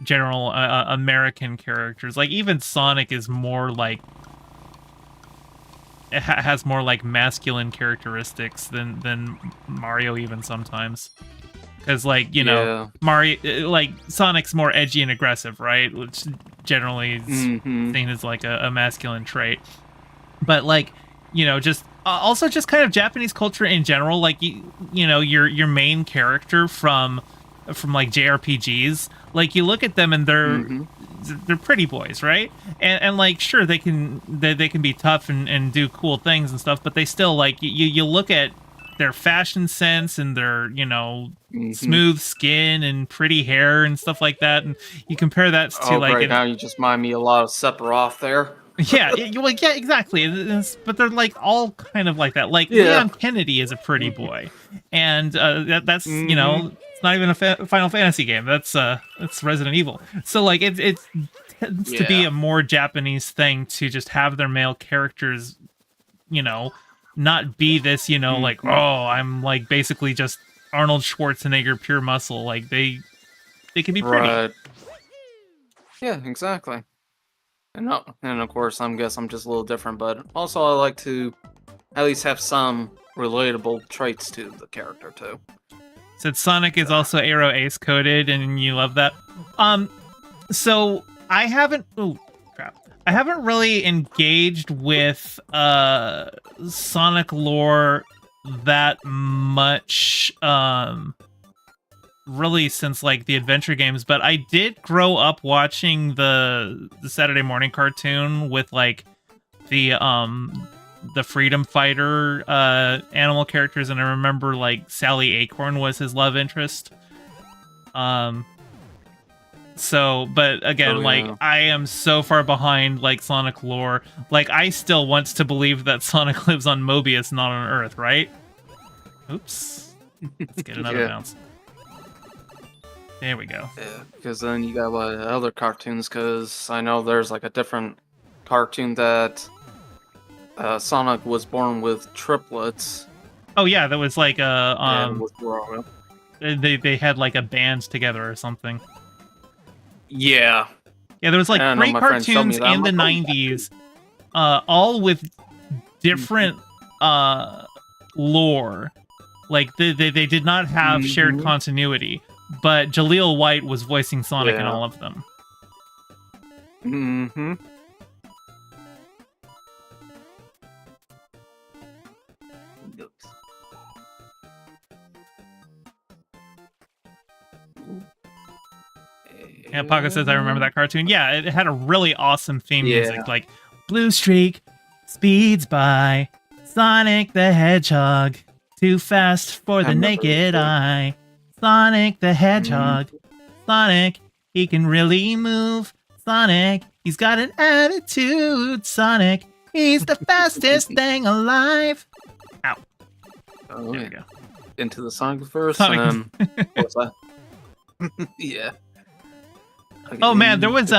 general American characters. Like even Sonic is more like has more like masculine characteristics than Mario even sometimes. Because like Mario, like Sonic's more edgy and aggressive, right? Which generally is seen as like a masculine trait. But like just also just kind of Japanese culture in general. Like your main character from like JRPGs. Like you look at them and they're pretty boys, right? And like sure they can be tough and do cool things and stuff, but they still like you look at their fashion sense and their smooth skin and pretty hair and stuff like that, and you compare that to like right now you just remind me a lot of Sephiroth there. yeah, exactly. But they're like all kind of like that. Like Leon Kennedy is a pretty boy, and that's it's not even a Final Fantasy game. That's Resident Evil. So like it tends to be a more Japanese thing to just have their male characters, not be this, like, oh, I'm like basically just Arnold Schwarzenegger pure muscle. Like they can be pretty. Right. Yeah, exactly. And of course, I'm just a little different, but also I like to at least have some relatable traits to the character too. Said Sonic is also Aero Ace coded, and you love that. So I haven't. Oh crap! I haven't really engaged with Sonic lore that much. Really since like the adventure games, but I did grow up watching the Saturday morning cartoon with like the freedom fighter animal characters, and I remember like Sally Acorn was his love interest. So but again, like I am so far behind like Sonic lore. Like I still want to believe that Sonic lives on Mobius, not on Earth, right? Oops. Let's get another bounce. There we go. Yeah, because then you got other cartoons, because I know there's like a different cartoon that Sonic was born with triplets. Oh yeah, that was like a they had like a band together or something. Yeah. Yeah, there was like great cartoons in the 90s, all with different lore. Like they did not have shared continuity. But Jaleel White was voicing Sonic in all of them. Mm-hmm. And Paco says, I remember that cartoon. Yeah, it had a really awesome theme music. Like, Blue Streak speeds by, Sonic the Hedgehog, too fast for the naked eye. Sonic the Hedgehog. Sonic, he can really move. Sonic, he's got an attitude. Sonic, he's the fastest thing alive. Ow. Oh, there we go. Into the Sonic verse. Sonic. What's that? Yeah. Okay, oh man, there was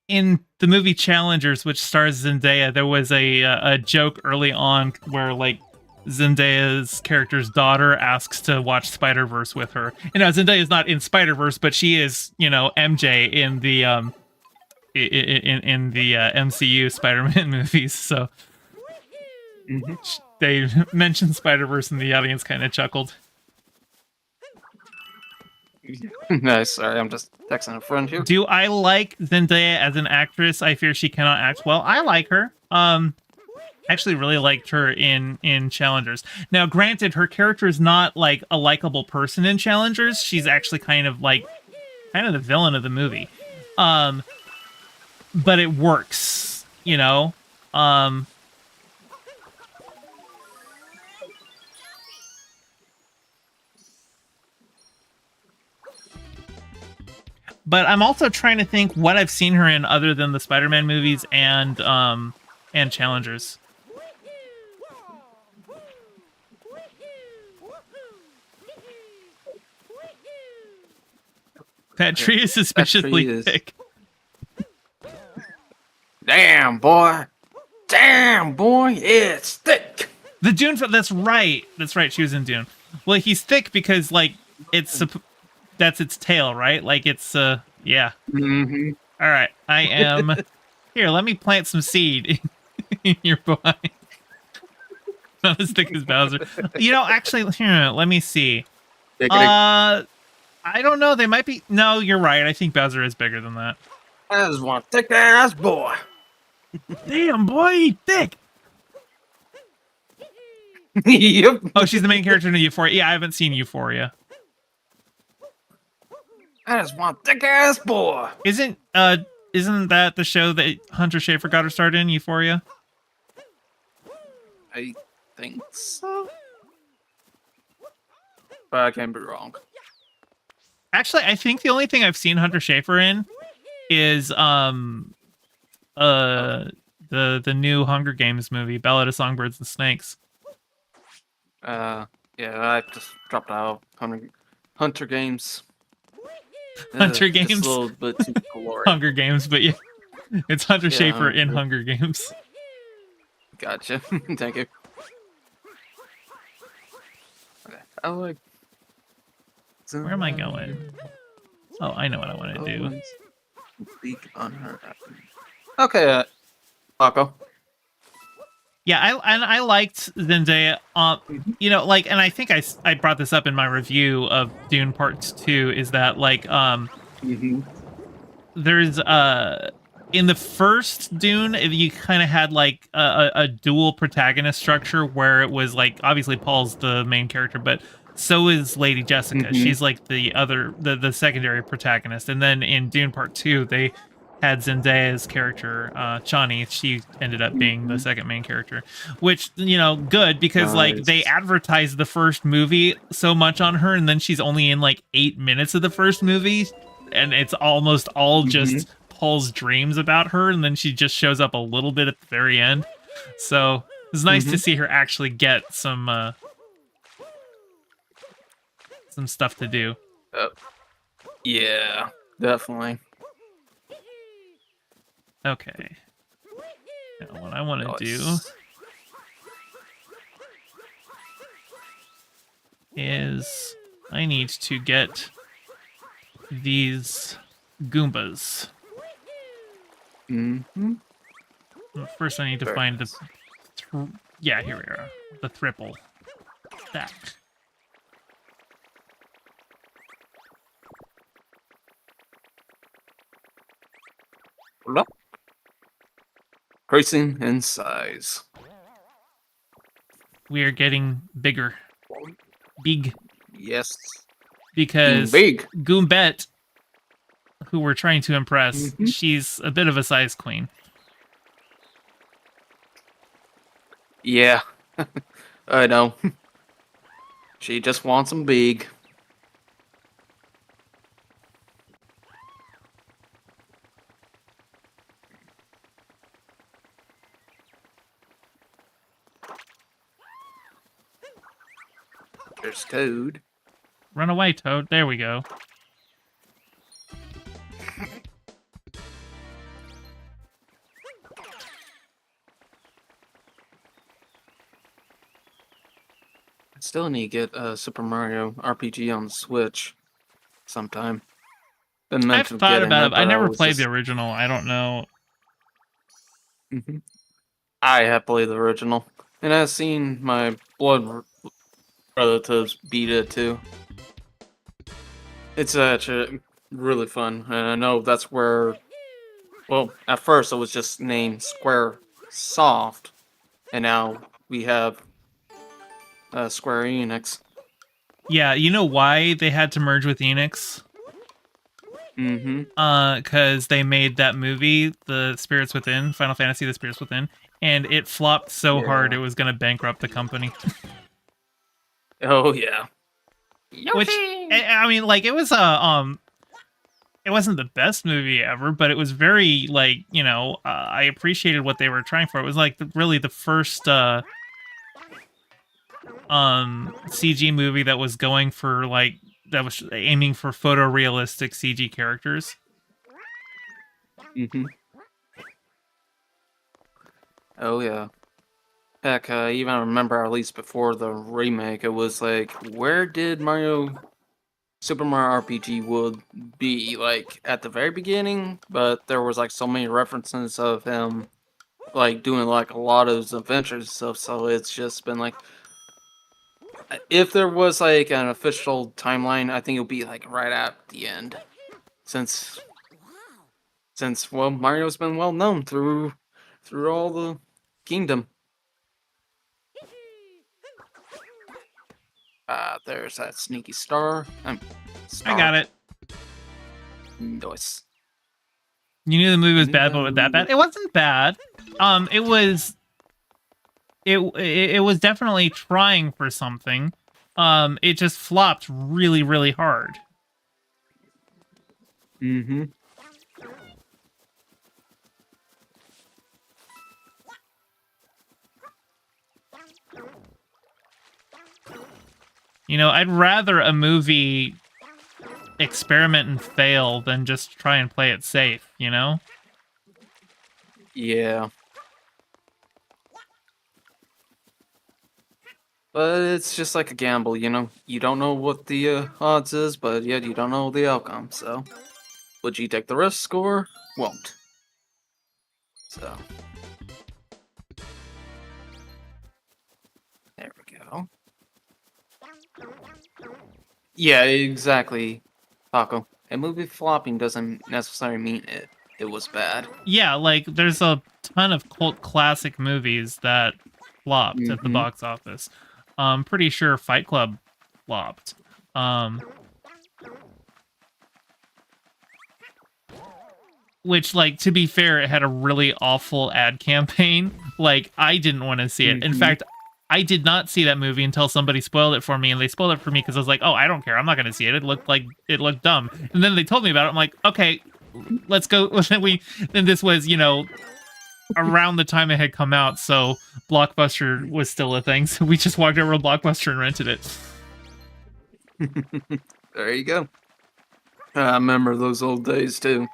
in the movie Challengers, which stars Zendaya, there was a joke early on where like Zendaya's character's daughter asks to watch Spider-Verse with her. Zendaya is not in Spider-Verse, but she is, MJ in the in the MCU Spider-Man movies. So they mentioned Spider-Verse, and the audience kind of chuckled. Nice. Sorry, I'm just texting a friend here. Do I like Zendaya as an actress? I fear she cannot act well. I like her. Actually really liked her in Challengers. Now, granted, her character is not like a likable person in Challengers. She's actually kind of the villain of the movie. But it works, But I'm also trying to think what I've seen her in other than the Spider-Man movies and Challengers. That tree is suspiciously thick. Damn, boy. Damn, boy. It's thick. The Dune. That's right. That's right. She was in Dune. Well, he's thick because like that's its tail, right? Like it's yeah. Mm-hmm. All right. I am here. Let me plant some seed in your body. Not as thick as Bowser. You know, actually, here, let me see. I don't know. They might be. No, you're right. I think Bowser is bigger than that. I just want thick ass boy. Damn, boy, he thick. Yep. Oh, she's the main character in Euphoria. Yeah, I haven't seen Euphoria. I just want thick ass boy. Isn't that the show that Hunter Schafer got her started in, Euphoria? I think so. But I can be wrong. Actually, I think the only thing I've seen Hunter Schafer in is the new Hunger Games movie, Ballad of Songbirds and Snakes. Yeah, I just dropped out. Hunter Games. Hunter Just Games? a little bit too glory. Hunger Games, but yeah. It's Hunter Yeah, Schafer in Hunger Games. Gotcha. Thank you. Okay. I like. Where am I going? Oh, I know what I want to do. Speak on her. Okay, Paco. Yeah, I liked Zendaya. You know, like, and I think I brought this up in my review of Dune Part 2. Is that like there's in the first Dune, you kind of had like a dual protagonist structure where it was like obviously Paul's the main character, but so is Lady Jessica. She's like the secondary protagonist. And then in Dune Part 2, they had Zendaya's character, Chani. She ended up being the second main character, which, you know, good because like they advertised the first movie so much on her, and then she's only in like 8 minutes of the first movie, and it's almost all just Paul's dreams about her, and then she just shows up a little bit at the very end. So it's nice to see her actually get some stuff to do. Yeah, definitely. Okay. Now what I want to do is I need to get these Goombas. First I need to find the... yeah, here we are. The triple. That. Look. Increasing in size. We are getting bigger. Big. Yes. Because big. Goombette, who we're trying to impress, she's a bit of a size queen. Yeah. I know. She just wants them big. There's Toad. Run away, Toad. There we go. I still need to get Super Mario RPG on the Switch sometime. Been I've mentioned thought getting about it. but I never was played just- the original. I don't know. I have played the original, and I've seen my blood relatives beat it too. It's actually really fun, and I know that's where. Well, at first it was just named Square Soft, and now we have Square Enix. Yeah, you know why they had to merge with Enix? Because they made that movie, The Spirits Within, Final Fantasy: The Spirits Within, and it flopped so hard it was going to bankrupt the company. Oh yeah. Which, I mean, like, it was it wasn't the best movie ever, but it was very, like, you know, I appreciated what they were trying for. It was like really the first CG movie that was going for, like, that was aiming for photorealistic CG characters. Oh yeah. Heck, I even remember at least before the remake, it was like, where did Super Mario RPG would be? Like at the very beginning, but there was like so many references of him like doing like a lot of his adventures and stuff. So it's just been like, if there was like an official timeline, I think it would be like right at the end, since well, Mario's been well known through all the kingdom. There's that sneaky star. I got it. Nice. You knew the movie was bad, but was that bad? It wasn't bad. It was. It was definitely trying for something. It just flopped really, really hard. Mm-hmm. You know, I'd rather a movie experiment and fail than just try and play it safe, you know? Yeah. But it's just like a gamble, you know? You don't know what the odds is, but yet you don't know the outcome, so... Would you take the risk or won't? So... There we go. Yeah, exactly, Paco. A movie flopping doesn't necessarily mean it was bad. Yeah, like, there's a ton of cult classic movies that flopped at the box office. I'm pretty sure Fight Club flopped. Which, like, to be fair, it had a really awful ad campaign. Like, I didn't want to see it. In fact, I did not see that movie until somebody spoiled it for me, and they spoiled it for me because I was like, oh, I don't care. I'm not going to see it. It looked dumb. And then they told me about it. I'm like, okay, let's go. Then this was, you know, around the time it had come out, so Blockbuster was still a thing. So we just walked over to Blockbuster and rented it. There you go. I remember those old days, too.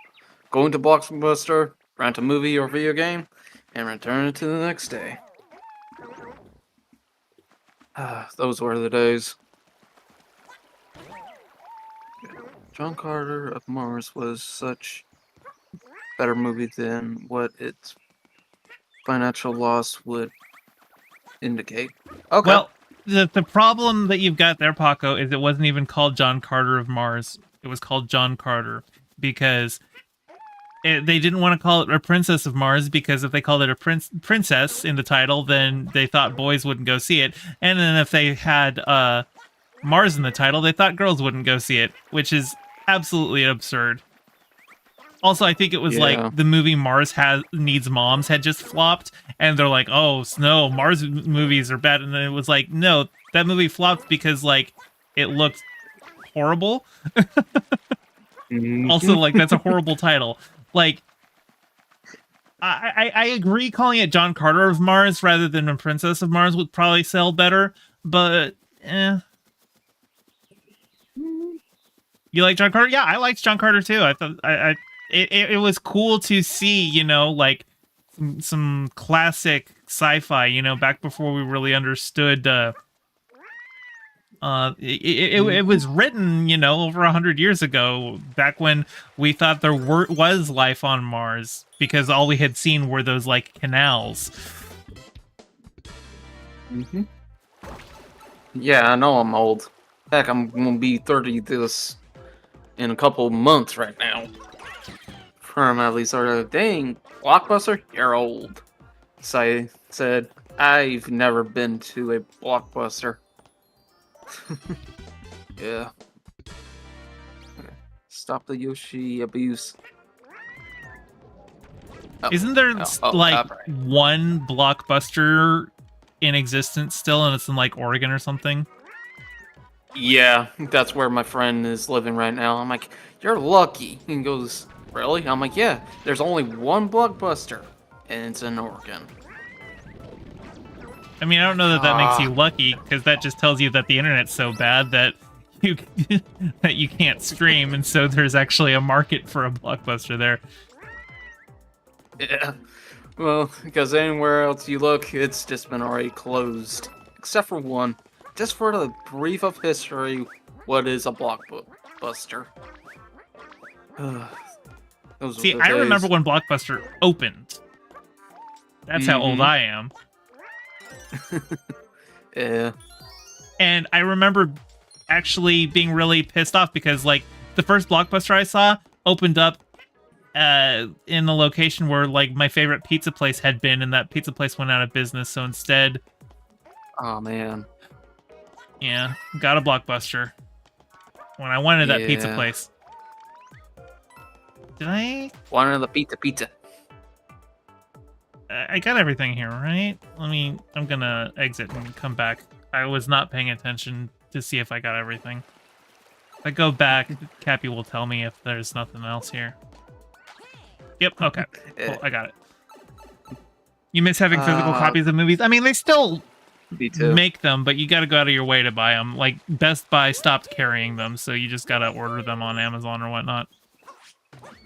Going to Blockbuster, rent a movie or video game, and return it to the next day. Those were the days. John Carter of Mars was such a better movie than what its financial loss would indicate. Okay. Well, the problem that you've got there, Paco, is it wasn't even called John Carter of Mars. It was called John Carter because they didn't want to call it a Princess of Mars, because if they called it a princess in the title, then they thought boys wouldn't go see it. And then if they had Mars in the title, they thought girls wouldn't go see it, which is absolutely absurd. Also, I think it was like the movie Mars Needs Moms had just flopped, and they're like, oh, no, Mars movies are bad. And then it was like, no, that movie flopped because, like, it looked horrible. Also, like, that's a horrible title. Like, I agree calling it John Carter of Mars rather than a Princess of Mars would probably sell better, but You like John Carter? Yeah, I liked John Carter too. I thought it was cool to see, you know, like some classic sci-fi, you know, back before we really understood. It was written, you know, over 100 years ago, back when we thought there was life on Mars, because all we had seen were those like canals. Yeah, I know I'm old. Heck, I'm gonna be 30 in a couple months right now. From at least sort of, dang, Blockbuster, you're old. So I said, I've never been to a Blockbuster. Yeah. Okay. Stop the Yoshi abuse. Oh. Isn't there like one Blockbuster in existence still, and it's in like Oregon or something? Yeah, that's where my friend is living right now. I'm like, you're lucky. He goes, really? I'm like, yeah, there's only one Blockbuster, and it's in Oregon. I mean, I don't know that that makes you lucky, because that just tells you that the internet's so bad that you that you can't stream, and so there's actually a market for a Blockbuster there. Yeah. Well, because anywhere else you look, it's just been already closed. Except for one. Just for the brief of history, what is a blockbuster? Those See, were the I remember days. when Blockbuster opened. That's how old Mhm. I am. Yeah. And I remember actually being really pissed off because, like, the first Blockbuster I saw opened up in the location where, like, my favorite pizza place had been, and that pizza place went out of business. So instead, Oh man. yeah, got a Blockbuster when I wanted that pizza Yeah. place. Did I? One of the pizza. I got everything here, right? I'm gonna exit and come back. I was not paying attention to see if I got everything. If I go back, Cappy will tell me if there's nothing else here. Yep, okay. Cool, I got it. You miss having physical copies of movies? I mean, they still Me too. make them, but you gotta go out of your way to buy them. Like, Best Buy stopped carrying them, so you just gotta order them on Amazon or whatnot.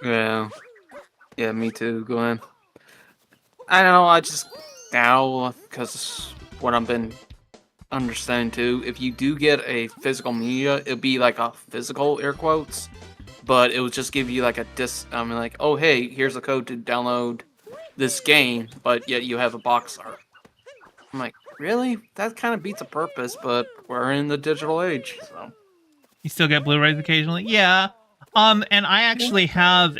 Yeah. Yeah, me too. Go ahead. I don't know. I just now because what I've been understanding too. If you do get a physical media, it'll be like a physical air quotes, but it will just give you like a like, oh hey, here's a code to download this game, but yet you have a box art. I'm like, really? That kind of beats the purpose, but we're in the digital age, so. You still get Blu-rays occasionally? Yeah. And I actually have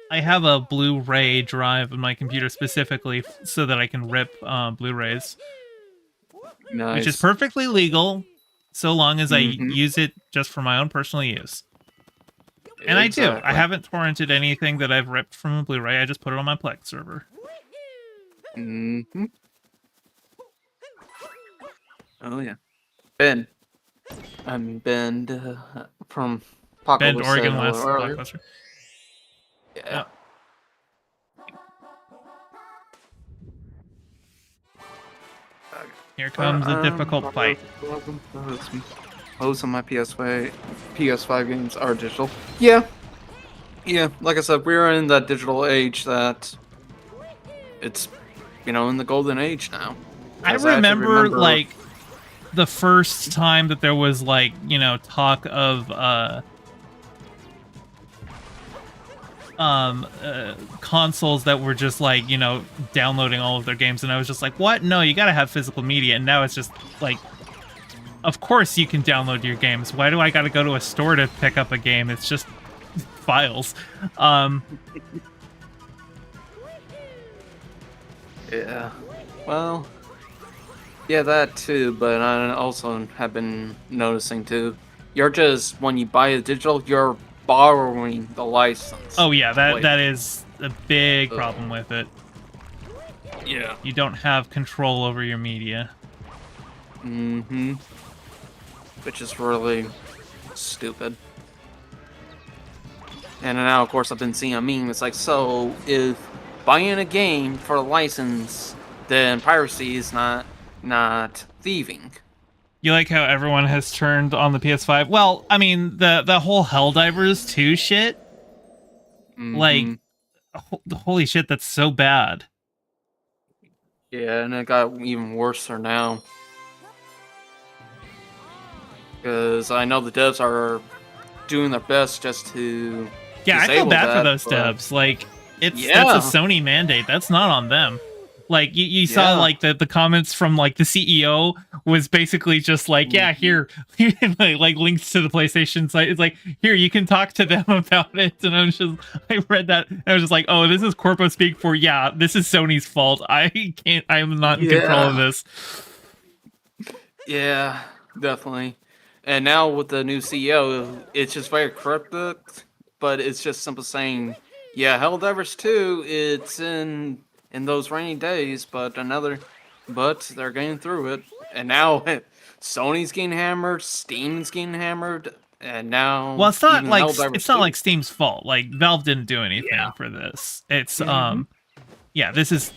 I have a Blu-ray drive on my computer specifically so that I can rip Blu-rays, Nice. which is perfectly legal so long as I Mhm. use it just for my own personal use. And I do. I Exactly. haven't torrented anything that I've ripped from a Blu-ray. I just put it on my Plex server. Mm-hmm. Oh yeah. Ben. I'm Ben from Bend, Apocalypse Oregon, said last earlier. Blockbuster. Yeah. Here comes a difficult fight. Most of my PS5 games are digital. Yeah. Yeah, like I said, we're in that digital age that it's, in the golden age now. I 'Cause actually remember, like, the first time that there was, like, talk of consoles that were just like, downloading all of their games, and I was just like, what? No, you gotta have physical media. And now it's just like, of course you can download your games. Why do I gotta go to a store to pick up a game? It's just files. Yeah. Well, yeah, that too, but I also have been noticing too. You're just, when you buy a digital, you're borrowing the license. Oh yeah, Like, that is a big problem with it. yeah. You don't have control over your media. Mm-hmm. Which is really stupid. And now, of course, I've been seeing a meme. It's like, so if buying a game for a license, then piracy is not thieving. You like how everyone has turned on the PS5? Well, I mean, the whole Helldivers 2 shit, like, Mhm. holy shit, that's so bad. Yeah, and it got even worse now. Because I know the devs are doing their best just to Yeah, I feel disable bad for that, those but- devs. Like, that's Yeah. a Sony mandate. That's not on them. Like, you saw, Yeah. like, the comments from, like, the CEO was basically just like, yeah, here, like, links to the PlayStation site. It's like, here, you can talk to them about it. And I read that, and I was just like, oh, this is corpo speak for, yeah, this is Sony's fault. I'm not in control of this. Yeah, definitely. And now with the new CEO, it's just very cryptic, but it's just simple saying, yeah, Helldivers 2, it's in those rainy days, but they're getting through it. And now Sony's getting hammered, Steam's getting hammered, and now Well, it's not even like Helldivers 2. Steam's fault. Like, Valve didn't do anything for this. It's yeah, this is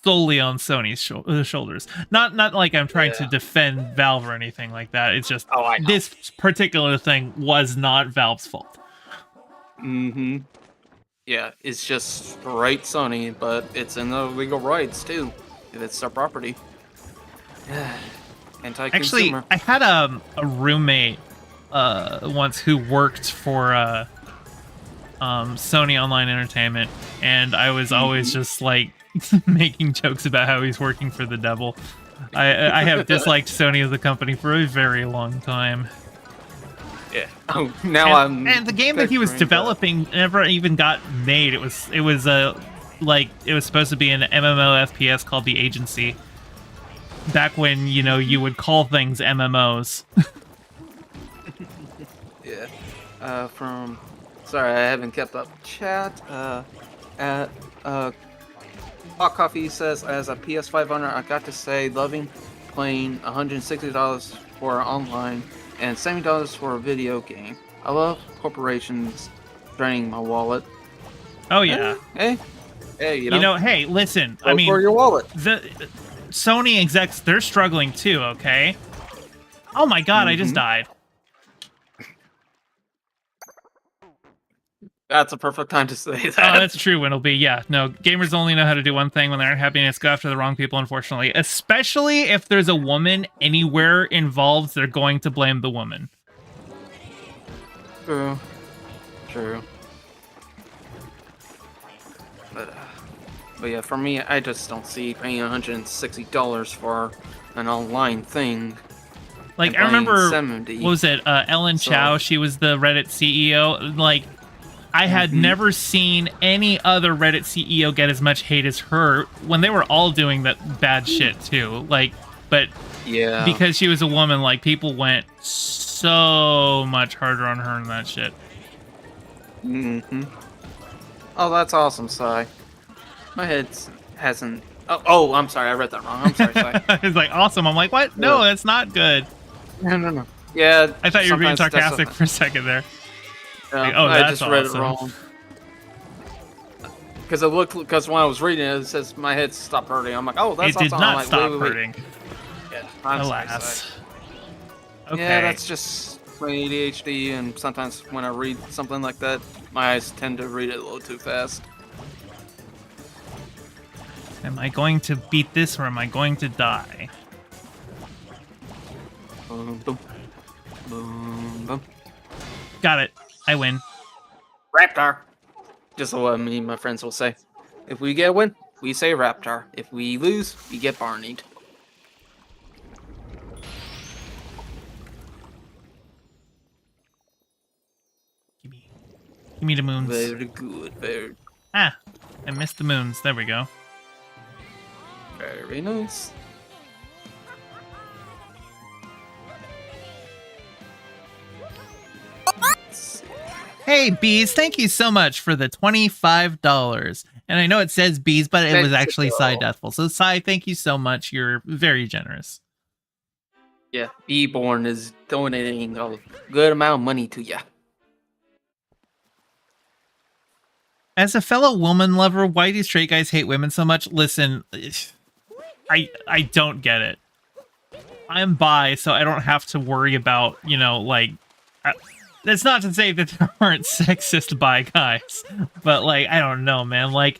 solely on Sony's shoulders. Not like I'm trying to defend Valve or anything like that. It's just I know. this particular thing was not Valve's fault. Mm-hmm. Yeah, it's just straight Sony, but it's in the legal rights too. If it's their property. Actually, Anti-consumer. I had a roommate once who worked for Sony Online Entertainment, and I was always just like making jokes about how he's working for the devil. I have disliked Sony as a company for a very long time. Yeah. Oh, now and the game that he was picturing developing never even got made. It was supposed to be an MMO FPS called The Agency. Back when, you know, you would call things MMOs. Yeah. Sorry, I haven't kept up chat. Hot Coffee says, as a PS5 owner, I got to say, loving playing $160 for online and $70 for a video game. I love corporations draining my wallet. Oh yeah. Hey, you You know, know, hey, listen. go I mean, for your wallet. the Sony execs, they're struggling too, okay? Oh my god, I just died. That's a perfect time to say Oh, that. that's true, Wintleby. Yeah, no, gamers only know how to do one thing when they aren't happy, and it's go after the wrong people, unfortunately. Especially if there's a woman anywhere involved, they're going to blame the woman. True. But yeah, for me, I just don't see paying $160 for an online thing. Like, and I remember, paying $70. what was it, Ellen Chow, she was the Reddit CEO. Like, I had never seen any other Reddit CEO get as much hate as her when they were all doing that bad shit too. Like, but Yeah. because she was a woman, like, people went so much harder on her and that shit. Oh, that's awesome, Sai. My head hasn't. Oh, I'm sorry, I read that wrong. I'm sorry, Sai. It's like, awesome. I'm like, what? No, Yeah. that's not good. No. Yeah. I thought you were being sometimes that's sarcastic for a second there. Like, oh, I that's just read awesome. it wrong. Because when I was reading it, it says my head stopped hurting. I'm like, oh, that's It did awesome. not I'm like, stop wait. hurting. Yeah, I'm sorry, Alas. Sai. Okay. Yeah, that's just my ADHD, and sometimes when I read something like that, my eyes tend to read it a little too fast. Am I going to beat this or am I going to die? Boom, boom, boom, boom. Got it. I win. Raptor. Just what me and my friends will say. If we get a win, we say Raptor. If we lose, we get Barneyed. Give me the moons. Very good. Very, Ah, I missed the moons. There we go. very nice. Hey, Bees, thank you so much for the $25. And I know it says Bees, but it was actually Cy Deathful. So, Cy, thank you so much. You're very generous. Yeah, B-Born is donating a good amount of money to ya. As a fellow woman lover, why do straight guys hate women so much? Listen, I don't get it. I'm bi, so I don't have to worry about, you know, like... that's not to say that there aren't sexist bi guys, but, like, I don't know, man. Like,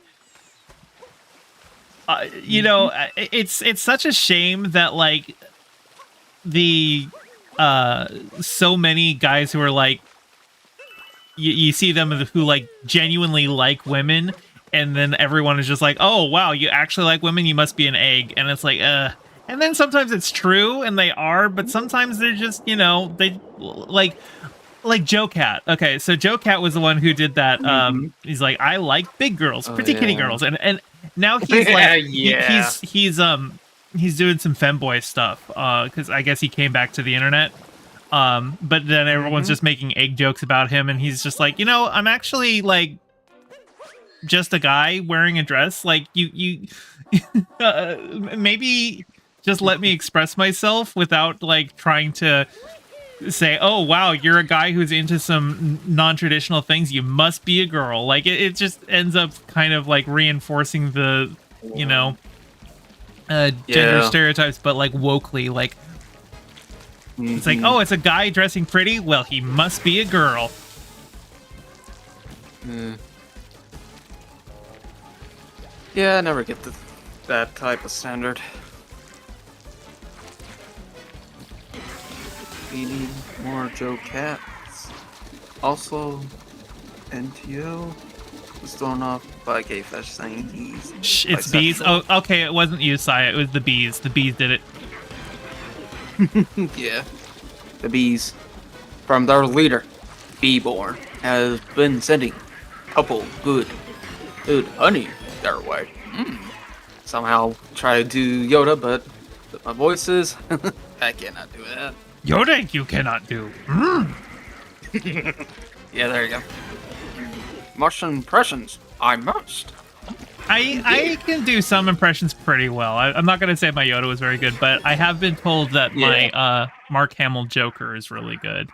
you know, it's such a shame that, like, the so many guys who are like, you see them who like genuinely like women, and then everyone is just like, oh wow, you actually like women, you must be an egg. And it's like, and then sometimes it's true and they are, but sometimes they're just, you know, they like Joe Cat. Okay, so Joe Cat was the one who did that. He's like, I like big girls, pretty kitty girls, and now he's like, he's doing some femboy stuff, because I guess he came back to the internet. But then everyone's just making egg jokes about him, and he's just like, you know, I'm actually like just a guy wearing a dress. Like, you maybe just let me express myself without like trying to say, oh wow, you're a guy who's into some non-traditional things, you must be a girl. Like, it just ends up kind of like reinforcing the, you know, gender stereotypes, but like wokely. Like, it's like, oh, it's a guy dressing pretty, well, he must be a girl. Yeah, I never get that type of standard. We need more Joe Cats. Also, NTO was thrown off by Gayfish saying he's Shh, it's bees. bisexual. Oh, okay, it wasn't you, Saya. It was the bees. The bees did it. Yeah, the bees from their leader, Beeborn, has been sending a couple good honey their way. Somehow try to do Yoda, but with my voices, I cannot do that. Yoda, you cannot do. Yeah, there you go. Martian impressions, I must. I can do some impressions pretty well. I'm not gonna say my Yoda was very good, but I have been told that my Mark Hamill Joker is really good.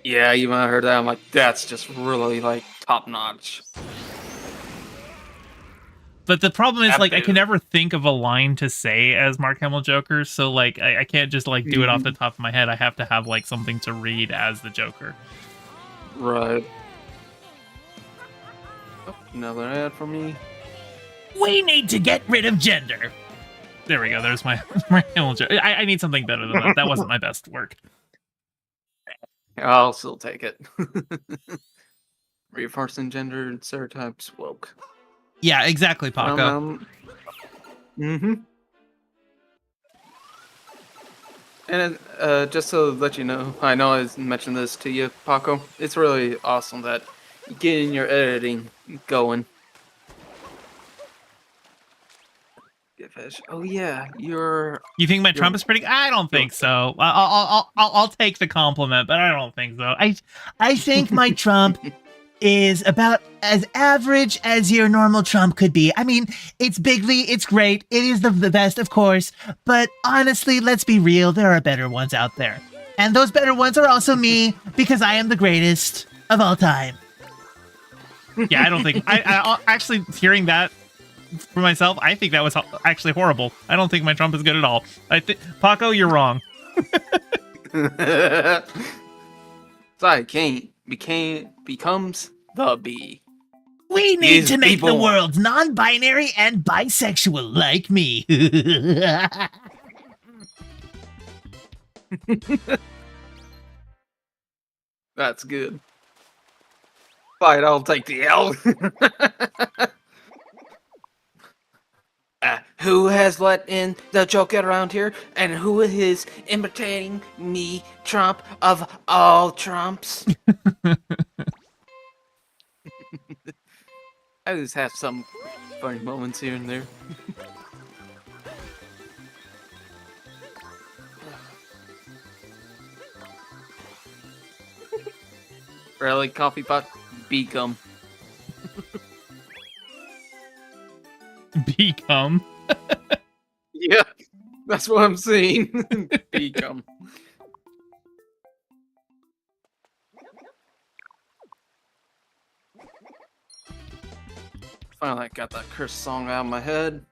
Yeah, even when I heard that, I'm like, that's just really like top notch. But the problem is, like, I Absolutely. can never think of a line to say as Mark Hamill Joker, so like I can't just like do it off the top of my head. I have to have like something to read as the Joker. Right. Oh, another ad for me. We need to get rid of gender. There we go. There's my Mark Hamill Joker. I need something better than that. That wasn't my best work. I'll still take it. Reinforcing gender stereotypes woke. Yeah, exactly, Paco. Mm-hmm. And just to let you know, I know I mentioned this to you, Paco. It's really awesome that you're getting your editing going. Get fish. Oh yeah, You think my Trump is pretty? I don't think so. I'll take the compliment, but I don't think so. I think my Trump is about as average as your normal Trump could be. I mean, it's bigly, it's great, it is the best, of course, but honestly, let's be real, there are better ones out there. And those better ones are also me, because I am the greatest of all time. Yeah, I don't think. I actually hearing that for myself, I think that was actually horrible. I don't think my Trump is good at all. I think Paco, you're wrong. Side King becomes the bee. We need Is to make the people- world non-binary and bisexual like me. That's good. Fine, I'll take the L. Who has let in the Joker around here? And who is imitating me, Trump of all Trumps? I just have some funny moments here and there. Rally coffee pot, become. Become. Yeah, that's what I'm seeing. Become. Finally got that cursed song out of my head.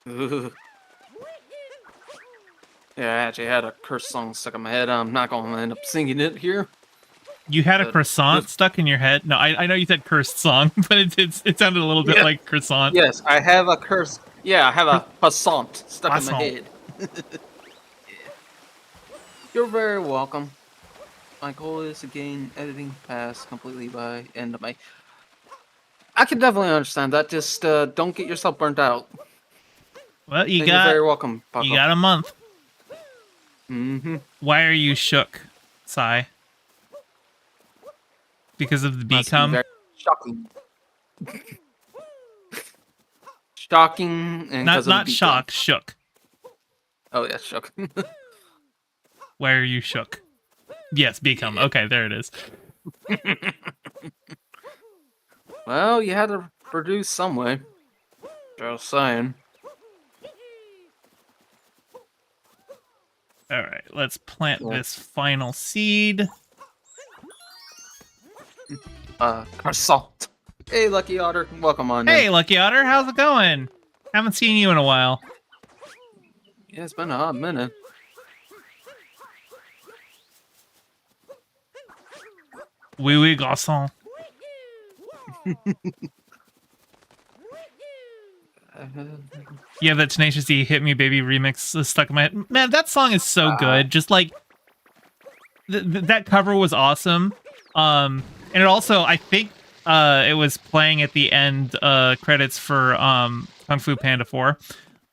Ugh. Yeah, I actually had a cursed song stuck in my head. I'm not going to end up singing it here. You had a croissant stuck in your head? No, I know you said cursed song, but it sounded a little bit like croissant. Yes, I have a curse. Yeah, I have a croissant stuck in my Croissant. head. You're very welcome. My goal is to gain editing pass completely by end of May. I can definitely understand that. Just don't get yourself burnt out. Well, You're very welcome, Paco. you got a month. Mm-hmm. Why are you shook, Sai? Because of the Must be become? very shocking. Shocking and Not 'cause of the not become. shock, shook. Oh yeah, shock. Why are you shook? Yes, become. Okay, there it is. Well, you had to produce some way. Just saying. All right, let's plant Yeah. this final seed. Croissant. Hey, Lucky Otter, welcome on. Hey, in. Lucky Otter, how's it going? Haven't seen you in a while. Yeah, it's been a hot minute. Oui, oui, garçon. Yeah, that Tenacious D Hit Me Baby remix is stuck in my head. Man, that song is so good. Just like that cover was awesome. And it also, I think, it was playing at the end credits for Kung Fu Panda 4.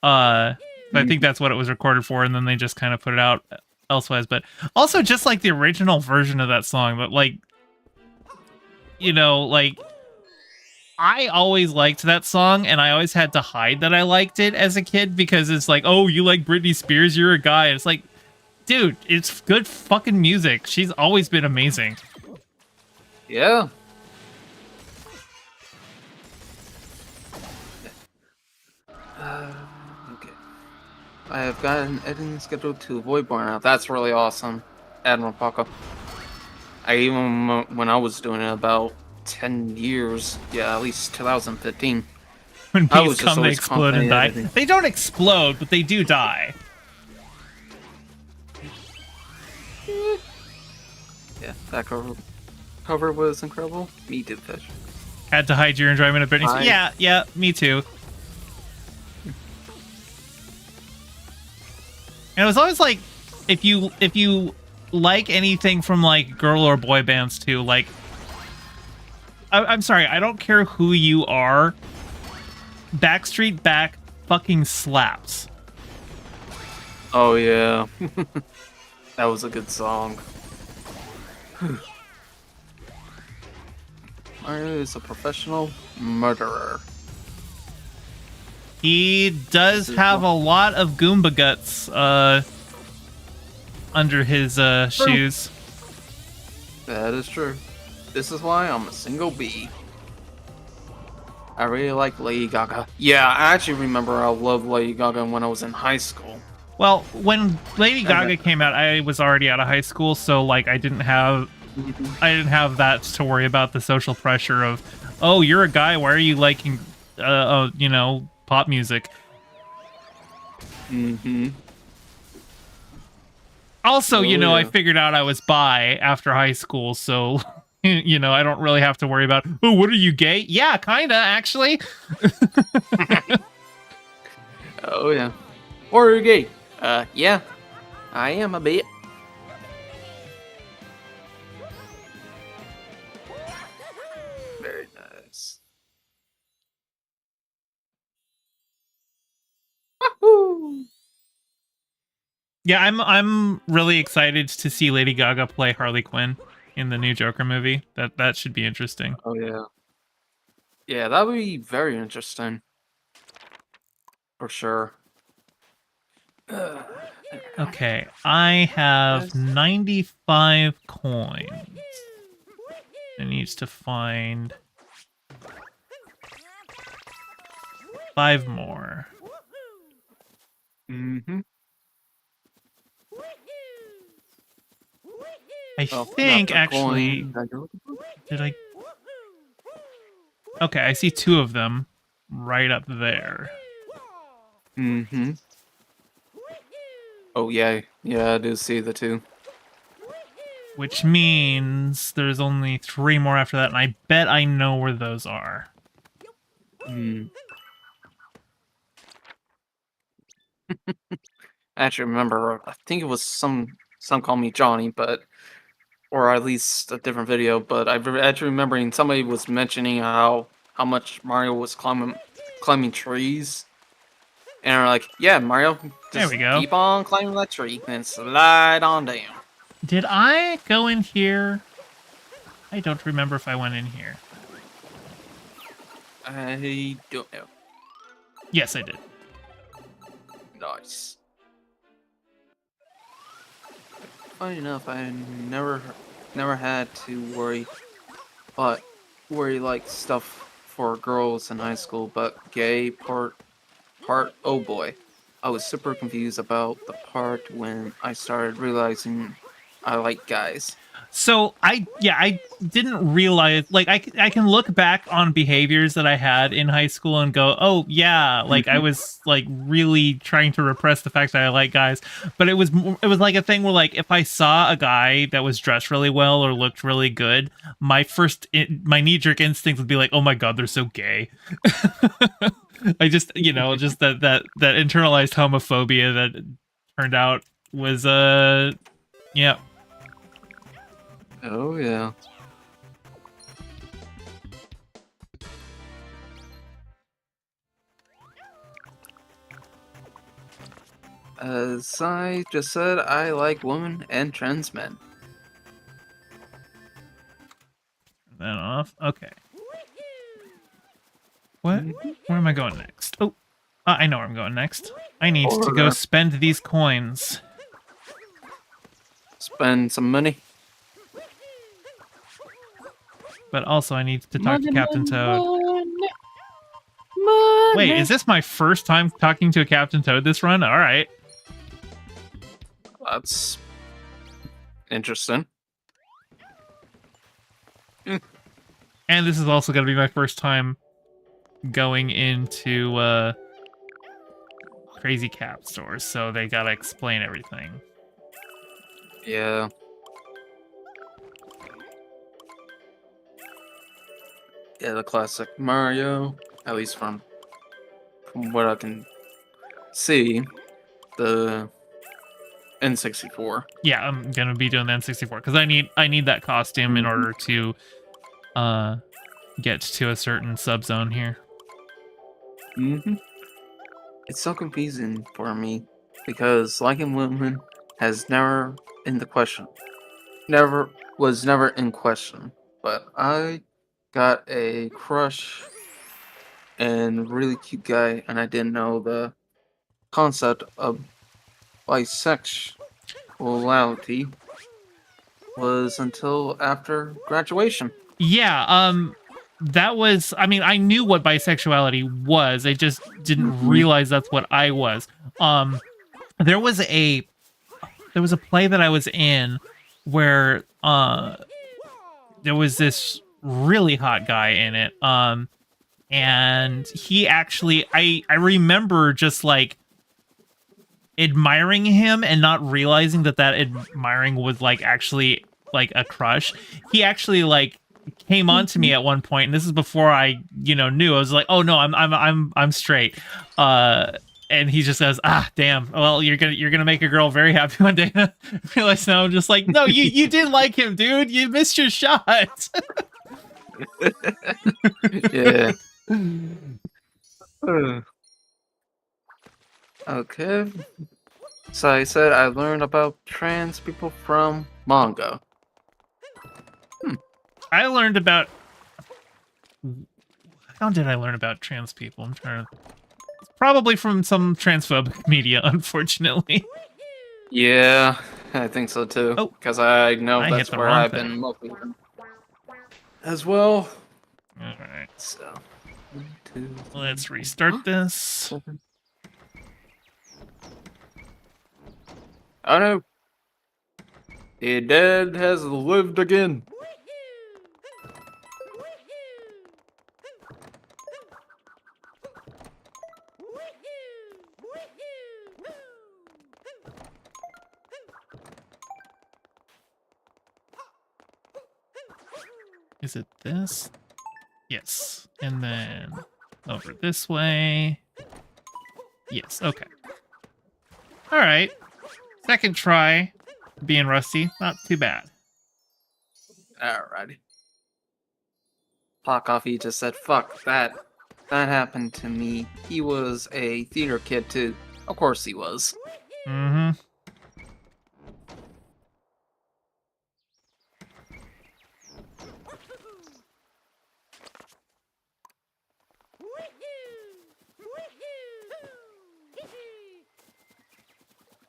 I think that's what it was recorded for, and then they just kind of put it out elsewise. But also, just like the original version of that song, but like, you know, like I always liked that song, and I always had to hide that I liked it as a kid because it's like, oh, you like Britney Spears, you're a guy. And it's like, dude, it's good fucking music. She's always been amazing. Yeah. Okay. I have got an editing schedule to avoid burnout. That's really awesome, Admiral Paco. When I was doing it about 10 years, yeah, at least 2015. When I bees was just come, they always explode and die. constantly editing. They don't explode, but they do die. Yeah, that cover was incredible. Me too, Fish. Had to hide your enjoyment of Britney. I- Yeah, me too. And it was always like, if you like anything from like girl or boy bands too, like, I'm sorry, I don't care who you are. Backstreet Back fucking slaps. Oh yeah, that was a good song. Mario is a professional murderer. He does have a lot of Goomba guts under his shoes. That is true. This is why I'm a single B. I really like Lady Gaga. Yeah, I actually remember I loved Lady Gaga when I was in high school. Well, when Lady Gaga came out, I was already out of high school, so like I didn't have that to worry about, the social pressure of, oh, you're a guy, why are you liking you know, pop music? Also, you know, I figured out I was bi after high school, so you know, I don't really have to worry about, oh, what are you, gay? Yeah, kinda, actually. Oh yeah. Or are you gay? Yeah. I am a bit. Very nice. Wahoo! Yeah, I'm really excited to see Lady Gaga play Harley Quinn in the new Joker movie. That should be interesting. Oh yeah. Yeah, that would be very interesting. For sure. Okay, I have 95 coins. I need to find 5 more. Mm-hmm. I think actually, did I? Okay, I see 2 of them right up there. Mm-hmm. Oh yeah, yeah, I do see the 2. Which means there's only 3 more after that, and I bet I know where those are. Hmm. I actually remember, I think it was some call me Johnny, but or at least a different video, but actually remembering somebody was mentioning how much Mario was climbing trees. And they're like, yeah, Mario, just There we go. keep on climbing that tree and slide on down. Did I go in here? I don't remember if I went in here. I don't know. Yes, I did. Nice. Funny enough, I never had to worry like stuff for girls in high school, but gay part, oh boy. I was super confused about the part when I started realizing I like guys. So I didn't realize, like, I can look back on behaviors that I had in high school and go, oh yeah, like I was like really trying to repress the fact that I like guys, but it was like a thing where, like, if I saw a guy that was dressed really well or looked really good, my knee-jerk instinct would be like, oh my god, they're so gay. I just, just that internalized homophobia that turned out was, yeah. Oh, yeah. As I just said, I like women and trans men. Turn that off. Okay. What? Where am I going next? Oh, I know where I'm going next. I need to go spend these coins. Spend some money. But also, I need to talk to Captain Toad. Money. Wait, is this my first time talking to a Captain Toad this run? All right. That's interesting. And this is also going to be my first time going into Crazy Cap stores, so they got to explain everything. Yeah. Yeah, the classic Mario, at least from what I can see, the N64. Yeah, I'm gonna be doing the N64 because I need that costume in order to get to a certain subzone here. It's so confusing for me because liking women has never in the question. Was never in question. But I got a crush and really cute guy, and I didn't know the concept of bisexuality was until after graduation. Yeah, that was, I mean, I knew what bisexuality was. I just didn't realize that's what I was. There was a play that I was in where there was this really hot guy in it. And he actually, I remember just like admiring him and not realizing that admiring was like actually like a crush. He actually like came on to me at one point, and this is before I knew. I was like, oh no, I'm straight. And he just says, ah, damn, well, you're gonna make a girl very happy one day. I realize now I'm just like, no, you did like him, dude, you missed your shot. Yeah. Okay. So I said I learned about trans people from manga. I learned about... How did I learn about trans people? I'm trying to... Probably from some transphobic media, unfortunately. Yeah, I think so too. Oh, because I know I that's hit the where wrong I've thing. been mostly as well. Alright. So, 1, 2, 3, Let's restart this. 7. Oh no! The dead has lived again. Is it this? Yes. And then over this way. Yes, okay. Alright. Second try. Being rusty. Not too bad. Alrighty. Pot Coffee just said, fuck that. That happened to me. He was a theater kid too. Of course he was. Mm-hmm.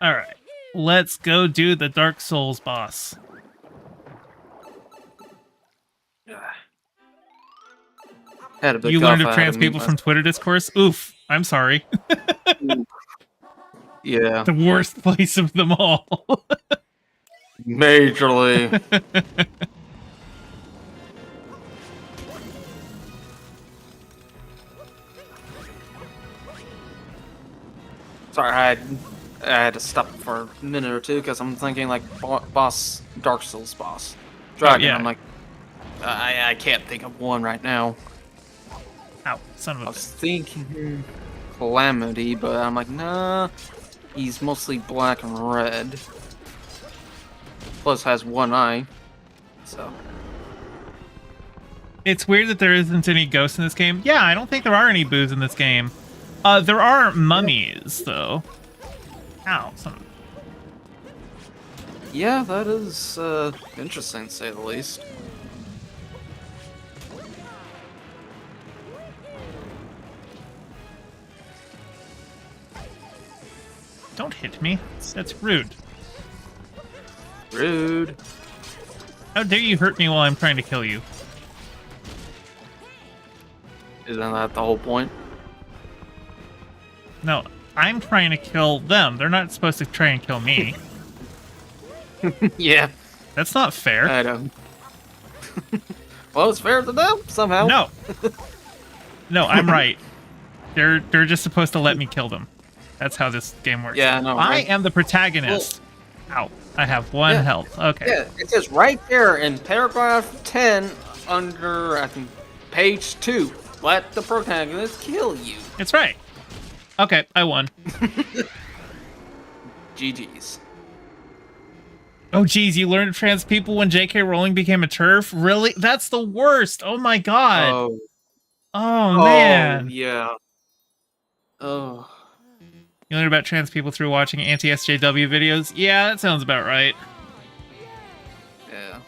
Alright. Let's go do the Dark Souls boss. Had a big You learned cough, of I had trans to mute people from Twitter discourse? Oof. I'm sorry. myself. Yeah. The worst place of them all. Majorly. Sorry, I had to stop for a minute or two because I'm thinking like boss, Dark Souls boss, Dragon. yeah. I'm like, I can't think of one right now. Ow, son of I a was bitch. thinking Calamity, but I'm like, nah. He's mostly black and red. Plus has one eye. So. It's weird that there isn't any ghosts in this game. Yeah, I don't think there are any boos in this game. There are mummies, though. Ow, son of a... Yeah, that is interesting to say the least. Don't hit me. That's rude. Rude. How dare you hurt me while I'm trying to kill you? Isn't that the whole point? No, I'm trying to kill them. They're not supposed to try and kill me. Yeah, That's not fair. I know. Well, it's fair to them somehow. No. No, I'm right. They're just supposed to let me kill them. That's how this game works. Yeah, I know, I right? am the protagonist. Ow. I have one Yeah. health. Okay. Yeah, it says right there in paragraph 10 under, I think, page 2. Let the protagonist kill you. It's right. Okay, I won. GG's. Oh, geez, you learned trans people when J.K. Rowling became a TERF? Really? That's the worst. Oh, my God. Oh, Oh, man. yeah. Oh. You learned about trans people through watching anti-SJW videos? Yeah, that sounds about right. Yeah.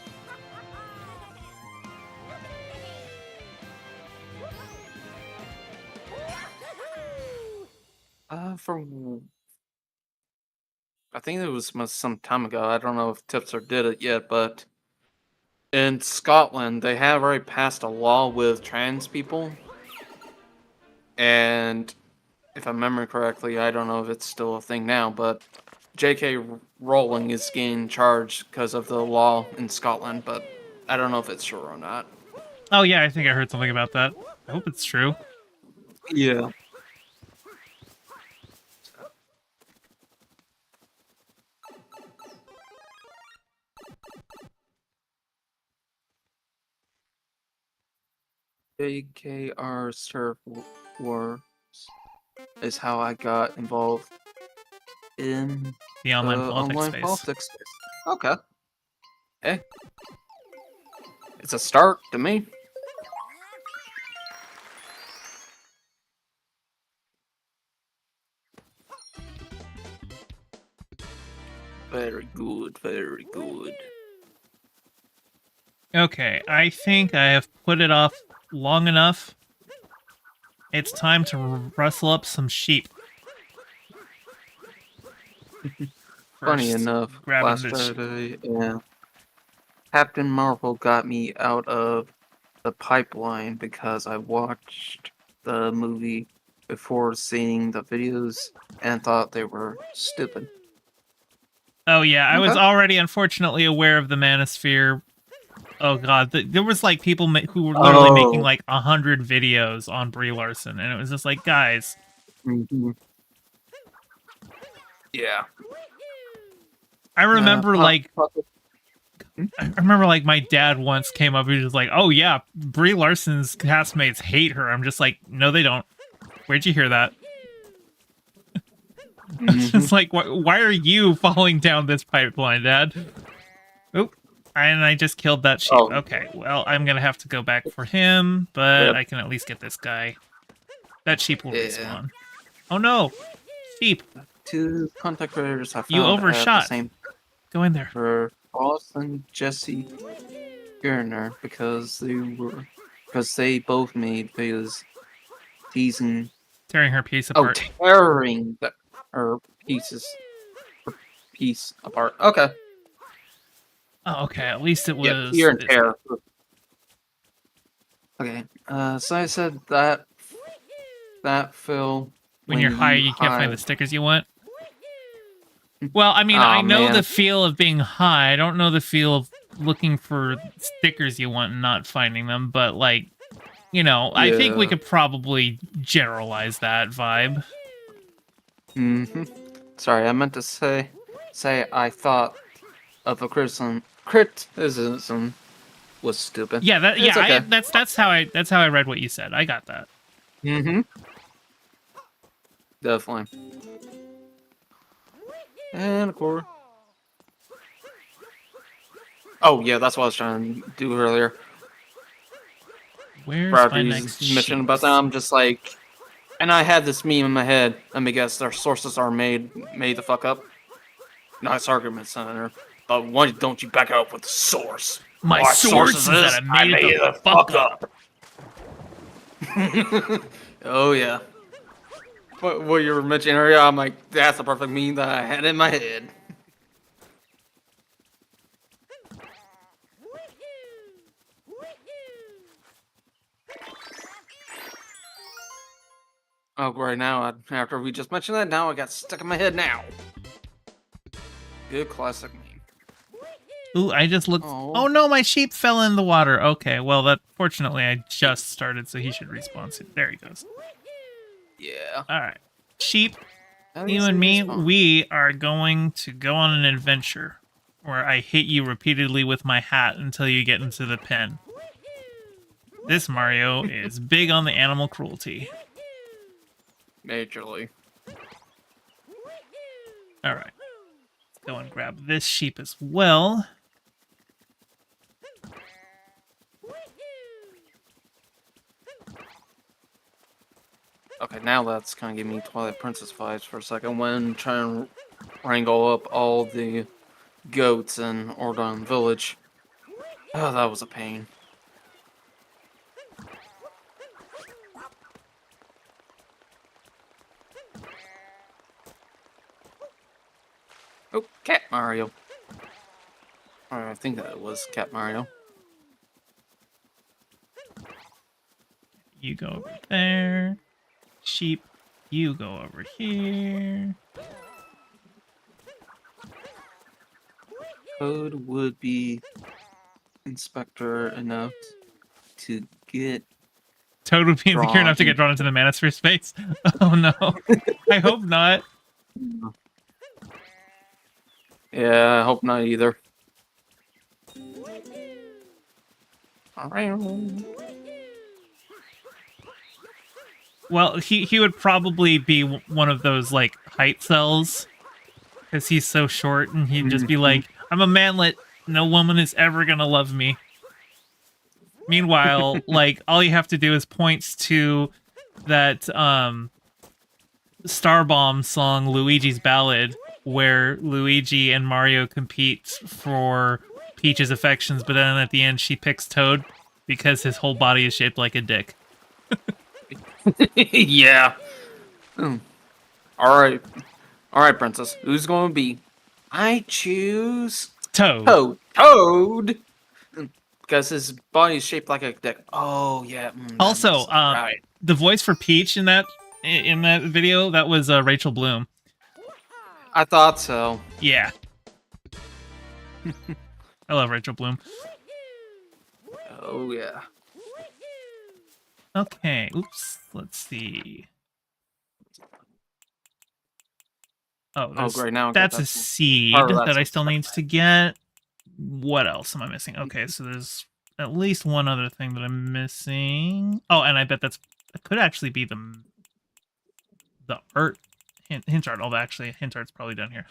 I think it was some time ago. I don't know if Tipster did it yet, but in Scotland, they have already passed a law with trans people. And if I remember correctly, I don't know if it's still a thing now, but J.K. Rowling is getting charged because of the law in Scotland, but I don't know if it's true or not. Oh, yeah, I think I heard something about that. I hope it's true. Yeah. JKR Surf Wars is how I got involved in The online the politics online space. politics space. Okay. Hey. It's a start to me. Very good, very good. Okay, I think I have put it off long enough. It's time to rustle up some sheep. Funny First, enough, grabbing last this- Friday, yeah, Captain Marvel got me out of the pipeline because I watched the movie before seeing the videos and thought they were stupid. Oh yeah, I was Okay. already unfortunately aware of the Manosphere. Oh god, there was like people who were literally making Oh. like 100 videos on Brie Larson, and it was just like, guys, Mm-hmm. Yeah. I remember I Mm-hmm. remember like my dad once came up and was just like, oh yeah, Brie Larson's castmates hate her. I'm just like, no, they don't. Where'd you hear that? Mhm. It's like, why are you falling down this pipeline, Dad? Oop. And I just killed that sheep. Oh. Okay, well, I'm going to have to go back for him, but Yep. I can at least get this guy. That sheep will Yeah. respawn. Oh no! Sheep, Two contact creators I found you at the overshot. same Go in there. for Ross and Jesse Garner because they both made videos teasing Tearing her piece apart. tearing her piece apart. Okay. Oh, okay, at least it was... Yeah, tear and this- tear. Okay. So I said that Phil. When you're high, you can't find the stickers you want. Well, I mean, Aw, I know man. the feel of being high. I don't know the feel of looking for stickers you want and not finding them, but, like, you know, I think we Yeah. could probably generalize that vibe. Mm-hmm. Sorry, I meant to say I thought of a criticism was stupid. Yeah, It's okay. that's how I read what you said. I got that. Mm-hmm. Definitely. And of course. Oh yeah, that's what I was trying to do earlier. Where's my Bradley's next mission, sheep? but then I'm just like, and I had this meme in my head. Let me guess, their sources are made the fuck up. Nice argument, Senator. But why don't you back it up with the source? My Sources sources that is I made it the fuck up. Oh yeah. What you were mentioning earlier, I'm like, that's the perfect meme that I had in my head. Oh, right now, after we just mentioned that, now I got stuck in my head now. Good classic meme. Ooh, I just looked. Oh. Oh no, my sheep fell in the water. Okay, well, that fortunately I just started, so he should respawn soon. There he goes. Yeah. All right, sheep. At You least and it me, respawned. we are going to go on an adventure where I hit you repeatedly with my hat until you get into the pen. This Mario is big on the animal cruelty. Majorly. All right, let's go and grab this sheep as well. Okay, now that's kind of giving me Twilight Princess vibes for a second when trying to wrangle up all the goats in Ordon Village. Oh, that was a pain. Oh, Cat Mario. Or I think that was Cat Mario. You go over there. Sheep, you go over here. Toad would be Inspector enough to get Toad would be insecure drawn enough to get drawn into the Manosphere space. Oh no. I hope not. Yeah, I hope not either. Alright. Well, he would probably be one of those like height cells because he's so short, and he'd just be like, "I'm a manlet. No woman is ever gonna love me." Meanwhile, like all you have to do is point to that Starbomb song, Luigi's Ballad, where Luigi and Mario compete for Peach's affections, but then at the end she picks Toad because his whole body is shaped like a dick. Yeah. Alright. Alright, Princess. Who's going to be? I choose Toad. Toad! Because his body is shaped like a dick. Oh, yeah. That Also, makes sense. Right. the voice for Peach in that video, that was Rachel Bloom. I thought so. Yeah. I love Rachel Bloom. Oh, yeah. Okay, oops. Let's see. Oh, great. Now I got that's that a seed part of that that I sounds still need to get. What else am I missing? Okay, so there's at least one other thing that I'm missing. Oh, and I bet that could actually be the art hint art. Oh, actually, hint art's probably down here.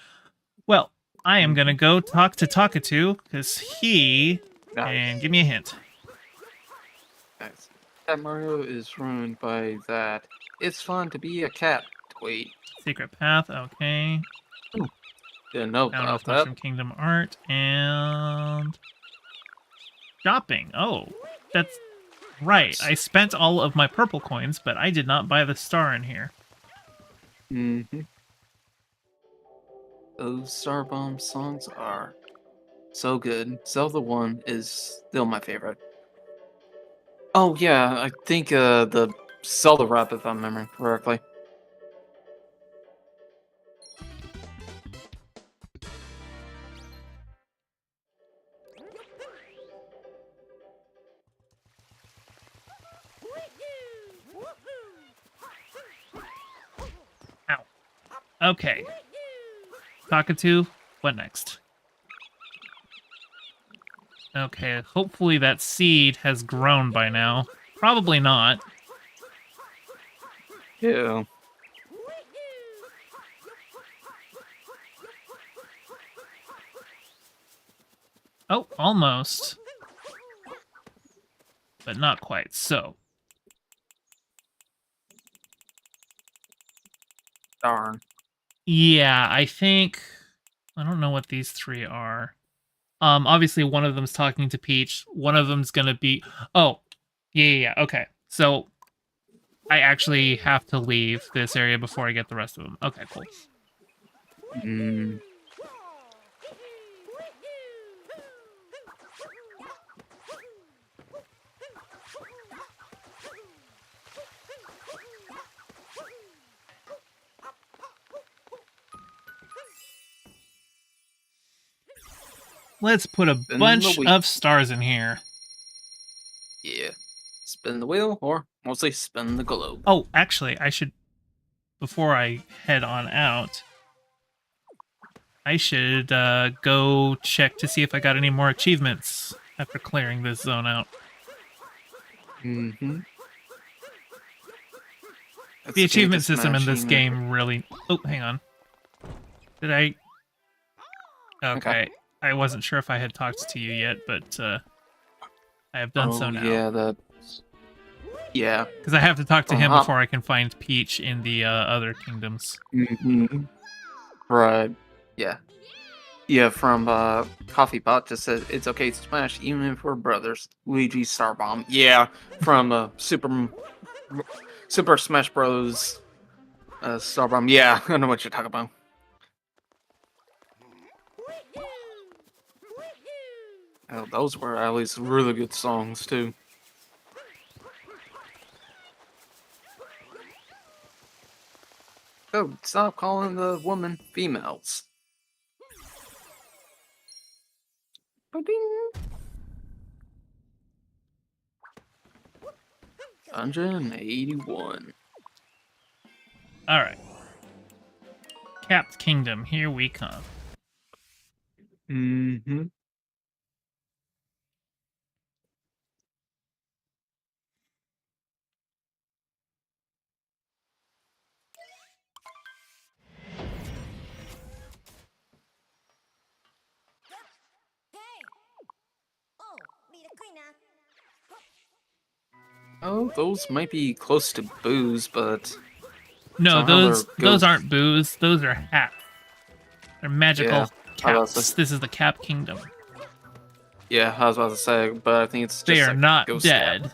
Well, I am gonna go talk to Takatu because he can give me a hint. Nice. Cat Mario is ruined by that. It's fun to be a cat tweet. Secret path. Okay. Didn't know Down about with that. Mushroom Kingdom art and shopping. Oh, that's right. I spent all of my purple coins, but I did not buy the star in here. Mm-hmm. Those Starbomb songs are so good. Zelda 1 is still my favorite. Oh yeah, I think the Zelda rap, if I'm remembering correctly. Ow. Okay. Cockatoo, what next? Okay, hopefully that seed has grown by now. Probably not. Yeah. Oh, almost. But not quite. So, Darn. yeah, I think I don't know what these three are. Obviously one of them's talking to Peach. One of them's gonna be. Oh, yeah. Okay, so I actually have to leave this area before I get the rest of them. Okay, cool. Mm. Let's put a Spin the bunch wheel. of stars in here. Yeah. Spin the wheel, or mostly spin the globe. Oh, actually, I should, before I head on out, I should go check to see if I got any more achievements after clearing this zone out. Mm-hmm. The achievement system in this game really... Oh, hang on. Did I... Okay. I wasn't sure if I had talked to you yet, but I have done so now. Yeah, that's... Yeah. Because I have to talk to him Uh-huh. before I can find Peach in the other kingdoms. Mm-hmm. Right. Yeah. Yeah, from Coffee Pot just said it's okay to smash even if we're brothers. Luigi Star Bomb. Yeah, from Super Smash Bros. Star Bomb. Yeah, I know what you're talking about. Oh, those were at least really good songs too. Oh, stop calling the women females. Ba-ding. 181. Alright. Capped Kingdom, here we come. Mm-hmm. Oh, those might be close to booze, but No, somehow those they're those ghosts. aren't boos. Those are hats. They're magical Yeah, I was caps. about This is the Cap Kingdom. Yeah, I was about to say, but I think it's just They are like not ghost dead. cap.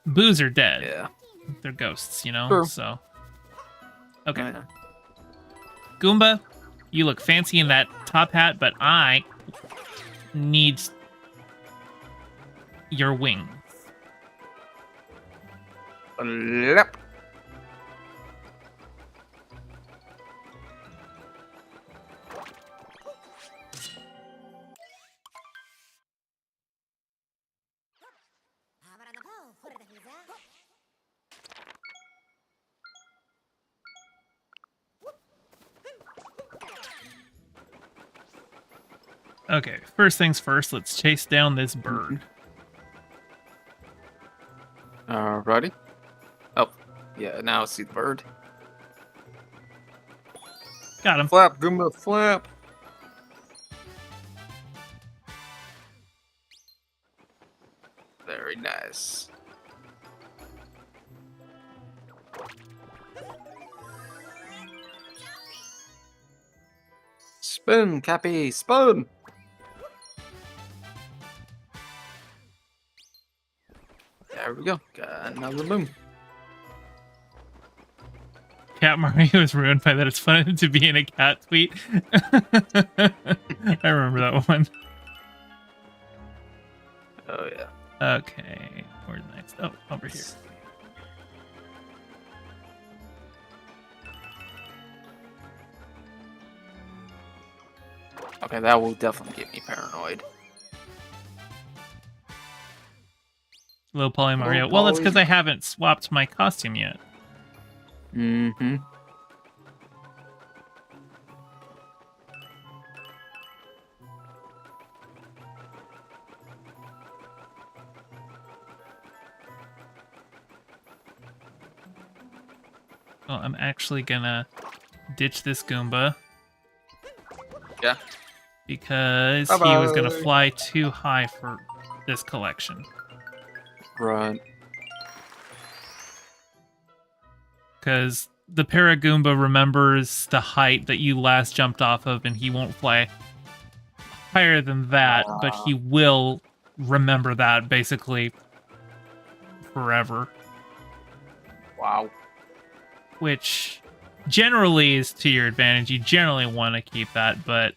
Boos are dead. Yeah. They're ghosts, you know? True. So. Okay. Yeah. Goomba, you look fancy in that top hat, but I need your wings. Yep. Okay, first things first, let's chase down this bird. Alrighty. Oh, yeah, now I see the bird. Got him. Flap, Goomba, flap. Very nice. Spin, Cappy, spin. There we go. Got another boom. Cat Mario is ruined by that. It's fun to be in a cat tweet. I remember that one. Oh, yeah. Okay, where's next? Oh, over here. Okay, that will definitely get me paranoid. Little Polly Mario. Oh, Well, that's Polly. because I haven't swapped my costume yet. Mm-hmm. Well, I'm actually gonna ditch this Goomba Yeah. because he was gonna Bye-bye. fly too high for this collection. Right. Because the Paragoomba remembers the height that you last jumped off of, and he won't fly higher than that, but he will remember that basically forever. Wow. Which generally is to your advantage. You generally want to keep that, but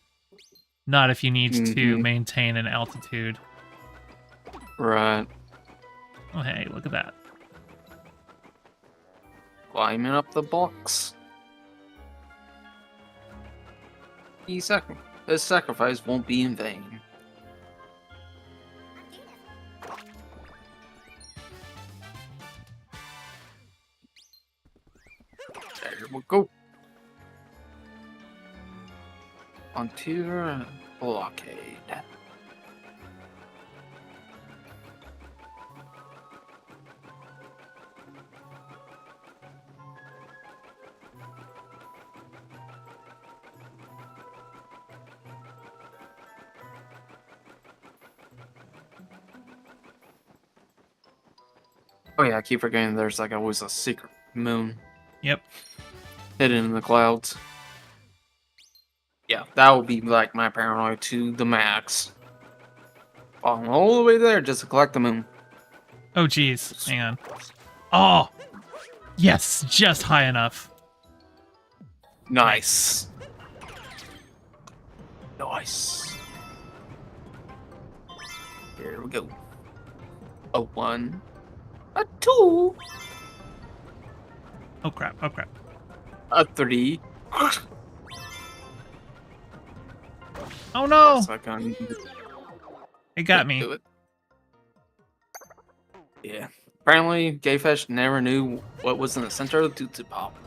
not if you need to Mhm. maintain an altitude. Right. Oh, hey, look at that. Climbing up the box. His sacrifice won't be in vain. There we go. Onto the blockade. Oh yeah, I keep forgetting there's like always a secret moon Yep. hidden in the clouds. Yeah, that would be like my paranoia to the max. Falling all the way there just to collect the moon. Oh, geez. Hang on. Oh! Yes, just high enough. Nice. Nice. Here we go. A 1. A 2. Oh, crap. Oh, crap. A 3. Oh, no! So I can It got me. do it. Yeah. Apparently, Gayfesh never knew what was in the center of the Tootsie Pop.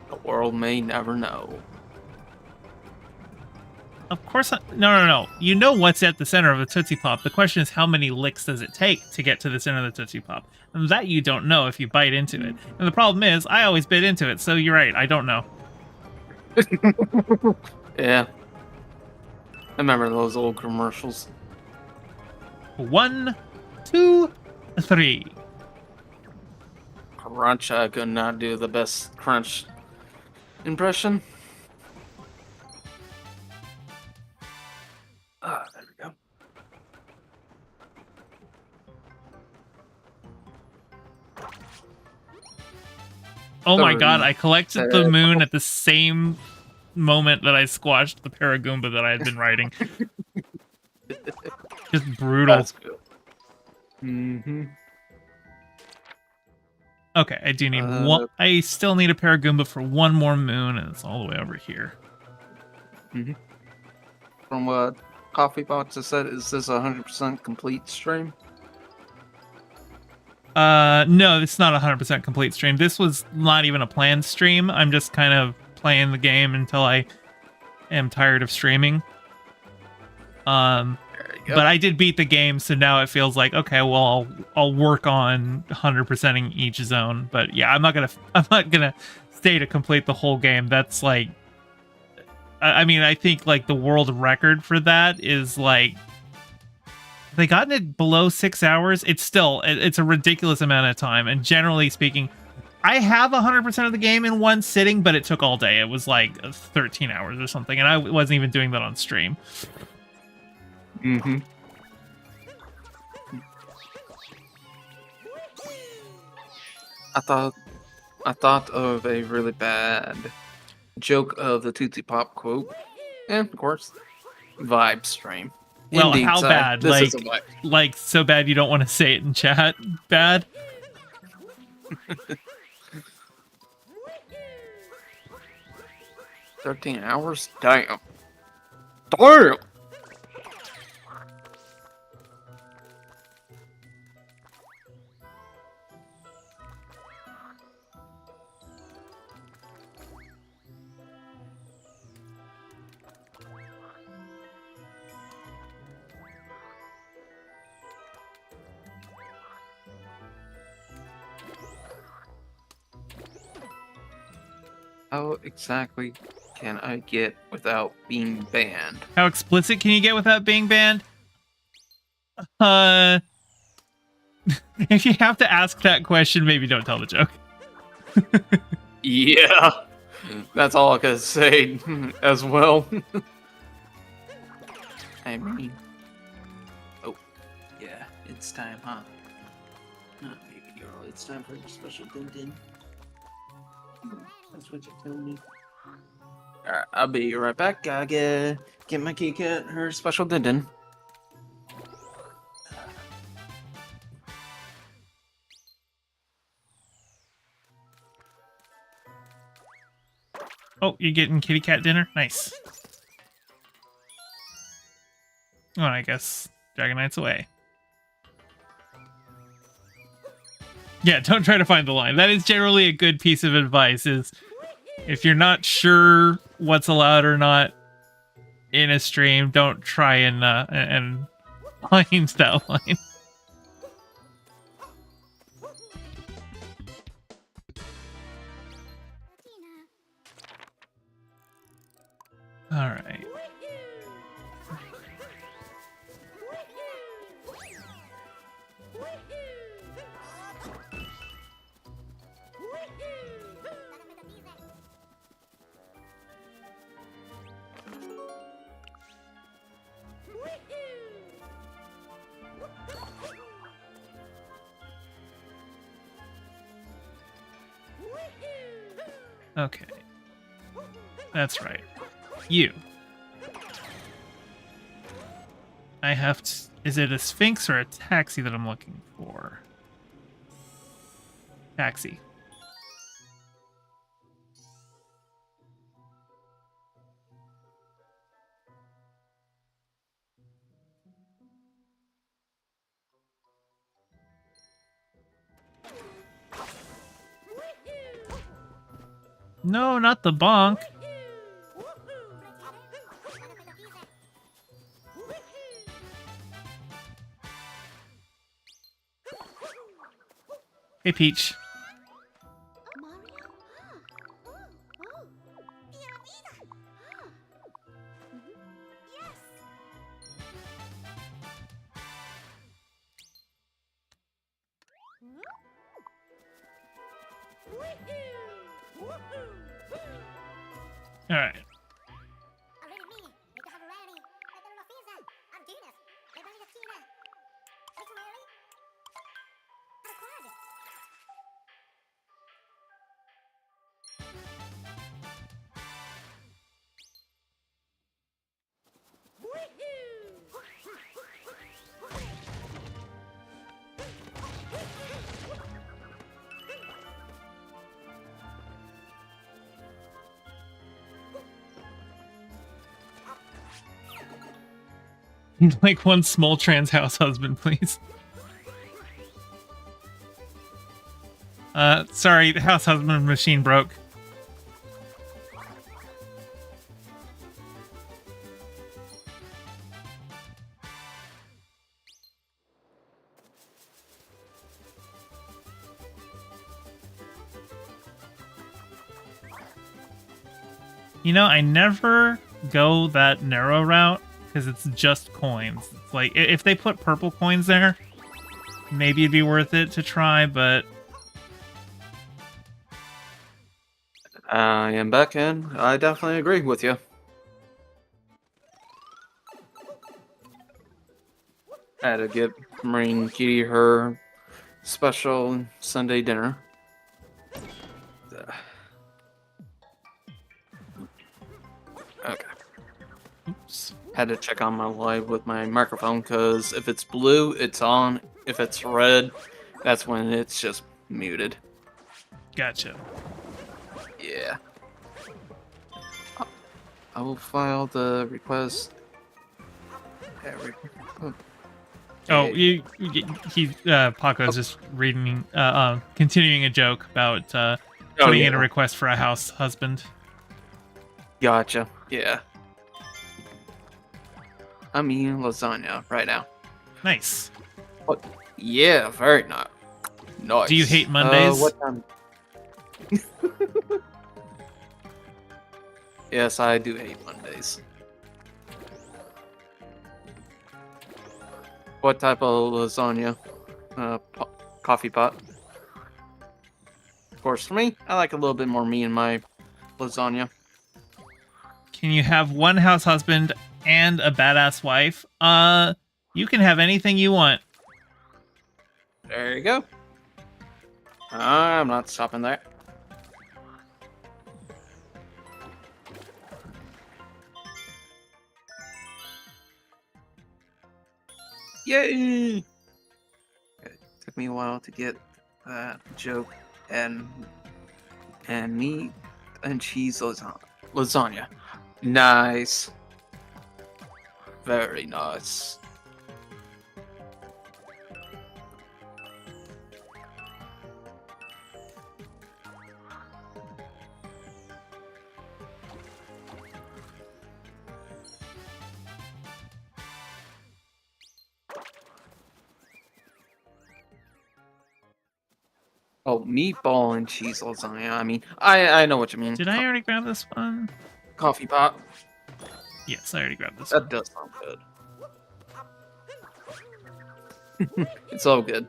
The world may never know. Of course, no. You know what's at the center of a Tootsie Pop. The question is, how many licks does it take to get to the center of the Tootsie Pop? And that you don't know if you bite into it. And the problem is, I always bit into it, so you're right, I don't know. Yeah. I remember those old commercials. 1, 2, 3. Crunch, I could not do the best crunch impression. Ah, there we go. Oh my Sorry. god, I collected the moon at the same moment that I squashed the Paragoomba that I had been riding. Just brutal. That's good. Mm-hmm. Okay, I do need one. I still need a Paragoomba for one more moon, and it's all the way over here. From what Coffee Box has said, is this 100% complete stream? No, it's not 100% complete stream. This was not even a planned stream. I'm just kind of playing the game until I am tired of streaming. There you go. But I did beat the game, so now it feels like, okay, well, I'll work on 100%ing each zone. But yeah, I'm not gonna stay to complete the whole game. That's like, I mean, I think like the world record for that is like, they gotten it below 6 hours. It's a ridiculous amount of time. And generally speaking, I have 100% of the game in one sitting, but it took all day. It was like 13 hours or something, and I wasn't even doing that on stream. Mm-hmm. I thought of a really bad joke of the Tootsie Pop quote, and of course, vibe stream. Well, Indeed, how sir. bad? This is a vibe. Like so bad you don't want to say it in chat? Bad? 13 hours? Damn. Damn! How exactly can I get without being banned? How explicit can you get without being banned? Uh, if you have to ask that question, maybe don't tell the joke. Yeah, that's all I could say as well. I mean, oh, yeah, it's time, huh? Baby girl, it's time for your special din. That's what you told me. Alright, I'll be right back. Gotta get my kitty cat her special din. Oh, you're getting kitty cat dinner? Nice. Oh, I guess Dragonite's away. Yeah, don't try to find the line. That is generally a good piece of advice, is if you're not sure what's allowed or not in a stream, don't try and find that line. All right. Okay. That's right. You. I have to... Is it a Sphinx or a taxi that I'm looking for? Taxi. No, not the bonk. Hey, Peach. All right. Like one small trans house husband, please. Sorry, the house husband machine broke. You know, I never go that narrow route because it's just coins. It's like, if they put purple coins there, maybe it'd be worth it to try, but... I am back in. I definitely agree with you. I had to get Marine Kitty her special Sunday dinner. Okay. Oops. Had to check on my live with my microphone because if it's blue, it's on. If it's red, that's when it's just muted. Gotcha. Yeah. I will file the request. Oh, Paco's just reading, continuing a joke about putting in a request for a house husband. Gotcha. Yeah. I'm eating lasagna right now. Nice. What? Yeah, very nice. Nice. Do you hate Mondays? What time? Yes, I do hate Mondays. What type of lasagna? Coffee pot. Of course, for me, I like a little bit more meat in my lasagna. Can you have one house husband and a badass wife? You can have anything you want. There you go. I'm not stopping there. Yay! It took me a while to get that joke and meat and cheese lasagna. Nice. Very nice. Oh, meatball and cheese lasagna. I mean, I know what you mean. Did I already grab this one? Coffee pot? Yes, I already grabbed this That one. does sound good. It's all good.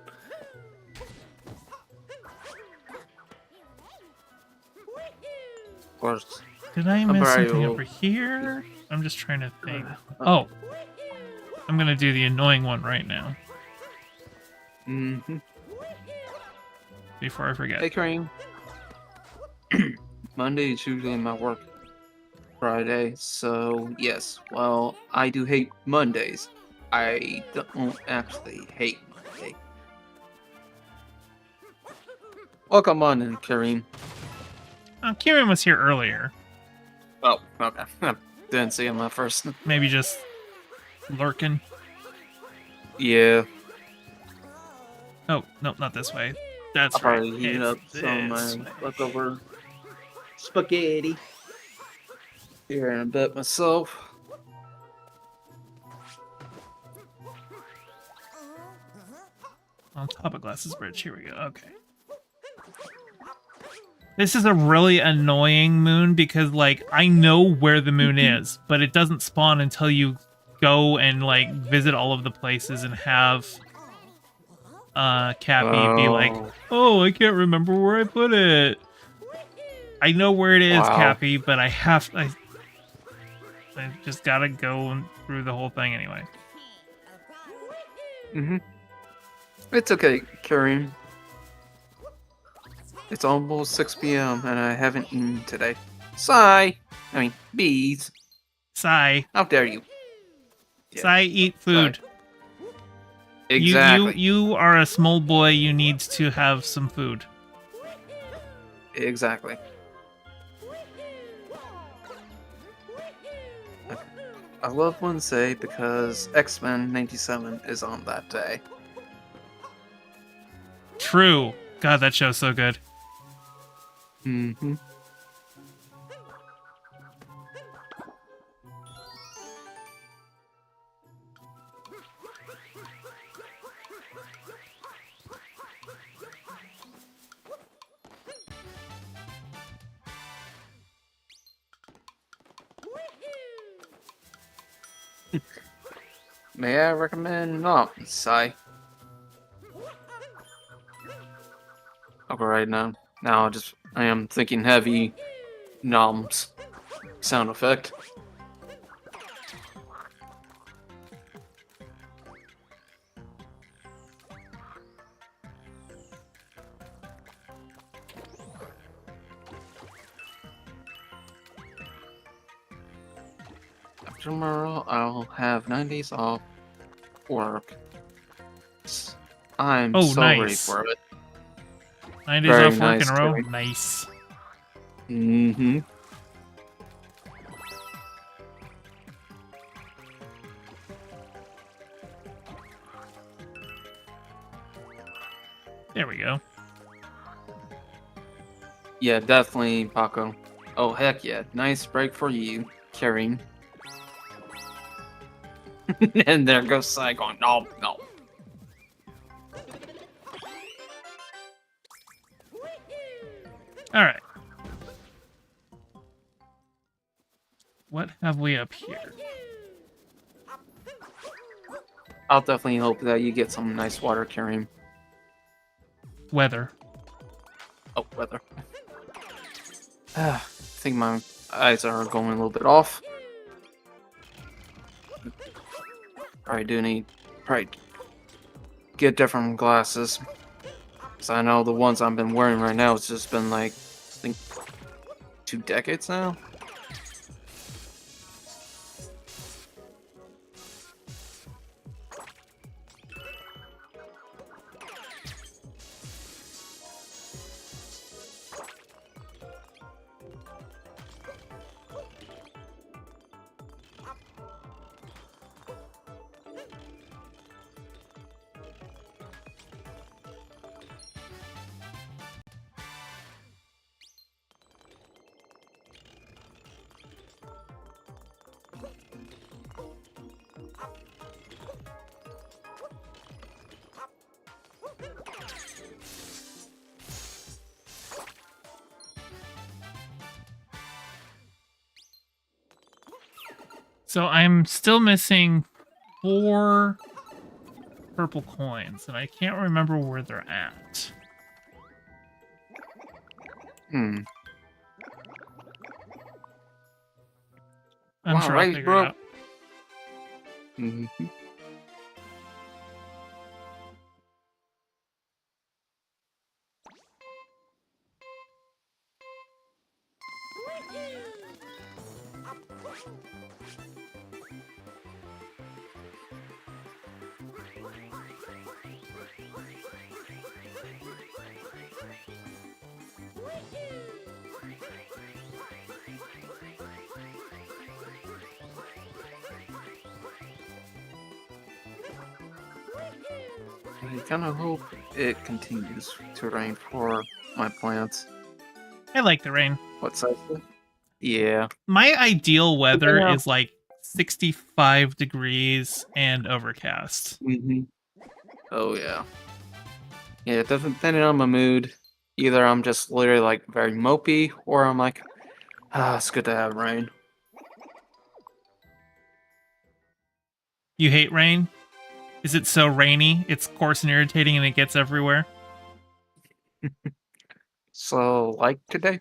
Of course. Did I miss something Mario. over here? I'm just trying to think. Oh. I'm gonna do the annoying one right now. Mm-hmm. Before I forget. Hey, Cream. Monday is usually my work Friday, so yes. Well, I do hate Mondays. I don't actually hate Monday. Welcome on in, Kareem. Kieran was here earlier. Oh, okay. Didn't see him at first. Maybe just lurking. Yeah, Oh, no, not this way. That's I'll probably right. heat It's up some this of my way. leftover spaghetti here in a bit myself. On top of Glasses Bridge. Here we go. Okay. This is a really annoying moon because, like, I know where the moon is, but it doesn't spawn until you go and, like, visit all of the places and have Cappy be like, oh, I can't remember where I put it. I know where it is, Wow. Cappy, but I just gotta go through the whole thing anyway. Mm-hmm. It's okay, Kareem. It's almost 6 p.m. and I haven't eaten today. Sigh. I mean, bees. Sai. How dare you? Yeah, Sai, eat food. exactly. You are a small boy. You need to have some food. Exactly. I love Wednesday because X-Men 97 is on that day. True. God, that show's so good. Mm-hmm. May I recommend not, Sigh? Okay, right now. I am thinking heavy noms sound effect. Tomorrow I'll have 9 days off work. I'm Oh, so ready nice. for it. 9 days Very off work in nice, a row. Terry. Nice. Mm-hmm. There we go. Yeah, definitely, Paco. Oh, heck yeah. Nice break for you, Kareem. And there goes Sai going, no, no. All right. what have we up here? I'll definitely hope that you get some nice water carrying. Weather. Oh, weather. I think my eyes are going a little bit off. Probably do need get different glasses. Cause I know the ones I've been wearing right now, it's just been like, I think 2 decades now. So I'm still missing 4 purple coins, and I can't remember where they're at. Hmm. I'm Wow, sure I'll right, figure bro. it out. Mhm. I kind of hope it continues to rain for my plants. I like the rain. What size? Yeah. My ideal weather Yeah. is like 65 degrees and overcast. Hmm. Oh yeah. Yeah, it doesn't depending on my mood. Either I'm just literally like very mopey, or I'm like, it's good to have rain. You hate rain? Is it so rainy? It's coarse and irritating and it gets everywhere? So like today,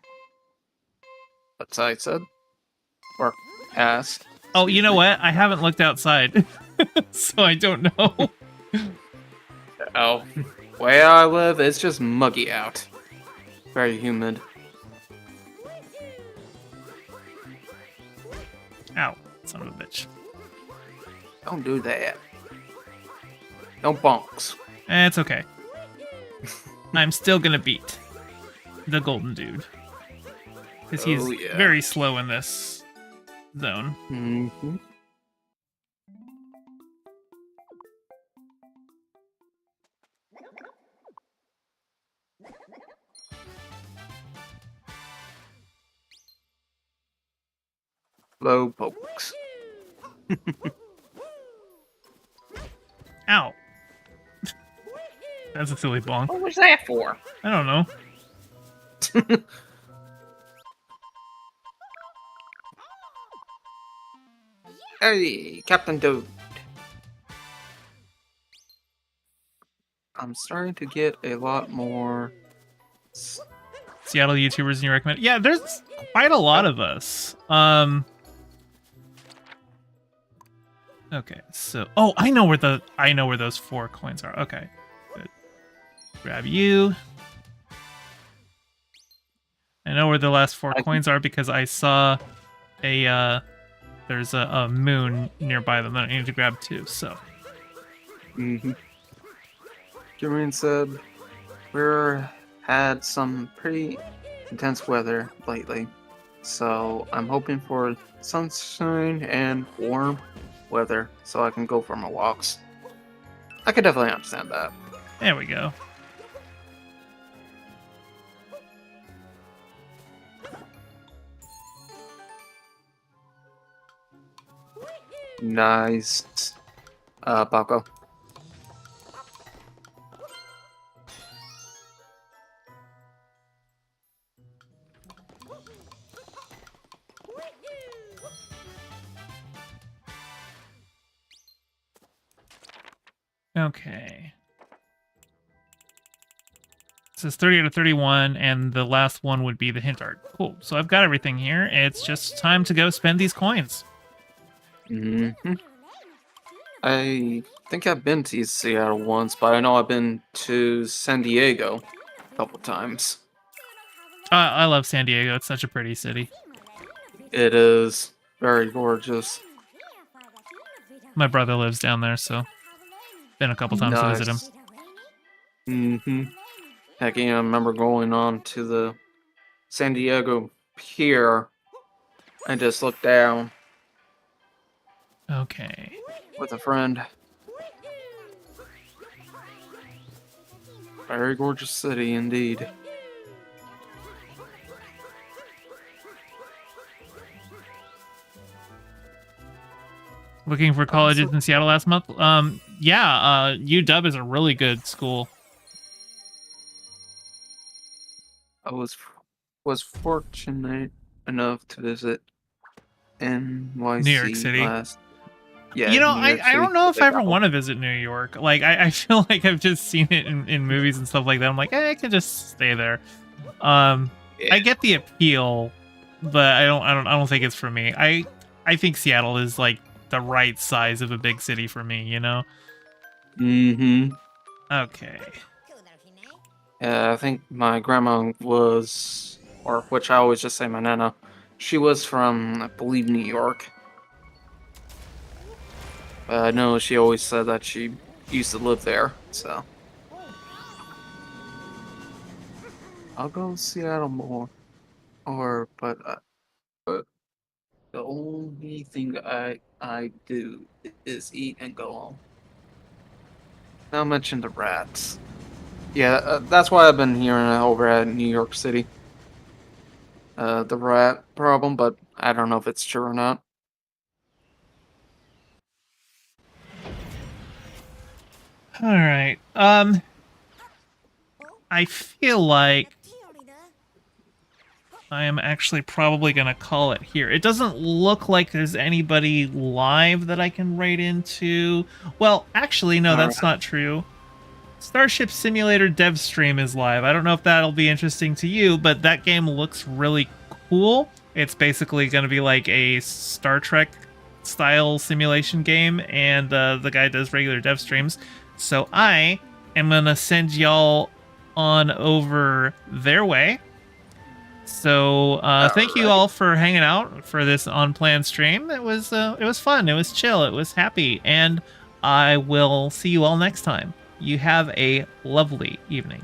that's how I said, or asked. Oh, you Excuse know me. what? I haven't looked outside, so I don't know. Oh, where I live, it's just muggy out. Very humid. Ow, son of a bitch. Don't do that. No bonks. It's okay. I'm still gonna beat the golden dude. Because he's Oh, yeah. very slow in this zone. Mm-hmm. Low pokes. Ow. That's a silly bonk. What was that for? I don't know. Hey, Captain Dude. I'm starting to get a lot more. Seattle YouTubers you recommend? Yeah, there's quite a lot of us. Okay, so I know where those 4 coins are. Okay. Good. Grab you. I know where the last 4 coins are because I saw there's a moon nearby them that I need to grab too, so. Mm-hmm. Jermaine said we're had some pretty intense weather lately, so I'm hoping for sunshine and warm weather so I can go for my walks. I could definitely understand that. There we go. Nice. Paco. Okay. It says 30 out of 31, and the last one would be the hint art. Cool. So I've got everything here. It's just time to go spend these coins. hmm I think I've been to Seattle once, but I know I've been to San Diego a couple times. I love San Diego. It's such a pretty city. It is very gorgeous. My brother lives down there, so been a couple times to visit him. Mm-hmm. Heck, yeah, I remember going on to the San Diego pier and just looked down Okay. with a friend. Very gorgeous city indeed. Looking for colleges in Seattle last month? Yeah, UW is a really good school. I was fortunate enough to visit NYC New York City. last. Yeah, You know, New York I don't City. know if I ever Like, want to visit New York. Like, I feel like I've just seen it in movies and stuff like that. I'm like, I can just stay there. Yeah. I get the appeal, but I don't think it's for me. I think Seattle is like the right size of a big city for me, you know? Mm-hmm. Okay. Yeah, I think my grandma was, or which I always just say my nana, she was from, I believe, New York. I know she always said that she used to live there, so. I'll go to Seattle more, but the only thing I do is eat and go home. Not mention the rats. Yeah, that's why I've been hearing over at New York City. The rat problem, but I don't know if it's true or not. All right. I feel like I am actually probably going to call it here. It doesn't look like there's anybody live that I can write into. Well, actually, no, that's not true. Starship Simulator dev stream is live. I don't know if that'll be interesting to you, but that game looks really cool. It's basically going to be like a Star Trek style simulation game, and the guy does regular dev streams. So I am going to send y'all on over their way. So thank you all for hanging out for this unplanned stream. It was fun. It was chill. It was happy, and I will see you all next time. You have a lovely evening.